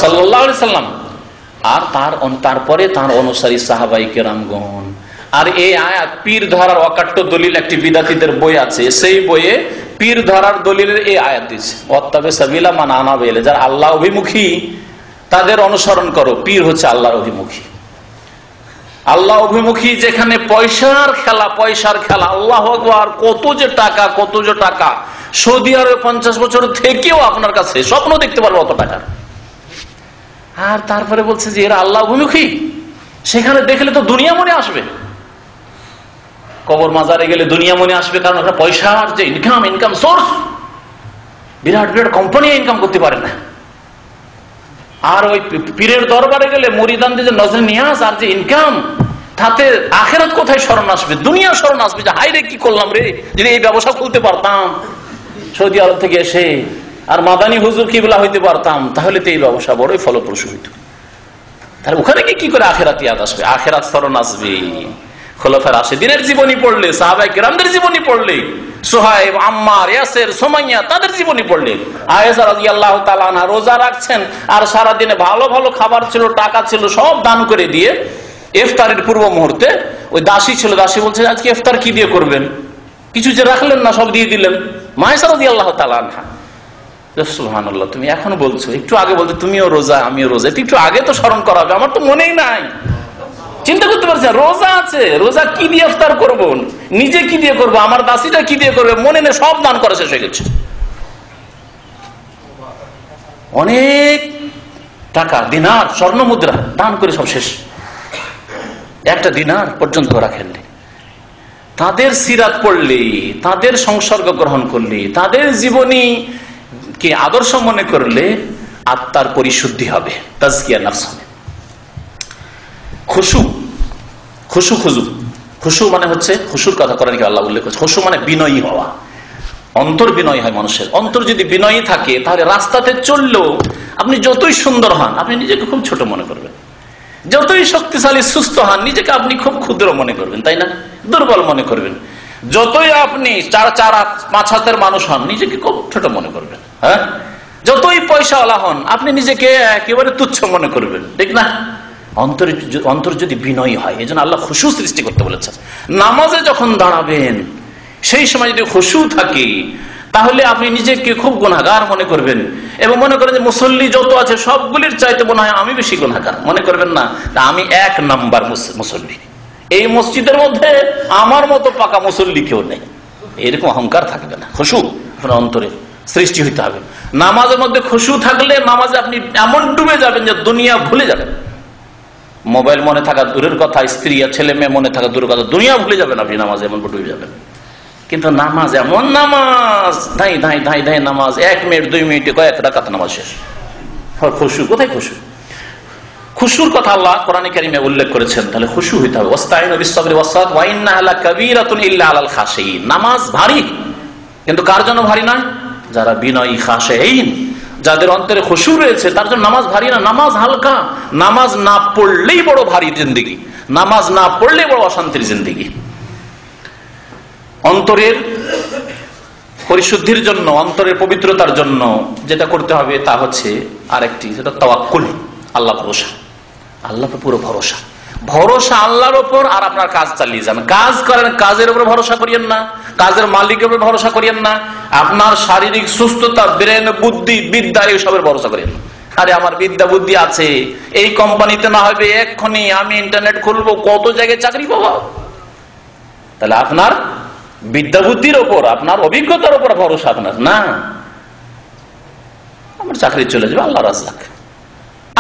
সাল্লাল্লাহু আলাইহি সাল্লাম, আর তারপরে তার অনুসারী সাহাবায়ে কেরামগণ। আর এই আয়াত পীর ধরার অকাট্য দলিল, একটি বিদাতীদের বই আছে, সেই বইয়ে পীর ধরার দলিলের এই আয়াত দিয়েছে, ওয়াত্তাবি সাবিলা মান আনাবা ইলাইহি, যারা আল্লাহ অভিমুখী তাদের অনুসরণ করো। পীর হচ্ছে আল্লাহর অভিমুখী। আল্লাহ অভিমুখী যেখানে পয়সার খেলা, পয়সার খেলা, আল্লাহু আকবার, কত যে টাকা, কত যে টাকা। সৌদি আরবে 50 বছর থেকেও আপনার কাছে স্বপ্ন দেখতে পারবো অত টাকা। আর তারপরে বলছে যে এরা আল্লাহ অভিমুখী, সেখানে দেখলে তো দুনিয়া মনে আসবে। কবর মাজারে গেলে দুনিয়া মনে আসবে, কারণ ওখানে পয়সার যে ইনকাম সোর্স, বিরাট বিরাট কোম্পানি ইনকাম করতে পারে না। আর ওই পীরের দরবারে গেলে মুরিদানদের যে নজরে নিয়াজ আর যে ইনকাম, তাতে আখিরাত কোথায় স্মরণ আসবে, দুনিয়া স্মরণ আসবে যে হাই রে কি করলাম রে, যদি এই ব্যবসা খুলতে পারতাম সৌদি আরব থেকে এসে, আর মাদানী হুজুর কিবলা হইতে পারতাম, তাহলে তো এই ব্যবসা বড়ই ফলপ্রসূ হইত। তাহলে ওখানে কি করে আখিরাত ইয়াদ আসবে, আখিরাত স্মরণ আসবে। খোলাফায়ে রাশিদিনের জীবনী পড়লে, সাহাবায়ে কেরামদের জীবনী পড়লে, সুহাইব, আম্মার, ইয়াসির, সুমাইয়া, তাদের জীবনী পড়লে, আয়েশা রাদিয়াল্লাহু তাআলা আনহা রোজা রাখছেন আর সারা দিনে ভালো ভালো খাবার ছিল, টাকা ছিল, সব দান করে দিয়ে ইফতারের পূর্ব মুহূর্তে ওই দাসী ছিল, দাসী বলছে আজকে ইফতার কি দিয়ে করবেন, কিছু যে রাখলেন না সব দিয়ে দিলেন। আয়েশা রাদিয়াল্লাহু তাআলা আনহা, সুবহানাল্লাহ, তুমি এখন বলছো, একটু আগে বলছো তুমিও রোজা আমিও রোজা, একটু আগে তো স্মরণ করা হবে, আমার তো মনেই নাই। চিন্তা করতে পারছেন, রোজা আছে, রোজা কি দিয়ে ইফতার করবো, নিজে কি দিয়ে করবো, আমার দাসীটা কি দিয়ে করবে, মনে নেই, সব দান করা শেষ হয়ে গেছে। অনেক টাকা, দিনার, স্বর্ণ মুদ্রা দান করে সব শেষ, একটা দিনার পর্যন্ত রাখেননি। তাদের সিরাত পড়লে, তাদের সংসর্গ গ্রহণ করলে, তাদের জীবনী কে আদর্শ মনে করলে আত্মার পরিশুদ্ধি হবে, তাজকিয়া নাফস হবে। খুশু, খুশু, খুজু, খুশু মানে হচ্ছে, খুশুর কথা কোরআনে আল্লাহ উল্লেখ করেছে, খুশু মানে বিনয়ী হওয়া, অন্তর বিনয়ী হয় মানুষের। অন্তর যদি বিনয়ী থাকে তাহলে রাস্তাতে চললেও আপনি যতই সুন্দর হন আপনি নিজেকে খুব ছোট মনে করবেন, যতই শক্তিশালী সুস্থ হন নিজেকে আপনি খুব ক্ষুদ্র মনে করবেন, তাই না? দুর্বল মনে করবেন। যতই আপনি 4-5 হাতের মানুষ হন নিজেকে খুব ছোট মনে করবেন। হ্যাঁ, যতই পয়সাওয়ালা হন আপনি নিজেকে একেবারে তুচ্ছ মনে করবেন, ঠিক না? অন্তর যদি বিনয়ী হয়, এই জন্য আল্লাহ খুশু সৃষ্টি করতে বলেছেন। নামাজে যখন দাঁড়াবেন সেই সময় যদি খুশু থাকে তাহলে আপনি নিজেকে খুব গুনাহগার মনে করবেন এবং মনে করেন যে মুসল্লি যত আছে সবগুলির চাইতে মনে হয় আমি বেশি গুনাহগার। মনে করবেন না আমি 1 নাম্বার মুসল্লি, এই মসজিদের মধ্যে আমার মতো পাকা মুসল্লি কেউ নেই, এরকম অহংকার থাকবে না। খুশু অন্তরে সৃষ্টি হইতে হবে। নামাজের মধ্যে খুশু থাকলে নামাজে আপনি এমন ডুবে যাবেন যে দুনিয়া ভুলে যাবেন। মোবাইল মনে থাকা দূরের কথা, স্ত্রী আর ছেলে মেয়ে মনে থাকা দূরের কথা, দুনিয়া ভুলে যাবেন আপনি নামাজে এমন ডুবে যাবেন। কিন্তু নামাজ এমন নামাজ, ধাই ধাই ধাই ধাই নামাজ, 1 মিনিট 2 মিনিটে কয়েক রাকাত নামাজ শেষ। খুশু কোথায়? খুশুর কথা আল্লাহ কোরআনে কারিমে উল্লেখ করেছেন। তাহলে খুশু হইতে হবে। ওয়াস্তাইনু বিস-সাবরি ওয়াস-সালাত ওয়া ইন্নাহা লাকাবীরাতুন ইল্লা আলাল খাশিয়িন। নামাজ ভারী, কিন্তু কার জন্য ভারী নয়? যারা বিনয়ী, খাশিয়িন, যাদের অন্তরে খুশু রয়েছে তার জন্য নামাজ ভারী না, নামাজ হালকা। নামাজ না পড়লেই বড় ভারী জিন্দেগি, নামাজ না পড়লেই বড় অশান্তির জিন্দেগি। অন্তরের পরিশুদ্ধির জন্য, অন্তরের পবিত্রতার জন্য যেটা করতে হবে তা হচ্ছে আরেকটি, সেটা তাওয়াক্কুল, আল্লাহ ভরসা। আল্লাহ পুরো ভরসা আল্লাহর উপর, আর আপনার কাজ চালিয়ে যান। কাজ করেন, কাজের উপর ভরসা করিয়েন না, কাজের মালিকের উপর ভরসা করিয়েন না, আপনার শারীরিক সুস্থতা, ব্রেন, বুদ্ধি, বিদ্যা এইসবের ভরসা করিয়েন না। আরে আমার বিদ্যা বুদ্ধি আছে, এই কোম্পানিতে না হবে এক্ষুনি আমি ইন্টারনেট খুলবো, কত জায়গায় চাকরি পাবো। তাহলে আপনার বিদ্যা বুদ্ধির ওপর, আপনার অভিজ্ঞতার উপর ভরসা আপনার না। আমার চাকরি চলে যাবে, আল্লাহ রাজ্জাক।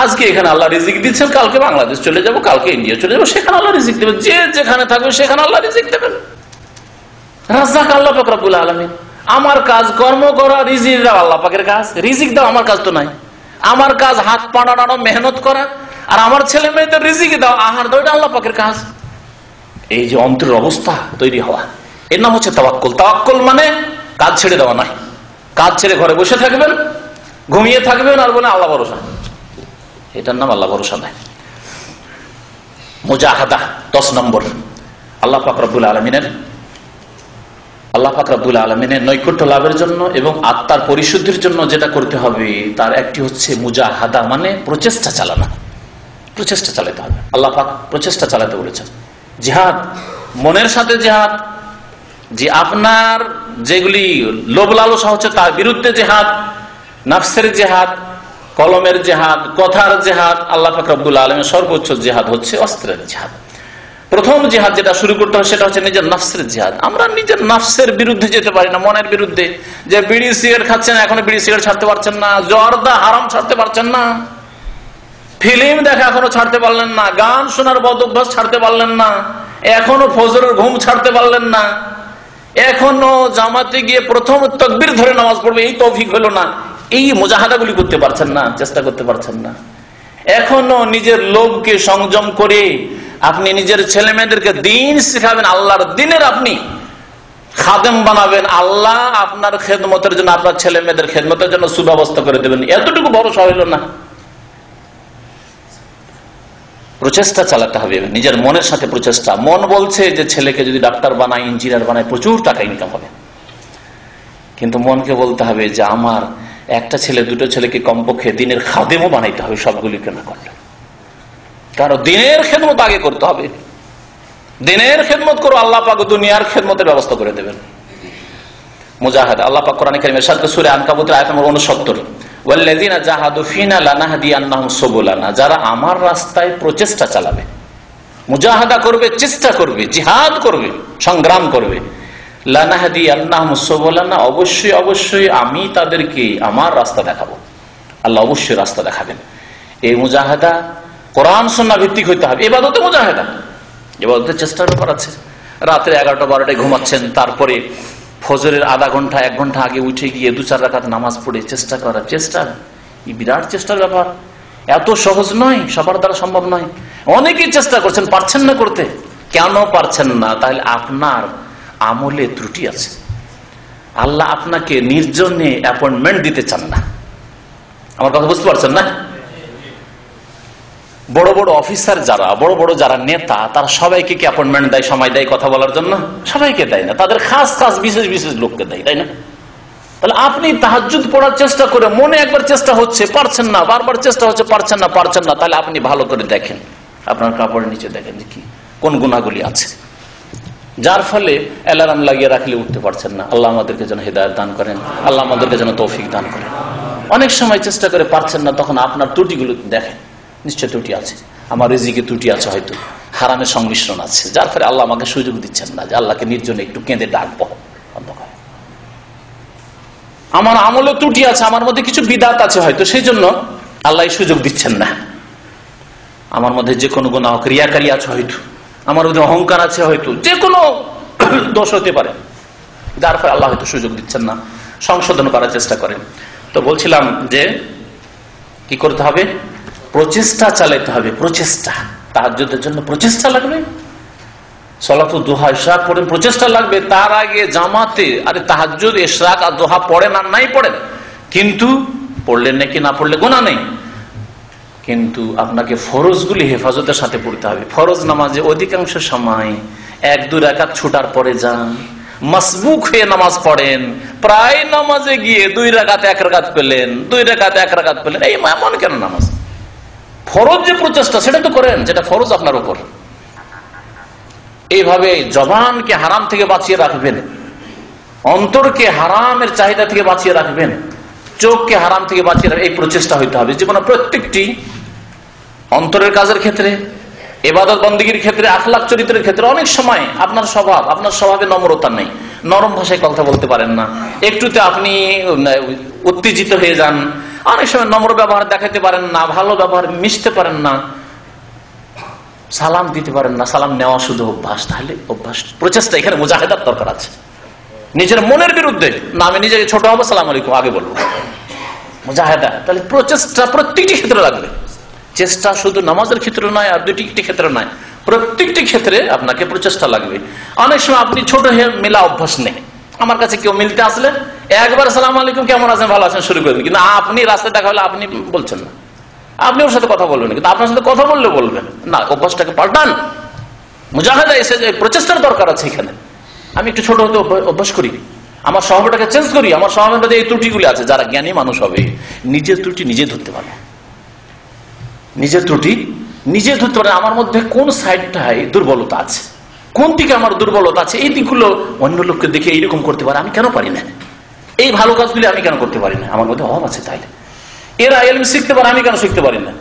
আজকে এখানে আল্লাহ রিজিক দিচ্ছেন, কালকে বাংলাদেশ চলে যাব, কালকে ইন্ডিয়া চলে যাবো, সেখানে আল্লাহ রিজিক দেবেন। যে যেখানে থাকবে সেখানে আল্লাহ রিজিক দেবেন। রাজ্জাক আল্লাহ পাক রব্বুল আলামিন। আমার কাজ কর্ম করা, রিজিক দাও আল্লাহ পাকের কাজ। রিজিক দাও আমার কাজ তো নাই, আমার কাজ হাত পা নাড়ানো, মেহনত করা। আর আমার ছেলে মেয়েদের রিজিক দাও, আহার দাও, এটা আল্লাহ পাকের কাজ। এই যে অন্তরের অবস্থা তৈরি হওয়া, এর নাম হচ্ছে তাওয়াক্কুল। তাওয়াক্কুল মানে কাজ ছেড়ে দেওয়া নয়। কাজ ছেড়ে ঘরে বসে থাকবেন, ঘুমিয়ে থাকবেন আর বলে আল্লাহ ভরসা, এটার নাম আল্লাহ ভরসা নয়। মুজাহাদা 10 নম্বর। আল্লাহ পাক রব্বুল আলামিনের নৈকট্য লাভের জন্য এবং আত্মার পরিশুদ্ধির জন্য যেটা করতে হবে তার একটি হচ্ছে মুজাহাদা, মানে প্রচেষ্টা চালানো। প্রচেষ্টা চালাতে হবে। আল্লাহ পাক প্রচেষ্টা চালাতে বলেছেন। জিহাদ, মনের সাথে জিহাদ, যে আপনার যেগুলি লোভ লালসা হচ্ছে তার বিরুদ্ধে জিহাদ, নাফসের জিহাদ, কলমের জিহাদ, কথার জিহাদ। আল্লাহ পাক রব্বুল আলামিনের সর্বোচ্চ জিহাদ হচ্ছে অস্ত্রের জিহাদ। প্রথম জিহাদ যেটা শুরু করতে হবে সেটা হচ্ছে নিজের নাফসের জিহাদ। আমরা নিজের নাফসের বিরুদ্ধে যেতে পারি না, মনের বিরুদ্ধে। যে বিড়ি সিগারেট খাচ্ছেন, এখনো বিড়ি সিগারেট ছাড়তে পারছেন না, জর্দা হারাম ছাড়তে পারছেন না, ফিল্ম দেখা এখনো ছাড়তে পারলেন না, গান শোনার বদ অভ্যাস ছাড়তে পারলেন না, এখনো ফজরের ঘুম ছাড়তে পারলেন না, এখনো জামাতে গিয়ে প্রথম তাকবীর ধরে নামাজ পড়বে এই তৌফিক হলো না। এই মুজাহাদাগুলি করতে পারছেন না, চেষ্টা করতে পারছেন না। এখনো নিজের লোভকে সংযম করে আপনি নিজের ছেলে মেয়েদেরকে দিন শিখাবেন, আল্লাহর দিনের আপনি খাদেম বানাবেন, আল্লাহ আপনার খেদমতের জন্য, আপনার ছেলে মেয়েদের খেদমতের জন্য সুব্যবস্থা করে দেবেন, এতটুকু ভরসা হইল না। প্রচেষ্টা চালাতে হবে, নিজের মনের সাথে প্রচেষ্টা। মন বলছে যে ছেলেকে যদি ডাক্তার বানায়, ইঞ্জিনিয়ার বানায়, প্রচুর টাকা ইনকাম হবে। কিন্তু মনকে বলতে হবে যে আমার একটা ছেলে, দুটো ছেলেকে কমপক্ষে দিনের খাদেমও বানাইতে হবে, সবগুলিকে না করলে। কারণ দিনের খেদমত আগে করতে হবে। দিনের খেদমত করো, আল্লাহ পাক দুনিয়ার খেদমতের ব্যবস্থা করে দেবেন। মুজাহাদা, আল্লাহ পাক কোরআনে কারীমে ইরশাদ সূরা আনকাবুতের আয়াত নম্বর 69, ওয়াল্লাযীনা জাহাদু ফিনা লানাহদিয়ান্নাহুম সুবুলানা, যারা আমার রাস্তায় প্রচেষ্টা চালাবে, মুজাহাদা করবে, চেষ্টা করবে, জিহাদ করবে, সংগ্রাম করবে, লানাহদিয়ান্নাহুম সুবুলানা, অবশ্যই অবশ্যই আমি তাদেরকে আমার রাস্তা দেখাবো। আল্লাহ অবশ্যই রাস্তা দেখাবেন। এই মুজাহাদা কোরআন সুন্নাহ ভিত্তিক হইতে হবে। ইবাদতে মুজাহাদা, ইবাদতের চেষ্টার ব্যাপার আছে। রাত্রে 11টা 12টায় ঘুমাচ্ছেন, তারপরে ফজরের আধা ঘন্টা 1 ঘন্টা আগে উঠে গিয়ে 2-4 রাকাত নামাজ পড়ে চেষ্টা করা, চেষ্টা এই বিরাট চেষ্টার ব্যাপার। এত সহজ নয়, সবার দ্বারা সম্ভব নয়। অনেকেই চেষ্টা করছেন, পারছেন না করতে। কেন পারছেন না? তাহলে আপনার আমলে ত্রুটি আছে। আল্লাহ আপনাকে নির্জনে অ্যাপয়েন্টমেন্ট দিতে চান না, আমার কথা বুঝতে পারছেন না? বড় বড় অফিসার যারা, বড় বড় যারা নেতা, তারা সবাইকে কি অ্যাপয়েন্টমেন্ট দেয়, সময় দেয় কথা বলার জন্য? সবাইকে দেয় না, তাদের খাস খাস বিশেষ বিশেষ লোককে দেয়, তাই না? তাহলে আপনি তাহাজ্জুদ পড়ার চেষ্টা করে মনে একবার চেষ্টা হচ্ছে, পারছেন না, বারবার চেষ্টা হচ্ছে, পারছেন না, তাহলে আপনি ভালো করে দেখেন, আপনার কাপড়ের নিচে দেখেন যে কি কোন গুনাহগুলি আছে, যার ফলে অ্যালার্ম লাগিয়ে রাখলে উঠতে পারছেন না। আল্লাহ আমাদেরকে যেন হেদায়েত দান করেন, আল্লাহ আমাদেরকে যেন তৌফিক দান করেন। অনেক সময় চেষ্টা করে পারছেন না, তখন আপনার ত্রুটিগুলো দেখেন, নিশ্চয় ত্রুটি আছে, আমার রিজিকে ত্রুটি আছে, হয়তো হারামের সংমিশ্রণ আছে, যার ফলে আল্লাহ আমাকে সুযোগ দিচ্ছেন না যে আল্লাহকে নির্জনে একটু কেঁদে ডাকবো। আমার আমলে ত্রুটি আছে, আমার মধ্যে কিছু বিদাত আছে, হয়তো সেই জন্য আল্লাহ সুযোগ দিচ্ছেন না। আমার মধ্যে যে কোনো গুনাহ রিয়াকারি আছে, হয়তো আমার মধ্যে অহংকার আছে, হয়তো যে কোনো দোষ হতে পারে, যার ফলে আল্লাহ হয়তো সুযোগ দিচ্ছেন না, সংশোধন করার চেষ্টা করেন। তো বলছিলাম যে কি করতে হবে, প্রচেষ্টা চালাইতে হবে, প্রচেষ্টা, তাহাজ্জুদের জন্য প্রচেষ্টা লাগবে, সালাতুদ দুহা ইশরাক পড়েন, প্রচেষ্টা লাগবে। তার আগে জামাতে, আরে তাহাজ্জুদ ইশরাক আর দুহা পড়েন আর নাই পড়েন, কিন্তু পড়লেন নাকি না পড়লে গুনাহ নেই, কিন্তু আপনাকে ফরজগুলি হেফাজতের সাথে পড়তে হবে। ফরজ নামাজে অধিকাংশ সময় 1-2 রাকাত ছুটার পরে যান, মাসবুক হয়ে নামাজ পড়েন, প্রায় নামাজে গিয়ে 2 রাকাত 1 রাকাত পেলেন, 2 রাকাত 1 রাকাত পেলেন, এই এমন কেন নামাজ? ফরজ যে প্রচেষ্টা সেটা তো করেন, যেটা ফরজ আপনার উপর। এইভাবে জবানকে হারাম থেকে বাঁচিয়ে রাখবেন, অন্তরকে হারামের চাহিদা থেকে বাঁচিয়ে রাখবেন, চোখকে হারাম থেকে বাঁচিয়ে রাখবেন, এই প্রচেষ্টা হইতে হবে জীবনে প্রত্যেকটি অন্তরের কাজের ক্ষেত্রে, ইবাদত বন্দেগীর ক্ষেত্রে, আখলাক চরিত্রের ক্ষেত্রে। অনেক সময় আপনার স্বভাবে নম্রতা নেই, নরম ভাষায় কথা বলতে পারেন না, একটুতে আপনি উত্তেজিত হয়ে যান, অনেক সময় নম্র ব্যবহার দেখাতে পারেন না, ভালো ব্যবহার মিশতে পারেন না, সালাম দিতে পারেন না, সালাম নেওয়া শুধু অভ্যাস। তাহলে অভ্যাস, প্রচেষ্টা, এখানে মুজাহিদার দরকার আছে। নিজের মনের বিরুদ্ধে না, আমি নিজেকে ছোট হবো, সালাম আলাইকুম আগে বলবো, মুজাহিদা। তাহলে প্রচেষ্টা প্রত্যেকটি ক্ষেত্রে লাগবে, চেষ্টা শুধু নামাজের ক্ষেত্রে নয় আর দুটি ক্ষেত্রে নয়, প্রত্যেকটি ক্ষেত্রে আপনাকে প্রচেষ্টা লাগবে। অনেক সময় আপনি ছোট হয়ে মেলা অভ্যাস নেই, আমার কাছে কেউ মিলতে আসলে একবার সালাম আলাইকুম কেমন আছেন ভালো আছেন শুরু করবেন, কিন্তু আপনি রাস্তায় দেখা হলে আপনি বলছেন না, আপনি ওর সাথে কথা বলবেন, কিন্তু আপনার সাথে কথা বললে বলবেন না, অভ্যাসটাকে পাল্টান। মুজাহিদা এসে প্রচেষ্টার দরকার আছে এখানে। আমি একটু ছোট হতে অভ্যাস করি, আমার স্বভাবটাকে চেঞ্জ করি, আমার স্বভাবের মধ্যে এই ত্রুটিগুলি আছে। যারা জ্ঞানী মানুষ হবে নিজের ত্রুটি নিজে ধরতে পারে, নিজের ত্রুটি নিজে ধরতে পারে, আমার মধ্যে কোন সাইডটায় দুর্বলতা আছে, কোন দিকে আমার দুর্বলতা আছে, এই দিকগুলো অন্য লোককে দেখে এইরকম করতে পারে, আমি কেন পারি না, এই ভালো কাজগুলি আমি কেন করতে পারি না, আমার মধ্যে অভাব আছে। তাইলে এরা ইলম শিখতে পারে, আমি কেন শিখতে পারি না,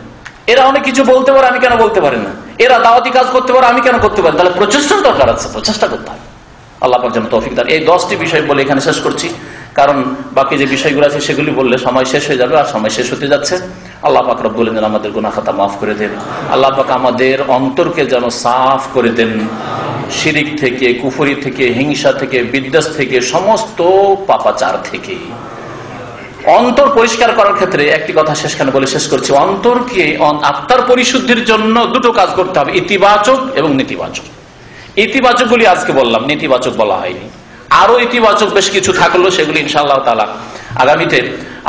এরা অনেক কিছু বলতে পারে, আমি কেন বলতে পারি না, এরা দাওয়াতি কাজ করতে পারে, আমি কেন করতে পারি? তাহলে প্রচেষ্টার দরকার আছে, প্রচেষ্টা করতে হবে। আল্লাহ পাক যেন তৌফিক দান। এই 10টি বিষয় বলে এখানে শেষ করছি, কারণ বাকি যে বিষয়গুলো আছে সেগুলি বললে সময় শেষ হয়ে যাবে, আর সময় শেষ হতে যাচ্ছে। আল্লাহ পাক রব্বুল আলামিন আমাদের গুনাহ খাতা মাফ করে দেন। আল্লাহ পাক আমাদের অন্তরকে যেন সাফ করে দেন শিরিক থেকে, কুফরি থেকে, হিংসা থেকে, বিদ্বেষ থেকে, সমস্ত পাপাচার থেকে। অন্তর পরিষ্কার করার ক্ষেত্রে একটি কথা শেষখানে বলে শেষ করছি, অন্তরকে আত্মার পরিশুদ্ধির জন্য দুটো কাজ করতে হবে, ইতিবাচক এবং নেতিবাচক। ইতিবাচকগুলি আজকে বললাম, নেতিবাচক বলা হয়নি। আরো ইতিবাচক বেশ কিছু থাকলো, সেগুলি ইনশাআল্লাহ তাআলা আগামীতে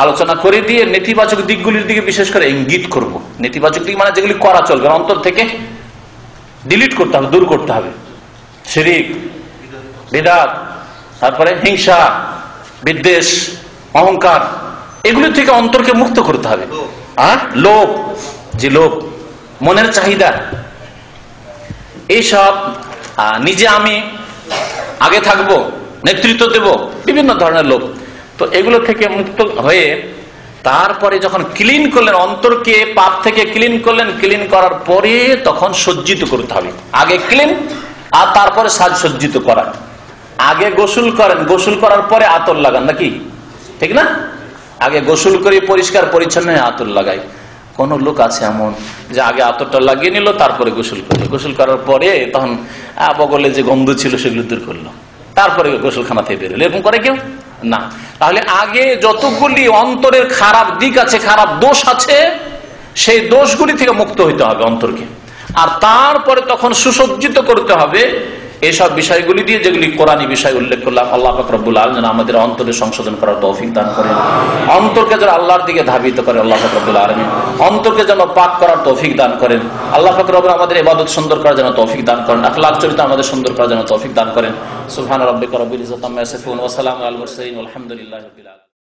আলোচনা করে দিয়ে নেতিবাচক দিকগুলির দিকে বিশেষ করে ইঙ্গিত করব। নেতিবাচক দিক মানে যেগুলি করা চলবে, অন্তর থেকে ডিলিট করতে হবে, দূর করতে হবে। শিরিক, বিদআত, তারপরে হিংসা, বিদ্বেষ, অহংকার, এগুলি থেকে অন্তরকে মুক্ত করতে হবে। আর লোভ, যে লোভ, মনের চাহিদা, এইসব নিজে আমি আগে থাকবো, নেতৃত্ব দেব, বিভিন্ন ধরনের লোভ, তো এগুলো থেকে মুক্ত হয়ে তারপরে যখন ক্লিন করলেন অন্তরকে, পাপ থেকে ক্লিন করলেন, ক্লিন করার পরে তখন সজ্জিত করতে হবে। আগে ক্লিন আর তারপরে সাজসজ্জিত করা। আগে গোসল করেন, গোসল করার পরে আতর লাগান, নাকি ঠিক না? আগে গোসল করে পরিষ্কার পরিচ্ছন্ন হয়ে আতর লাগাই। কোন লোক আছে এমন যে আগে আতরটা লাগিয়ে নিল, তারপরে গোসল করলো, গোসল করার পরে তখন বগলে যে গন্ধ ছিল সেগুলো দূর করলো, তারপরে গোসলখানা থেকে বেরোলো, এরকম করে কেউ না। তাহলে আগে যতগুলি অন্তরের খারাপ দিক আছে, খারাপ দোষ আছে, সেই দোষগুলি থেকে মুক্ত হইতে হবে অন্তরকে, আর তারপরে তখন সুসজ্জিত করতে হবে এইসব বিষয়গুলি দিয়ে যেগুলি কোরআনী বিষয় উল্লেখ করলাম, আল্লাহ পাক রব্বুল আলামিন যেন আমাদের অন্তরে সংশোধন করার তৌফিক দান করেন, অন্তরকে যেন আল্লাহর দিকে ধাবিত করে আল্লাহ পাক রব্বুল আলামিন, অন্তরকে যেন পাক করার তৌফিক দান করেন আল্লাহ পাক রব্বুল আমাদের ইবাদত সুন্দর করার জন্য তৌফিক দান করেন, আখলাক চরিত্র আমাদের সুন্দর করার জন্য তৌফিক দান করেন। সুবহান রাব্বিকা রাব্বিল ইজ্জাতি আম্মা ইয়াসিফুন ওয়া সালামুন আলাল মুরসালিন ওয়ালহামদুলিল্লাহি রাব্বিল আলামিন।